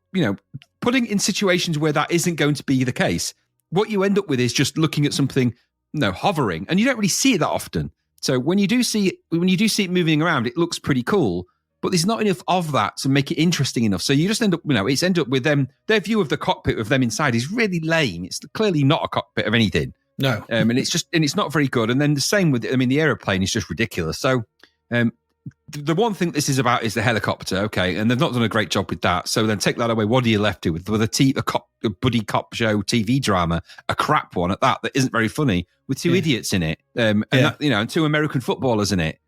putting in situations where that isn't going to be the case, what you end up with is just looking at something, hovering, and you don't really see it that often. So when you do see it moving around, it looks pretty cool, but there's not enough of that to make it interesting enough. So you just end up with them, their view of the cockpit of them inside is really lame. It's clearly not a cockpit of anything. No. And it's not very good. And then the same with, the aeroplane is just ridiculous. So the one thing this is about is the helicopter, okay, and they've not done a great job with that. So then take that away. What are you left with a buddy cop show TV drama, a crap one at that isn't very funny, with two idiots in it, and two American footballers in it.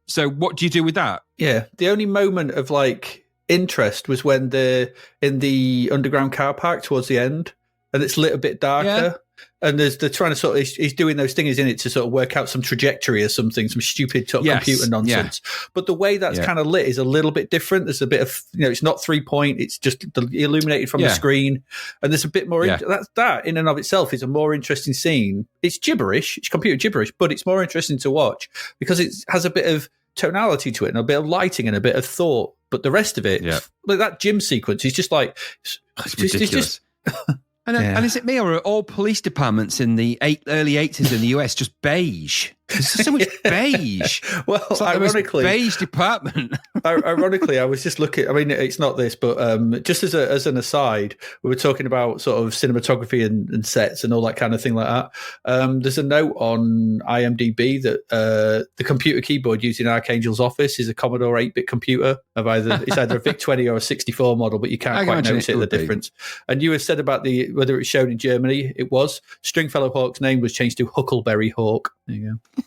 So what do you do with that? Yeah, the only moment of interest was when they're in the underground car park towards the end, and it's lit a bit darker. Yeah. And they're trying to he's doing those things in it to sort of work out some trajectory or something, some stupid computer nonsense. Yeah. But the way that's kind of lit is a little bit different. There's a bit of, it's not 3-point, it's just illuminated from the screen. And there's a bit more, that in and of itself is a more interesting scene. It's gibberish, it's computer gibberish, but it's more interesting to watch because it has a bit of tonality to it and a bit of lighting and a bit of thought. But the rest of it, like that gym sequence is just like, it's ridiculous. And is it me, or are all police departments in the early 80s in the US just beige? There's so much beige. Well, it's like ironically, the most beige department. Ironically, I was just looking. I mean, it's not this, but just as an aside, we were talking about sort of cinematography and sets and all that kind of thing like that. There's a note on IMDb that the computer keyboard used in Archangel's office is a Commodore 8-bit computer of either a VIC-20 or a 64 model, but you can't quite notice the difference. And you had said about whether it was shown in Germany. It was. Stringfellow Hawk's name was changed to Huckleberry Hawk. There you go.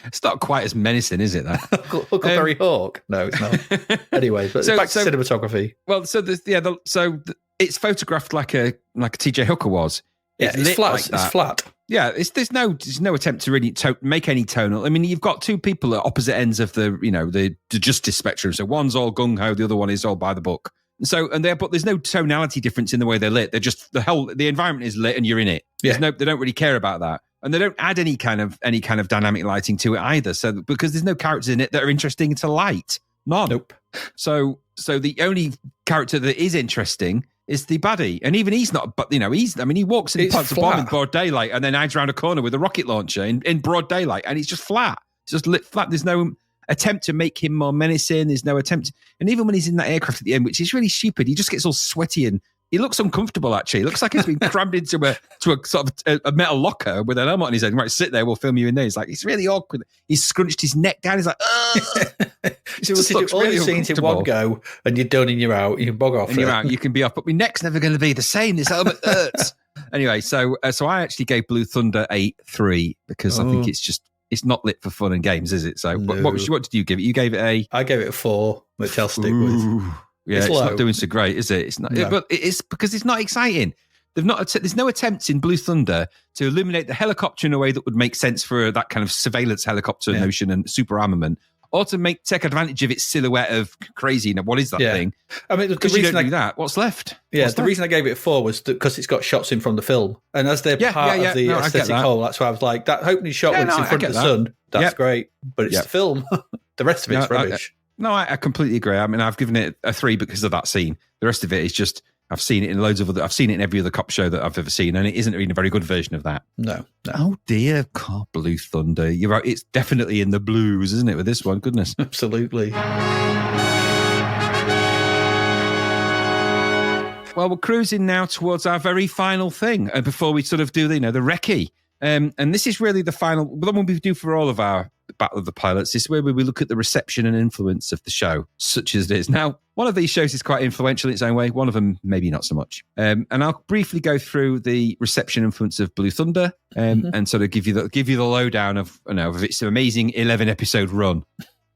It's not quite as menacing, is it? That Huckleberry Hawk? No, it's not. Anyway, but back to cinematography. Well, it's photographed like a TJ Hooker was. It's flat. It's flat. Yeah, there's no attempt to really make any tonal. I mean, you've got two people at opposite ends of the justice spectrum. So one's all gung ho, the other one is all by the book. But there's no tonality difference in the way they're lit. They're just the environment is lit and you're in it. They don't really care about that. And they don't add any kind of dynamic lighting to it either. So because there's no characters in it that are interesting to light. None. Nope. So the only character that is interesting is the baddie. And even he's not, but he walks in plants a bomb in broad daylight and then hides around a corner with a rocket launcher in broad daylight, and he's just flat. It's just lit flat. There's no attempt to make him more menacing. There's no attempt. And even when he's in that aircraft at the end, which is really stupid, he just gets all sweaty and he looks uncomfortable, actually. It looks like he's been crammed into a sort of a metal locker with an helmet on his head. Right, sit there, we'll film you in there. He's like, it's really awkward. He's scrunched his neck down. He's like, all your scenes in one go and you're done and you're out. You can bog off. And you're out. You can be off. But my neck's never going to be the same. This helmet hurts. Anyway, so I actually gave Blue Thunder a 3 because I think it's not lit for fun and games, is it? So no. What did you give it? You gave it I gave it a 4, which I'll stick with. Yeah, it's not doing so great, is it? It's not, but it's because it's not exciting. There's no attempts in Blue Thunder to illuminate the helicopter in a way that would make sense for that kind of surveillance helicopter notion and super armament, or to take advantage of its silhouette of crazy. Now, what is that thing? I mean, because you don't do that. What's left? Yeah, the reason I gave it a 4 was because it's got shots in from the film, and as they're part of the aesthetic whole, that's why I was like, that opening shot when it's in front of the sun, that's great, but it's the film. The rest of it's rubbish. No, I completely agree. I mean, I've given it a 3 because of that scene. The rest of it is just, I've seen it in I've seen it in every other cop show that I've ever seen, and it isn't even a very good version of that. No. Oh dear, God, Blue Thunder. You're right. It's definitely in the blues, isn't it, with this one? Goodness. Absolutely. Well, we're cruising now towards our very final thing, before we sort of do the recce. And this is really the one we do for all of our Battle of the Pilots. This is where we look at the reception and influence of the show, such as it is. Now, one of these shows is quite influential in its own way. One of them, maybe not so much. And I'll briefly go through the reception influence of Blue Thunder and sort of give you the lowdown of its amazing 11-episode run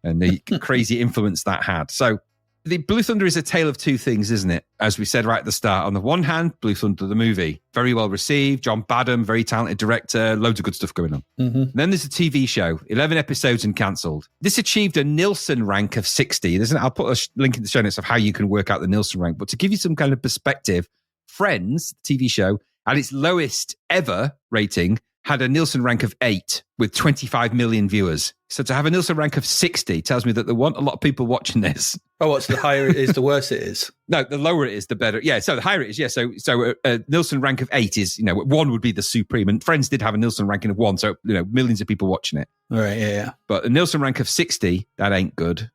and the crazy influence that had. So, the Blue Thunder is a tale of two things, isn't it? As we said right at the start. On the one hand, Blue Thunder, the movie, very well received. John Badham, very talented director, loads of good stuff going on. Then there's a TV show, 11 episodes and cancelled. This achieved a Nielsen rank of 60. I'll put a link in the show notes of how you can work out the Nielsen rank. But to give you some kind of perspective, Friends, TV show, at its lowest ever rating, had a Nielsen rank of 8 with 25 million viewers. So to have a Nielsen rank of 60 tells me that there weren't a lot of people watching this. Oh, what's the higher it is, the worse it is? No, the lower it is, the better. Yeah, so the higher it is, yeah. So a Nielsen rank of 8 is, 1 would be the supreme. And Friends did have a Nielsen ranking of 1, so, millions of people watching it. All right, yeah. But a Nielsen rank of 60, that ain't good.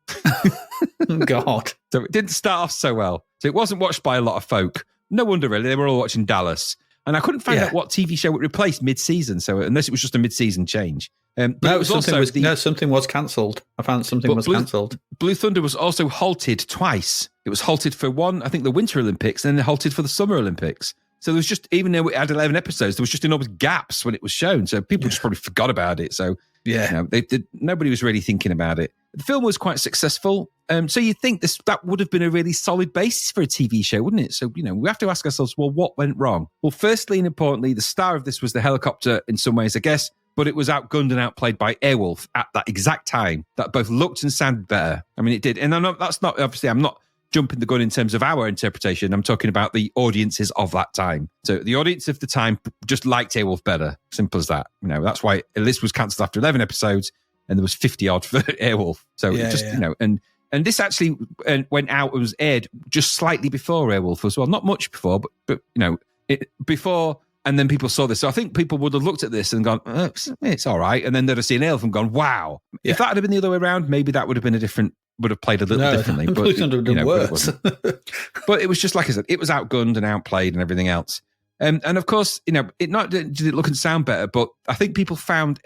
God. So it didn't start off so well. So it wasn't watched by a lot of folk. No wonder, really. They were all watching Dallas. And I couldn't find out what TV show it replaced mid-season, so unless it was just a mid-season change. Something was cancelled. I found something was cancelled. Blue Thunder was also halted twice. It was halted for one, I think, the Winter Olympics, and then halted for the Summer Olympics. So there was just, even though it had 11 episodes, there was just enormous gaps when it was shown. So people just probably forgot about it. So nobody was really thinking about it. The film was quite successful. So you'd think that would have been a really solid basis for a TV show, wouldn't it? So, we have to ask ourselves, well, what went wrong? Well, firstly and importantly, the star of this was the helicopter in some ways, I guess, but it was outgunned and outplayed by Airwolf at that exact time. That both looked and sounded better. I mean, it did. And I'm not jumping the gun in terms of our interpretation. I'm talking about the audiences of that time. So the audience of the time just liked Airwolf better. Simple as that. That's why this was cancelled after 11 episodes and there was 50 odd for Airwolf. So and this actually went out and was aired just slightly before Airwolf as well. Not much before, but before, and then people saw this. So I think people would have looked at this and gone, it's all right. And then they'd have seen Airwolf and gone, wow. Yeah. If that had been the other way around, maybe that would have played a little differently. But would have done worse. But it was just, like I said, it was outgunned and outplayed and everything else. And of course, it not did it look and sound better, but I think people found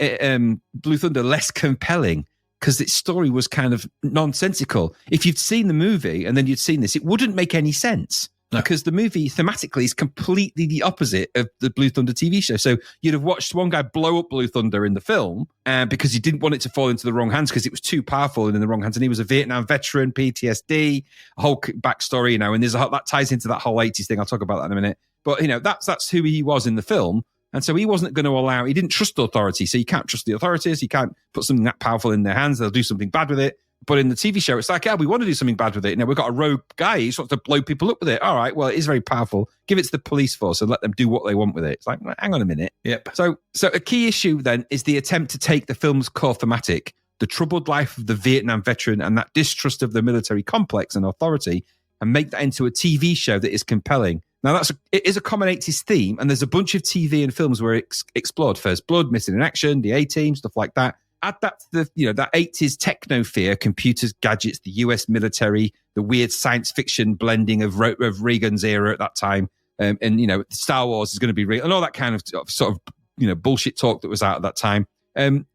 Blue Thunder less compelling because its story was kind of nonsensical. If you'd seen the movie and then you'd seen this, it wouldn't make any sense. No. Because the movie thematically is completely the opposite of the Blue Thunder TV show. So you'd have watched one guy blow up Blue Thunder in the film because he didn't want it to fall into the wrong hands because it was too powerful and in the wrong hands. And he was a Vietnam veteran, PTSD, a whole backstory, and that ties into that whole 80s thing. I'll talk about that in a minute. But, that's who he was in the film. And so he wasn't going to he didn't trust authority. So you can't trust the authorities. You can't put something that powerful in their hands. They'll do something bad with it. But in the TV show, it's like, we want to do something bad with it. We've got a rogue guy. He just wants to blow people up with it. All right, well, it is very powerful. Give it to the police force and let them do what they want with it. It's like, hang on a minute. Yep. So a key issue then is the attempt to take the film's core thematic, the troubled life of the Vietnam veteran and that distrust of the military complex and authority, and make that into a TV show that is compelling. Now, it is a common 80s theme, and there's a bunch of TV and films where it's explored. First Blood, Missing in Action, The A-Team, stuff like that. Add that to that 80s techno fear, computers, gadgets, the US military, the weird science fiction blending of Reagan's era at that time, and Star Wars is going to be real, and all that kind of sort of bullshit talk that was out at that time. And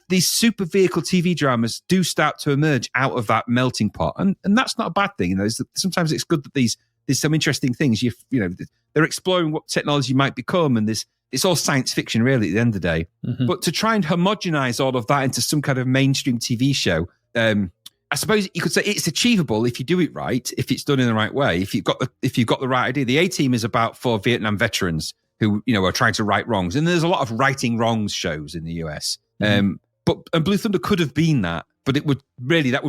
these super vehicle TV dramas do start to emerge out of that melting pot, and that's not a bad thing. Sometimes it's good that there's some interesting things. They're exploring what technology might become, and it's all science fiction, really, at the end of the day. Mm-hmm. But to try and homogenize all of that into some kind of mainstream TV show, I suppose you could say it's achievable if you do it right, if it's done in the right way, if you've got the right idea. The A-Team is about 4 Vietnam veterans who are trying to right wrongs, and there's a lot of righting wrongs shows in the US. Mm-hmm. But Blue Thunder could have been that, but that would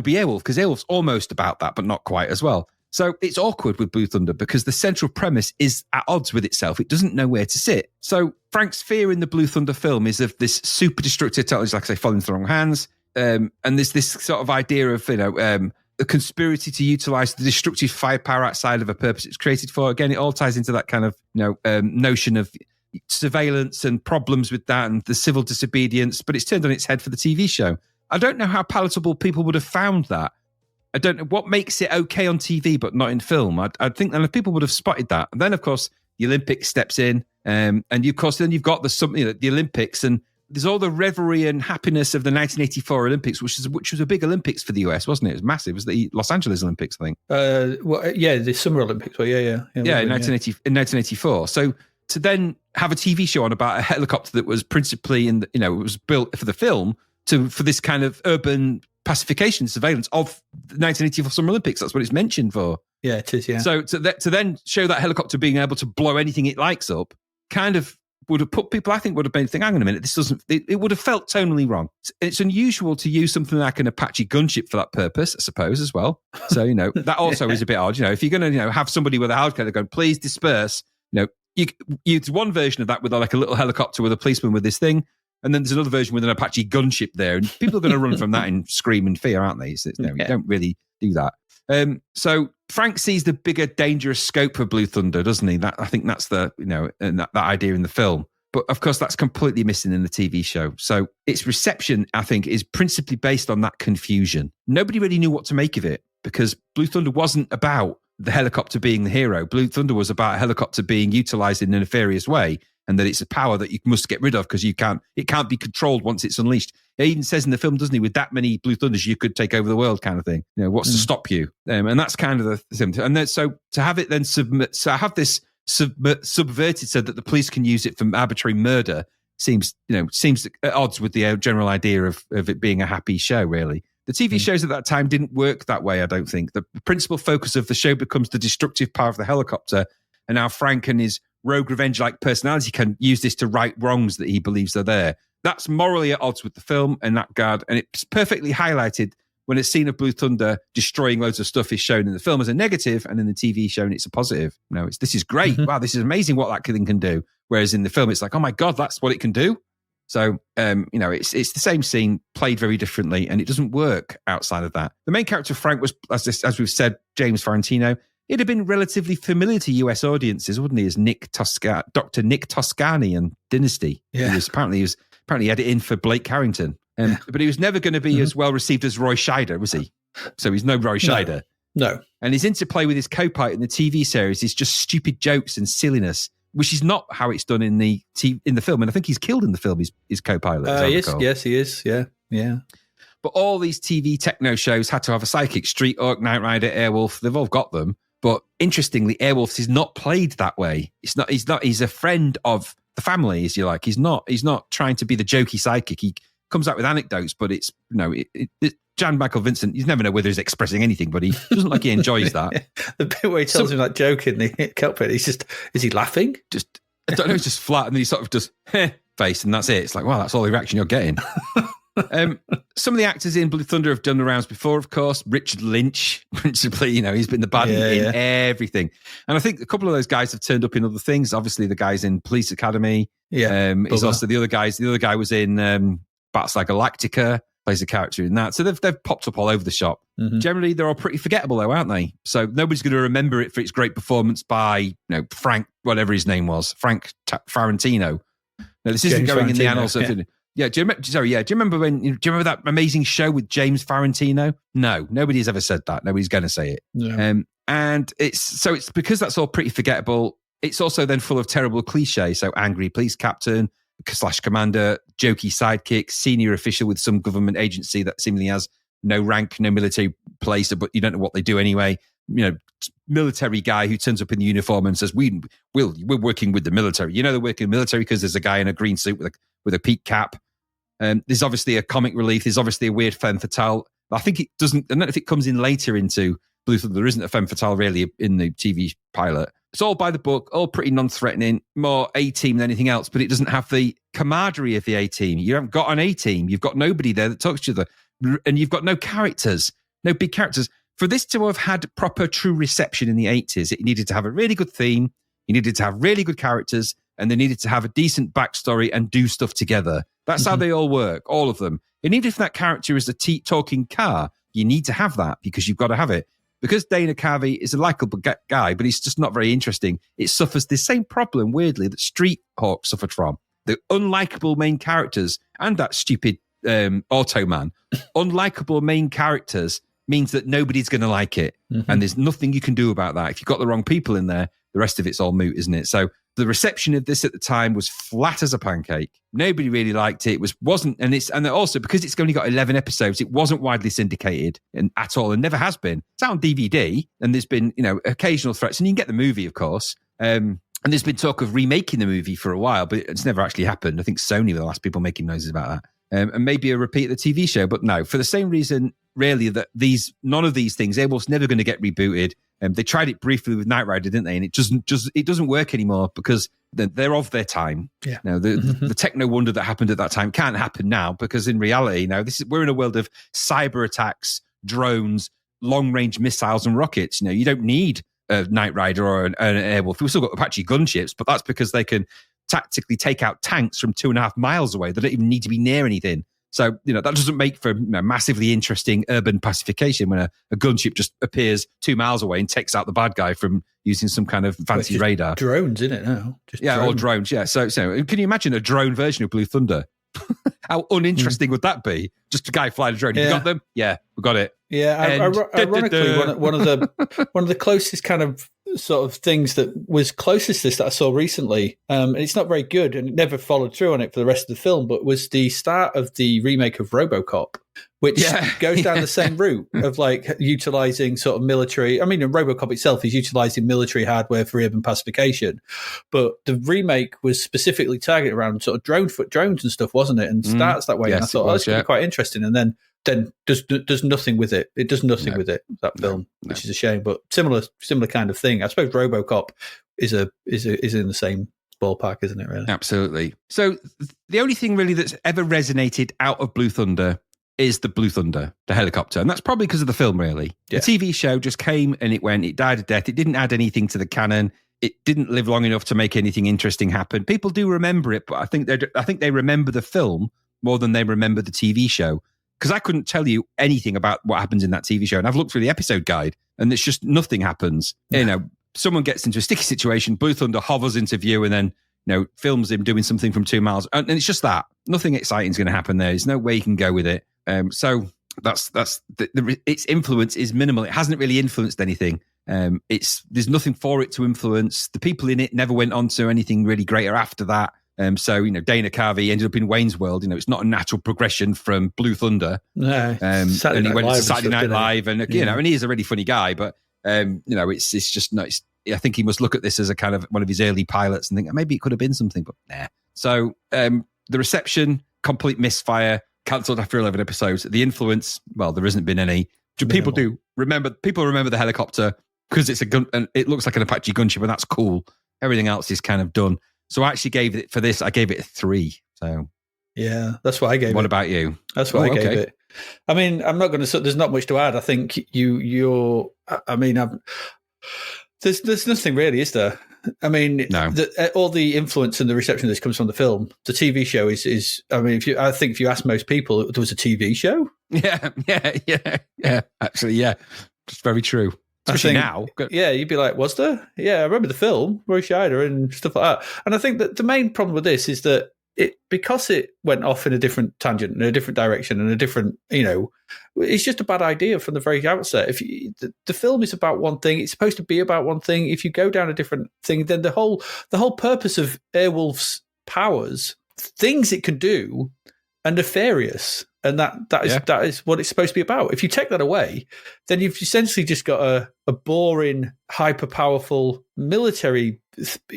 be Airwolf, because Airwolf's almost about that, but not quite as well. So it's awkward with Blue Thunder because the central premise is at odds with itself. It doesn't know where to sit. So Frank's fear in the Blue Thunder film is of this super destructive technology, like I say, falling into the wrong hands. And there's this sort of idea of, a conspiracy to utilize the destructive firepower outside of a purpose it's created for. Again, it all ties into that kind of, notion of surveillance and problems with that and the civil disobedience, but it's turned on its head for the TV show. I don't know how palatable people would have found that. I don't know what makes it okay on TV, but not in film. I think that people would have spotted that. And then, of course, the Olympics steps in. And of course, then you've got the Olympics, and there's all the revelry and happiness of the 1984 Olympics, which was a big Olympics for the US, wasn't it? It was massive. It was the Los Angeles Olympics, I think. The Summer Olympics. Well, yeah, in 1984. So to then have a TV show on about a helicopter that was principally it was built for the film for this kind of urban pacification surveillance of the 1984 Summer Olympics. That's what it's mentioned for. Yeah, it is. Yeah. So to then show that helicopter being able to blow anything it likes up, kind of would have put people, I think, would have been thinking, hang on a minute, this doesn't, it would have felt tonally wrong. It's unusual to use something like an Apache gunship for that purpose, I suppose, as well. So, that also is a bit odd. If you're going to, have somebody with a helicopter going, please disperse, you use one version of that with like a little helicopter with a policeman with this thing. And then there's another version with an Apache gunship there. And people are going to run from that and scream in fear, aren't they? So you don't really do that. So Frank sees the bigger, dangerous scope of Blue Thunder, doesn't he? I think that's the, and that idea in the film. But of course, that's completely missing in the TV show. So its reception, I think, is principally based on that confusion. Nobody really knew what to make of it because Blue Thunder wasn't about the helicopter being the hero. Blue Thunder was about a helicopter being utilized in a nefarious way, and that it's a power that you must get rid of because it can't be controlled once it's unleashed. It even says in the film, doesn't he, with that many Blue Thunders, you could take over the world kind of thing. What's to stop you? And that's kind of the thing. And then, so to have it then have this subverted so that the police can use it for arbitrary murder seems at odds with the general idea of it being a happy show, really. The TV shows at that time didn't work that way, I don't think. The principal focus of the show becomes the destructive power of the helicopter, and how Frank and his rogue revenge-like personality can use this to right wrongs that he believes are there. That's morally at odds with the film in that regard, and it's perfectly highlighted when a scene of Blue Thunder destroying loads of stuff is shown in the film as a negative, and in the TV show it's a positive. This is great. Wow, this is amazing what that thing can do. Whereas in the film, it's like, oh my God, that's what it can do. So, it's the same scene played very differently, and it doesn't work outside of that. The main character of Frank was, as we've said, James Farentino. It'd have been relatively familiar to US audiences, wouldn't he, as Dr. Nick Toscani and Dynasty. Yeah. He was apparently editing for Blake Carrington. But he was never going to be as well received as Roy Scheider, was he? So he's no Roy Scheider. No. And his interplay with his co-pilot in the TV series is just stupid jokes and silliness, which is not how it's done in the film. And I think he's killed in the film, his co-pilot. Yes, he is. Yeah. But all these TV techno shows had to have a psychic. Street Hawk, Knight Rider, Airwolf, they've all got them. But interestingly, Airwolf is not played that way. He's a friend of the family, as you like. He's not trying to be the jokey sidekick. He comes out with anecdotes, but it's, Jan Michael Vincent, you never know whether he's expressing anything, but he doesn't like he enjoys that. The bit where he tells him that joke in the cockpit, is he laughing? Just, I don't know, it's just flat, and then he sort of just face, and that's it. It's like, wow, that's all the reaction you're getting. Some of the actors in Blue Thunder have done the rounds before, of course. Richard Lynch, principally, he's been the baddie in everything. And I think a couple of those guys have turned up in other things. Obviously, the guys in Police Academy. Yeah. He's also the other guys. The other guy was in Battlestar Galactica, plays a character in that. So they've popped up all over the shop. Mm-hmm. Generally, they're all pretty forgettable, though, aren't they? So nobody's going to remember it for its great performance by, Frank, whatever his name was, Frank Farentino. No, this isn't going in the annals of... Yeah, do you remember that amazing show with James Farentino? No, nobody's ever said that. Nobody's going to say it. Yeah. And it's because that's all pretty forgettable. It's also then full of terrible cliches. So angry police captain / commander, jokey sidekick, senior official with some government agency that seemingly has no rank, no military place, but you don't know what they do anyway. Military guy who turns up in the uniform and says, we're working with the military. They're working military because there's a guy in a green suit with a peak cap. There's obviously a comic relief. There's obviously a weird femme fatale. I think it doesn't. I don't know if it comes in later into Blue Thunder. There isn't a femme fatale really in the TV pilot. It's all by the book, all pretty non-threatening, more A-team than anything else, but it doesn't have the camaraderie of the A-team. You haven't got an A-team. You've got nobody there that talks to each other, and you've got no characters, no big characters. For this to have had proper, true reception in the 80s, it needed to have a really good theme, you needed to have really good characters, and they needed to have a decent backstory and do stuff together. That's how they all work, all of them. And even if that character is a talking car, you need to have that because you've got to have it. Because Dana Carvey is a likable guy, but he's just not very interesting, it suffers the same problem, weirdly, that Street Hawk suffered from. The unlikable main characters and that stupid Automan, unlikable main characters means that nobody's going to like it. Mm-hmm. And there's nothing you can do about that. If you've got the wrong people in there, the rest of it's all moot, isn't it? So The reception of this at the time was flat as a pancake. Nobody really liked it. And also because it's only got 11 episodes, it wasn't widely syndicated at all, and never has been. It's out on DVD, and there's been, occasional threats, and you can get the movie, of course. And there's been talk of remaking the movie for a while, but it's never actually happened. I think Sony were the last people making noises about that. And maybe a repeat of the TV show, but no, for the same reason, really, that none of these things, Airwolf's never going to get rebooted. They tried it briefly with Knight Rider, didn't they? And it doesn't work anymore because they're of their time. Yeah. The techno wonder that happened at that time can't happen now, because in reality, we're in a world of cyber attacks, drones, long range missiles, and rockets. You don't need a Knight Rider or an Airwolf. We've still got Apache gunships, but that's because they can tactically take out tanks from 2.5 miles away. They don't even need to be near anything. So, that doesn't make for massively interesting urban pacification when a gunship just appears 2 miles away and takes out the bad guy from using some kind of fancy radar. Drones, isn't it now? Or drones, yeah. So can you imagine a drone version of Blue Thunder? How uninteresting would that be? Just a guy flying a drone. You got them? Yeah, we got it. Yeah, ironically, one of the closest kind of sort of things that was closest to this that I saw recently, and it's not very good, and it never followed through on it for the rest of the film, but was the start of the remake of RoboCop, which goes down the same route of utilizing sort of military. I mean, RoboCop itself is utilizing military hardware for urban pacification, but the remake was specifically targeted around sort of drones and stuff, wasn't it? And starts that way. Yes, and I thought, that's going to be quite interesting. And then does nothing with it. It does nothing with it, that film, which is a shame. But similar kind of thing. I suppose RoboCop is in the same ballpark, isn't it? Really, absolutely. So the only thing really that's ever resonated out of Blue Thunder is the Blue Thunder, the helicopter, and that's probably because of the film. Really, the TV show just came and it went. It died a death. It didn't add anything to the canon. It didn't live long enough to make anything interesting happen. People do remember it, but I think they remember the film more than they remember the TV show. Because I couldn't tell you anything about what happens in that TV show. And I've looked through the episode guide and it's just nothing happens. Yeah. Someone gets into a sticky situation, Blue Thunder hovers into view and then, films him doing something from 2 miles. And it's just that. Nothing exciting is going to happen there. There's no way you can go with it. So that's its influence is minimal. It hasn't really influenced anything. There's nothing for it to influence. The people in it never went on to anything really greater after that. So, Dana Carvey ended up in Wayne's World. It's not a natural progression from Blue Thunder. No. And he went to Saturday Night Live and, and he is a really funny guy, but, it's just not, I think he must look at this as a kind of one of his early pilots and think maybe it could have been something, but nah. So, the reception, complete misfire, cancelled after 11 episodes. The influence, well, there hasn't been any. People remember the helicopter because it's a gun and it looks like an Apache gunship and that's cool. Everything else is kind of done. So I actually gave it, for this, I gave it a 3. So yeah, that's what I gave it. What about you? That's what I gave it. I mean, I'm not going to, there's not much to add. I think there's nothing really, is there? I mean, no. All the influence and the reception of this comes from the film. The TV show is. I mean, if you ask most people, there was a TV show. Yeah. Actually, yeah, it's very true. Especially now. Yeah, you'd be like, was there? Yeah, I remember the film, Roy Scheider and stuff like that. And I think that the main problem with this is that because it went off in a different tangent, in a different direction, and a different, it's just a bad idea from the very outset. If the film is about one thing, it's supposed to be about one thing. If you go down a different thing, then the whole purpose of Airwolf's powers, things it can do, are nefarious. And that is what it's supposed to be about. If you take that away, then you've essentially just got a boring, hyper powerful military,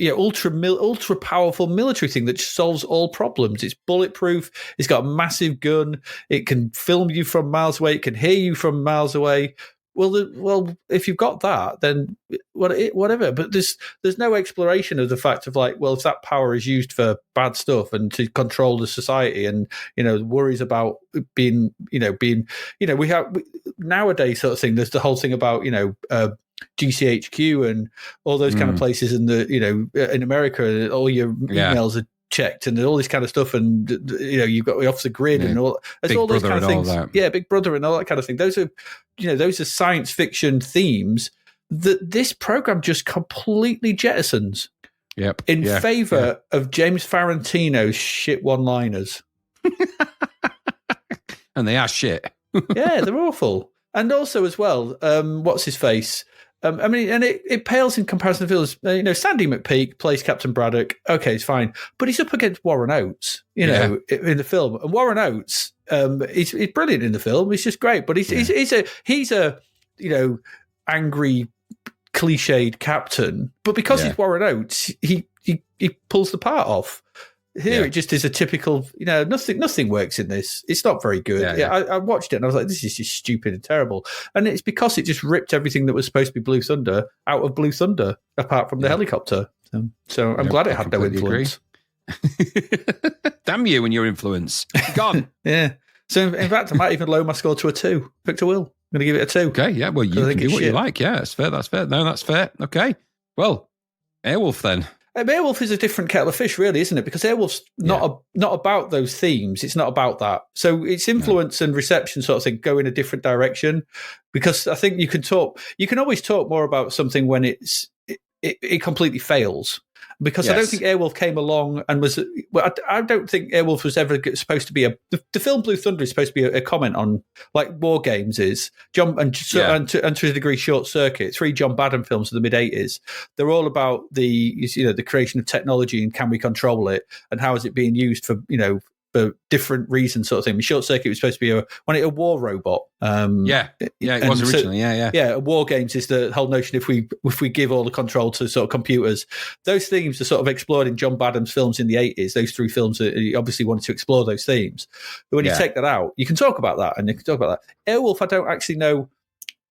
ultra powerful military thing that solves all problems. It's bulletproof. It's got a massive gun. It can film you from miles away. It can hear you from miles away. Well, if you've got that, then whatever. But there's no exploration of the fact of if that power is used for bad stuff and to control the society, and worries about being we have nowadays sort of thing. There's the whole thing about GCHQ and all those kind of places in in America. All your emails are checked and all this kind of stuff, and you've got off the grid and all. There's all those kind of things. Yeah, Big Brother and all that kind of thing. Those are science fiction themes that this program just completely jettisons. Yep. In favor of James Farentino's shit one-liners. And they are shit. Yeah, they're awful. And also as well, what's his face? I mean, and it pales in comparison to films. Sandy McPeak plays Captain Braddock. Okay, it's fine, but he's up against Warren Oates. In the film, and Warren Oates, he's brilliant in the film. He's just great, but he's a angry, cliched captain. But because he's Warren Oates, he pulls the part off. Here it just is a typical, nothing works in this. It's not very good. I watched it and I was like, this is just stupid and terrible. And it's because it just ripped everything that was supposed to be Blue Thunder out of Blue Thunder, apart from the helicopter. So I'm glad it had no influence. Damn you and your influence. Gone. Yeah. So in fact, I might even lower my score to a 2. Victor Will. I'm going to give it a 2. Okay, yeah. Well, you can do what you like. Yeah, that's fair. No, that's fair. Okay. Well, Airwolf then. Airwolf is a different kettle of fish, really, isn't it? Because Airwolf's not about those themes. It's not about that. So its influence and reception sort of thing go in a different direction. Because I think you can always talk more about something when it completely fails. Because I don't think Airwolf came along and was. Well, I don't think Airwolf was ever supposed to be the film Blue Thunder is supposed to be a comment on like War Games is and to a degree Short Circuit, 3 John Badham films of the mid '80s. They're all about the creation of technology and can we control it and how is it being used for different reasons, sort of thing. Short Circuit was supposed to be a war robot. It was originally. Yeah. War Games is the whole notion if we give all the control to sort of computers. Those themes are sort of explored in John Badham's films in the 80s. Those 3 films, he obviously wanted to explore those themes. But when you take that out, you can talk about that, and you can talk about that. Airwolf, I don't actually know.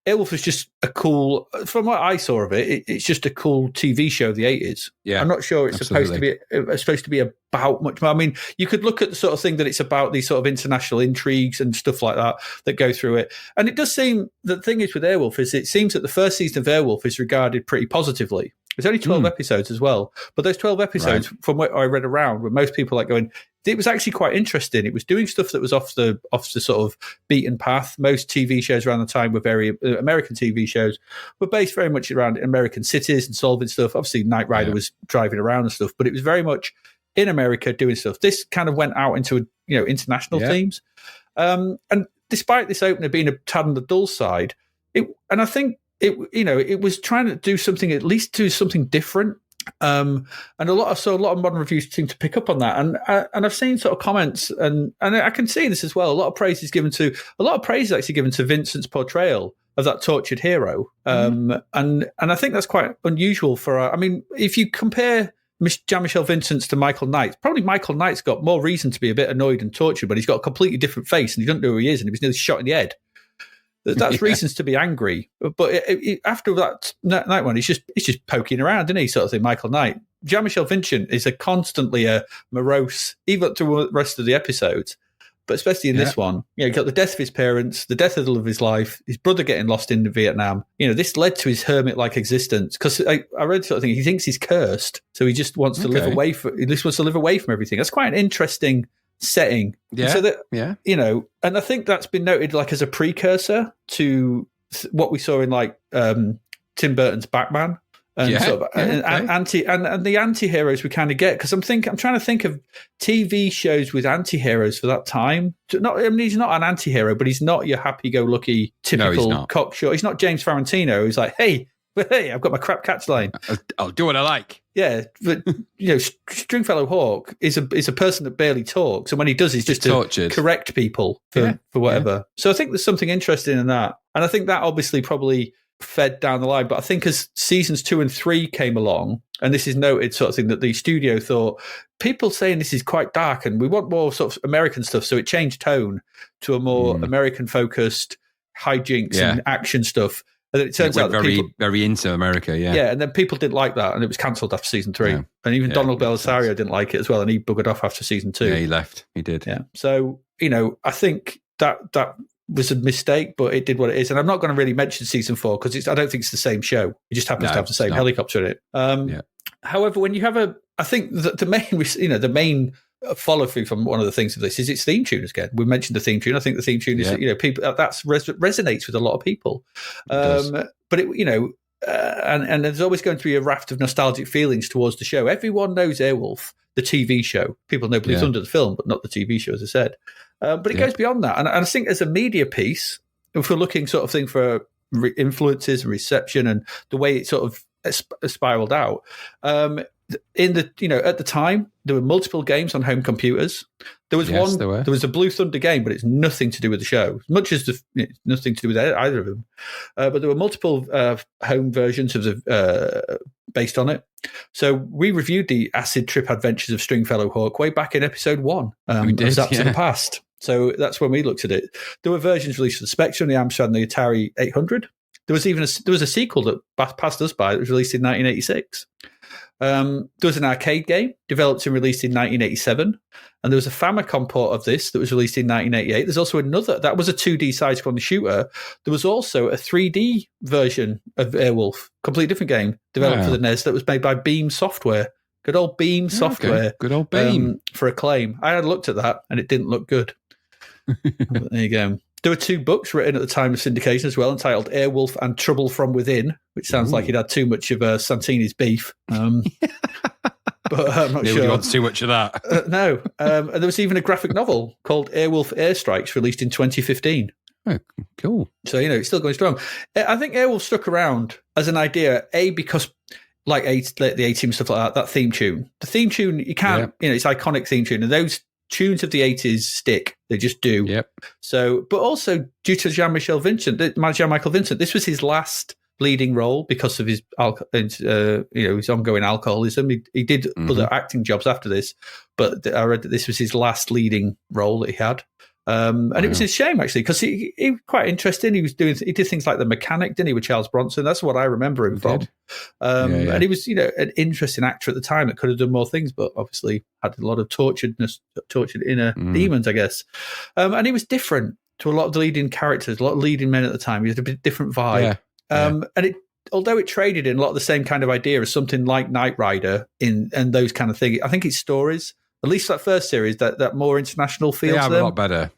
Airwolf is just a cool, from what I saw of it, it's just a cool TV show of the 80s. Yeah, I'm not sure it's supposed to be about much more. I mean, you could look at the sort of thing that it's about, these sort of international intrigues and stuff like that go through it. And it does seem, the thing is with Airwolf is it seems that the first season of Airwolf is regarded pretty positively. There's only 12 episodes as well. But those 12 episodes, from what I read around, where most people like going, it was actually quite interesting. It was doing stuff that was off the sort of beaten path. Most TV shows around the time were American TV shows were based very much around American cities and solving stuff. Obviously, Knight Rider was driving around and stuff, but it was very much in America doing stuff. This kind of went out into international themes. And despite this opener being a tad on the dull side, I think it was trying to do something, at least do something different. And a lot of modern reviews seem to pick up on that, and I've seen sort of comments, and I can see this as well. A lot of praise is actually given to Vincent's portrayal of that tortured hero, and I think that's quite unusual for. I mean, if you compare Jean-Michel Vincent's to Michael Knight's, probably Michael Knight's got more reason to be a bit annoyed and tortured, but he's got a completely different face, and he doesn't know who he is, and he was nearly shot in the head. That's reasons to be angry. But after that night one, he's just poking around, isn't he? Sort of thing. Michael Knight. Jean-Michel Vincent is constantly a morose, even to the rest of the episodes, but especially in this one. You've got the death of his parents, the death of the love of his life, his brother getting lost in Vietnam. This led to his hermit-like existence. Because I read sort of thing, he thinks he's cursed, so he just wants to live away from everything. That's quite an interesting setting. And I think that's been noted like as a precursor to what we saw in like Tim Burton's Batman and and the anti-heroes we kind of get, because I'm trying to think of TV shows with anti-heroes for that time. He's not an anti-hero, but he's not your happy-go-lucky typical cocksure. He's not James Farentino who's like, hey, I've got my crap catch line. I'll do what I like. Yeah, but Stringfellow Hawk is a person that barely talks, and when he does, he's just to correct people for whatever. Yeah. So I think there's something interesting in that, and I think that obviously probably fed down the line. But I think as seasons 2 and 3 came along, and this is noted sort of thing that the studio thought, people saying this is quite dark, and we want more sort of American stuff, so it changed tone to a more American focused hijinks and action stuff. And it turns out that people very into America, yeah, and then people didn't like that, and it was cancelled after season 3. Yeah. And even Donald Belisario didn't like it as well, and he buggered off after season 2. Yeah, he left. He did. Yeah. So I think that was a mistake, but it did what it is. And I'm not going to really mention season 4 because I don't think it's the same show. It just happens to have the same helicopter in it. However, when you have I think the main follow through from one of the things of this is its theme tune again. We mentioned the theme tune. I think the theme tune is people that resonates with a lot of people. But and there's always going to be a raft of nostalgic feelings towards the show. Everyone knows Airwolf, the TV show. People know Blue Thunder, the film, but not the TV show, as I said. But it goes beyond that. And I think as a media piece, if we're looking sort of thing for influences and reception and the way it sort of spiraled out. In the at the time there were multiple games on home computers. There was there was a Blue Thunder game, but it's nothing to do with the show, as much as nothing to do with either of them. But there were multiple home versions of the based on it. So we reviewed the acid trip adventures of Stringfellow Hawk way back in episode 1 of Zapped to the Past. So that's when we looked at it. There were versions released for the Spectrum, the Amstrad, and the Atari 800. There was even a sequel that passed us by that was released in 1986. There was an arcade game developed and released in 1987, and there was a Famicom port of this that was released in 1988. There's also another that was a 2D side-scrolling shooter. There was also a 3D version of Airwolf, completely different game developed for the NES that was made by Beam Software. Good old Beam Software. Good old Beam for Acclaim. I had looked at that and it didn't look good. But there you go. There were 2 books written at the time of syndication as well, entitled Airwolf and Trouble from Within, which sounds like he'd had too much of Santini's beef. But I'm not sure. Nobody wants too much of that. No. And there was even a graphic novel called Airwolf Airstrikes, released in 2015. Oh, cool. So, it's still going strong. I think Airwolf stuck around as an idea, because like the A-Team, stuff like that theme tune. The theme tune, you can't, it's iconic theme tune. And those tunes of the 80s stick. They just do. Yep. So, but also due to Jean-Michel Vincent, this was his last leading role because of his ongoing alcoholism. He did other acting jobs after this, but I read that this was his last leading role that he had. And it was a shame actually because he was quite interesting. He did things like The Mechanic, didn't he, with Charles Bronson? That's what I remember him from. And he was an interesting actor at the time that could have done more things, but obviously had a lot of tortured inner demons, I guess. And he was different to a lot of the leading characters, a lot of leading men at the time. He had a bit different vibe. And although it traded in a lot of the same kind of idea as something like Knight Rider and those kind of things, I think its stories, at least that first series, that more international feel to them. They are a lot better.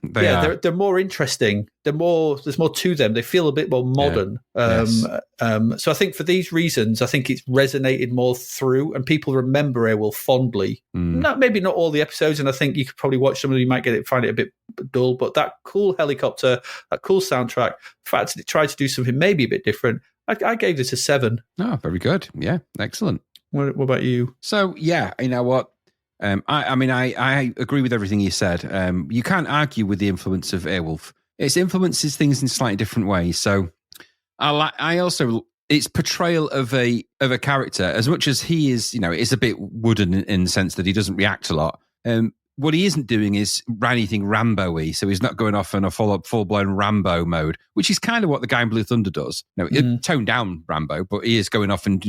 They're more interesting. There's more to them. They feel a bit more modern. So I think for these reasons, I think it's resonated more through, and people remember Airwolf fondly. Maybe not all the episodes, and I think you could probably watch some of them. You might find it a bit dull, but that cool helicopter, that cool soundtrack, the fact that it tried to do something maybe a bit different, I gave this a 7. Oh, very good. Yeah, excellent. What about you? So, you know what? I agree with everything you said. You can't argue with the influence of Airwolf. It influences things in slightly different ways. So I also its portrayal of a character, as much as he is, is a bit wooden in the sense that he doesn't react a lot. What he isn't doing is anything Rambo-y, so he's not going off in a full-blown Rambo mode, which is kind of what the guy in Blue Thunder does. Toned down Rambo, but he is going off and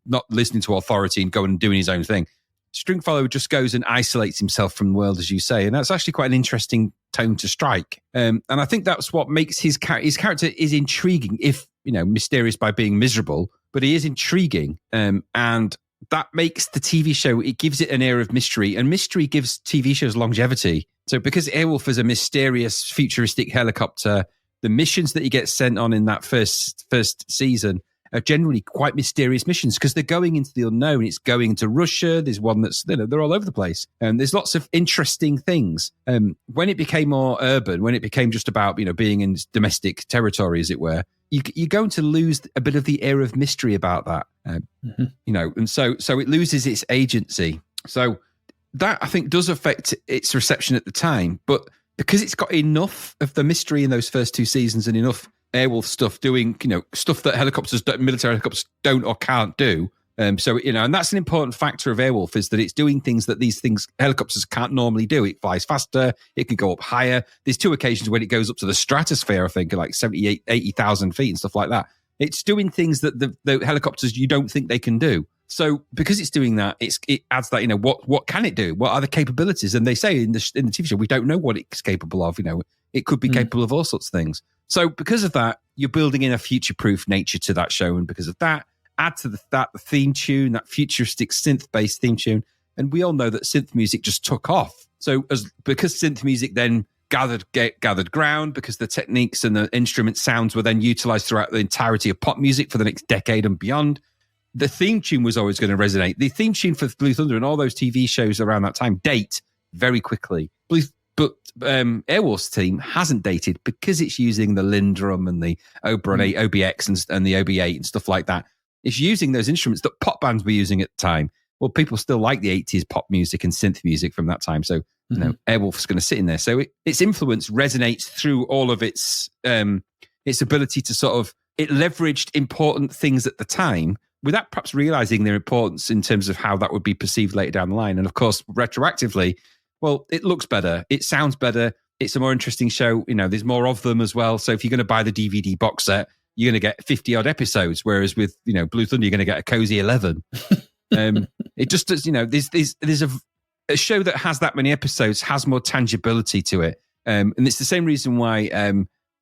not listening to authority and going and doing his own thing. Stringfellow just goes and isolates himself from the world, as you say, and that's actually quite an interesting tone to strike. And I think that's what makes his character is intriguing, if mysterious by being miserable, but he is intriguing, and that makes the TV show. It gives it an air of mystery, and mystery gives TV shows longevity. So because Airwolf is a mysterious, futuristic helicopter, the missions that he gets sent on in that first season are generally quite mysterious missions because they're going into the unknown. It's going to Russia. There's one that's, they're all over the place. And there's lots of interesting things. When it became more urban, when it became just about, being in domestic territory, as it were, you're going to lose a bit of the air of mystery about that, and so it loses its agency. So that, I think, does affect its reception at the time. But because it's got enough of the mystery in those first 2 seasons and enough Airwolf stuff doing, stuff that military helicopters don't or can't do. And that's an important factor of Airwolf, is that it's doing things that helicopters can't normally do. It flies faster. It can go up higher. There's 2 occasions when it goes up to the stratosphere, I think, like 80,000 feet and stuff like that. It's doing things that the helicopters, you don't think they can do. So because it's doing that, it adds that, what can it do? What are the capabilities? And they say in the TV show, we don't know what it's capable of. It could be capable of all sorts of things. So because of that, you're building in a future-proof nature to that show. And because of that, add to that the theme tune, that futuristic synth-based theme tune. And we all know that synth music just took off. So because synth music then gathered ground, because the techniques and the instrument sounds were then utilized throughout the entirety of pop music for the next decade and beyond, the theme tune was always going to resonate. The theme tune for Blue Thunder and all those TV shows around that time date very quickly. But Airwolf's team hasn't dated because it's using the Lindrum and the Oberon OBX and the OB8 and stuff like that. It's using those instruments that pop bands were using at the time. Well, people still like the 80s pop music and synth music from that time. So, Airwolf's going to sit in there. So its influence resonates through all of its ability to sort of, it leveraged important things at the time without perhaps realizing their importance in terms of how that would be perceived later down the line. And of course, retroactively, well, it looks better. It sounds better. It's a more interesting show. There's more of them as well. So if you're going to buy the DVD box set, you're going to get 50 odd episodes. Whereas with, Blue Thunder, you're going to get a cozy 11. It just does, there's a show that has that many episodes has more tangibility to it. And it's the same reason why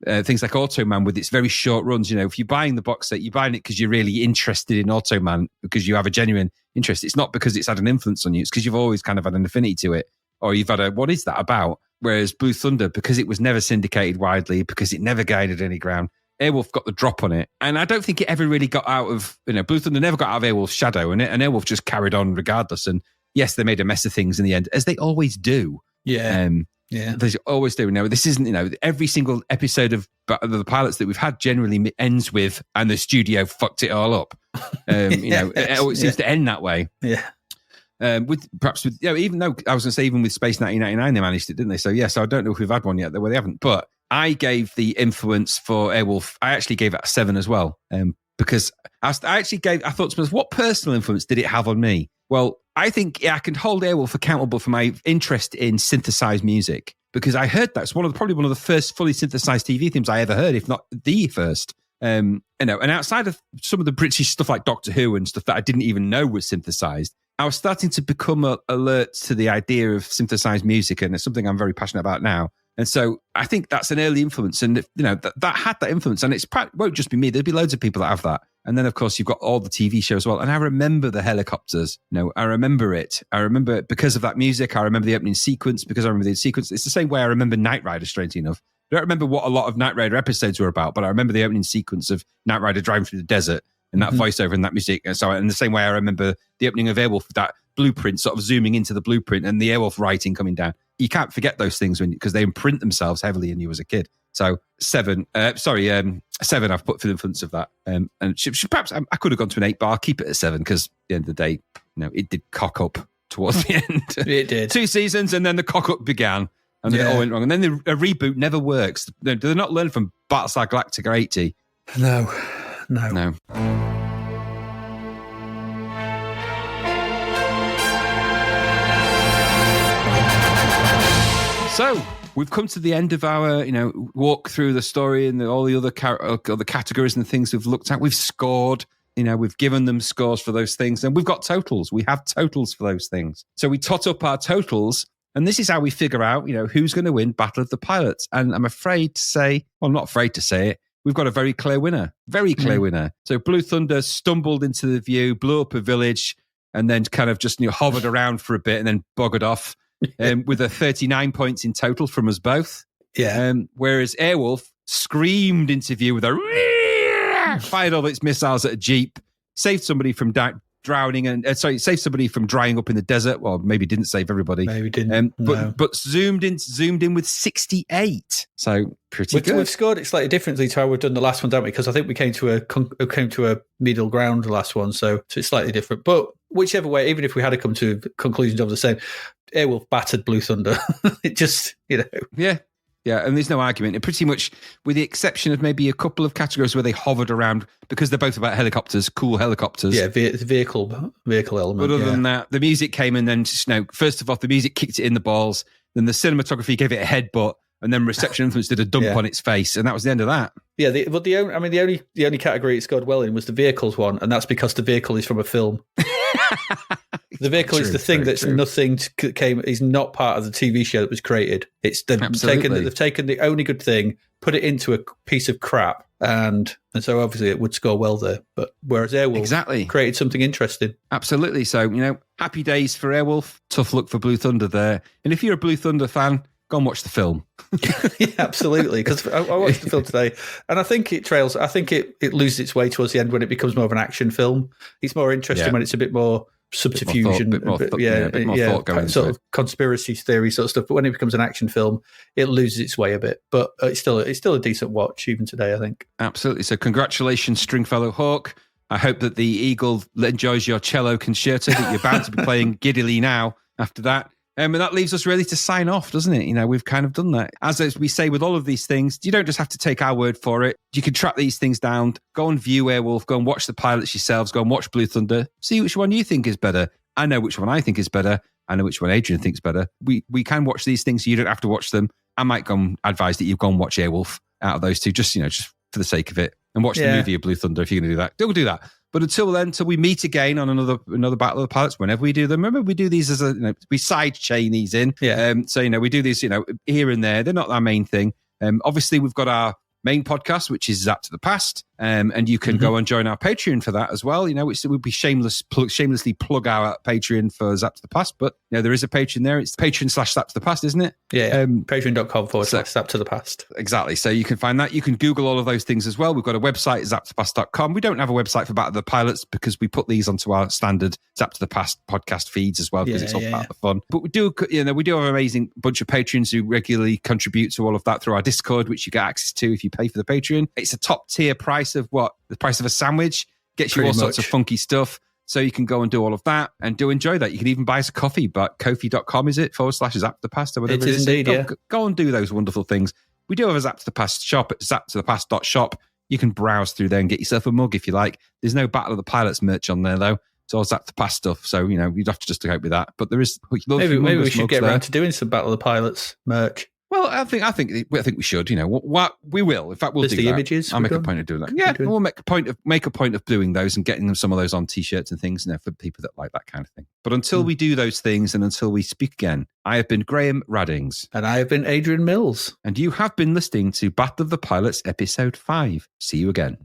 things like Automan with its very short runs, if you're buying the box set, you're buying it because you're really interested in Automan, because you have a genuine interest. It's not because it's had an influence on you. It's because you've always kind of had an affinity to it. Or you've had what is that about? Whereas Blue Thunder, because it was never syndicated widely, because it never gained any ground, Airwolf got the drop on it. And I don't think it ever really got out of, Blue Thunder never got out of Airwolf's shadow, and Airwolf just carried on regardless. And yes, they made a mess of things in the end, as they always do. Yeah. They always do. This isn't, every single episode of the pilots that we've had generally ends with, and the studio fucked it all up. It always seems to end that way. Yeah. Even though I was going to say, even with Space 1999, they managed it, didn't they? So I don't know if we've had one yet where they haven't. But I gave the influence for Airwolf, I actually gave it a 7 as well, because I thought to myself, what personal influence did it have on me? Well, I think I can hold Airwolf accountable for my interest in synthesized music, because I heard that's probably one of the first fully synthesized TV themes I ever heard, if not the first. And outside of some of the British stuff like Doctor Who and stuff that I didn't even know was synthesized, I was starting to become alert to the idea of synthesized music, and it's something I'm very passionate about now. And so I think that's an early influence, and that had that influence, and it won't just be me. There'll be loads of people that have that. And then, of course, you've got all the TV shows as well. And I remember the helicopters. I remember it. I remember it because of that music. I remember the opening sequence because I remember the sequence. It's the same way I remember Knight Rider, strangely enough. I don't remember what a lot of Knight Rider episodes were about, but I remember the opening sequence of Knight Rider driving through the desert and that voiceover and that music. And so, in the same way, I remember the opening of Airwolf, that blueprint sort of zooming into the blueprint and the Airwolf writing coming down. You can't forget those things because they imprint themselves heavily in you as a kid. So 7 I've put for the influence of that. And perhaps I could have gone to an 8, but I'll keep it at 7 because at the end of the day, it did cock up towards the end. It did. 2 seasons and then the cock up began and then it all went wrong. And then a reboot never works. Do they not learn from Battlestar Galactica 80? No. So we've come to the end of our, walk through the story and all the other categories and things we've looked at. We've scored, we've given them scores for those things, and we've got totals. We have totals for those things. So we tot up our totals, and this is how we figure out, who's going to win Battle of the Pilots. And I'm afraid to say, well, I'm not afraid to say it, we've got a very clear winner. Very clear winner. So Blue Thunder stumbled into the view, blew up a village, and then kind of just hovered around for a bit and then buggered off. With a 39 points in total from us both. Yeah. Whereas Airwolf screamed into view with fired all its missiles at a jeep, saved somebody from drowning and saved somebody from drying up in the desert. Well, maybe didn't save everybody. Maybe didn't. But zoomed in with 68. So pretty good. We've scored it slightly differently to how we've done the last one, don't we? Because I think we came to a middle ground the last one, so it's slightly different. But whichever way, even if we had to come to conclusions of the same, Airwolf battered Blue Thunder. It just, Yeah, and there's no argument. It pretty much, with the exception of maybe a couple of categories where they hovered around, because they're both about helicopters, cool helicopters. Yeah, the vehicle element. But other than that, the music came and then, first of all, the music kicked it in the balls, then the cinematography gave it a headbutt, and then Reception Influence did a dump on its face, and that was the end of that. Yeah, the only category it scored well in was the vehicles one, and that's because the vehicle is from a film. The vehicle is the thing that's is not part of the TV show that was created. They've taken the only good thing, put it into a piece of crap, and so obviously it would score well there. But whereas Airwolf created something interesting. Absolutely. So, happy days for Airwolf, tough luck for Blue Thunder there. And if you're a Blue Thunder fan, go and watch the film. Yeah, absolutely. Because I watched the film today, and I think it loses its way towards the end when it becomes more of an action film. It's more interesting when it's a bit more subterfuge and a bit more thought going into sort it. of conspiracy theory sort of stuff. But when it becomes an action film, it loses its way a bit. But it's still a decent watch even today, I think. Absolutely. So congratulations, Stringfellow Hawk. I hope that the Eagle enjoys your cello concerto that you're bound to be playing giddily now after that. And that leaves us really to sign off, doesn't it? You know, we've kind of done that. As we say with all of these things, you don't just have to take our word for it. You can track these things down. Go and view Airwolf. Go and watch the pilots yourselves. Go and watch Blue Thunder. See which one you think is better. I know which one I think is better. I know which one Adrian thinks better. We can watch these things so you don't have to watch them. I might go and advise that you go and watch Airwolf out of those two, just for the sake of it. And watch the movie of Blue Thunder if you're going to do that. Don't do that. But until then, until we meet again on another Battle of the Pilots, whenever we do them, remember we do these as we side chain these in. Yeah. So, we do these, here and there. They're not our main thing. Obviously, we've got our main podcast, which is Zapped to the Past. And you can go and join our Patreon for that as well, which would be shamelessly plug our Patreon for Zapped to the Past. But, there is a Patreon there. It's Patreon/Zapped to the Past, isn't it? Yeah. Patreon.com/Zapped to the Past. Exactly. So you can find that. You can Google all of those things as well. We've got a website, zappedtopast.com. We don't have a website for Battle of the Pilots because we put these onto our standard Zapped to the Past podcast feeds as well because it's all part of the fun. But we do have an amazing bunch of patrons who regularly contribute to all of that through our Discord, which you get access to if you pay for the Patreon. It's a top tier price of what? The price of a sandwich. Gets you all sorts of funky stuff. So you can go and do all of that and do enjoy that. You can even buy us a coffee, but kofi.com is it? /Zapped the Past or whatever it is. Indeed, go and do those wonderful things. We do have a Zapped to the Past shop at zappedtothepast.shop. You can browse through there and get yourself a mug if you like. There's no Battle of the Pilots merch on there though. It's all Zapped to the Past stuff. So, you'd have to just cope with that. But there is... Maybe we should get around to doing some Battle of the Pilots merch. Well, I think we should. What we will. In fact, we'll do the that. Images. I'll make a point of doing that. Yeah, we'll make a point of doing those and getting them some of those on T-shirts and things, for people that like that kind of thing. But until we do those things and until we speak again, I have been Graham Raddings, and I have been Adrian Mills, and you have been listening to Battle of the Pilots, Episode 5. See you again.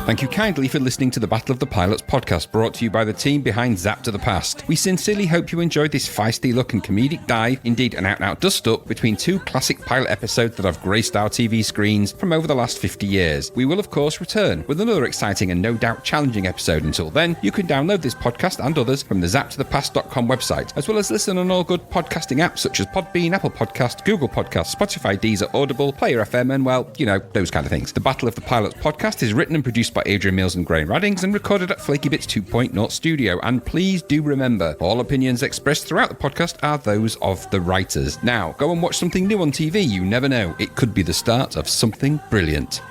Thank you kindly for listening to the Battle of the Pilots podcast, brought to you by the team behind Zapped to the Past. We sincerely hope you enjoyed this feisty look and comedic dive, indeed an out-and-out dust-up, between two classic pilot episodes that have graced our TV screens from over the last 50 years. We will, of course, return with another exciting and no doubt challenging episode. Until then, you can download this podcast and others from the zappedtothepast.com website, as well as listen on all good podcasting apps such as Podbean, Apple Podcast, Google Podcast, Spotify, Deezer, Audible, Player FM, and, well, those kind of things. The Battle of the Pilots podcast is written and produced by Adrian Mills and Graham Raddings and recorded at Flaky Bits 2.0 studio. And please do remember, all opinions expressed throughout the podcast are those of the writers. Now, go and watch something new on TV. You never know. It could be the start of something brilliant.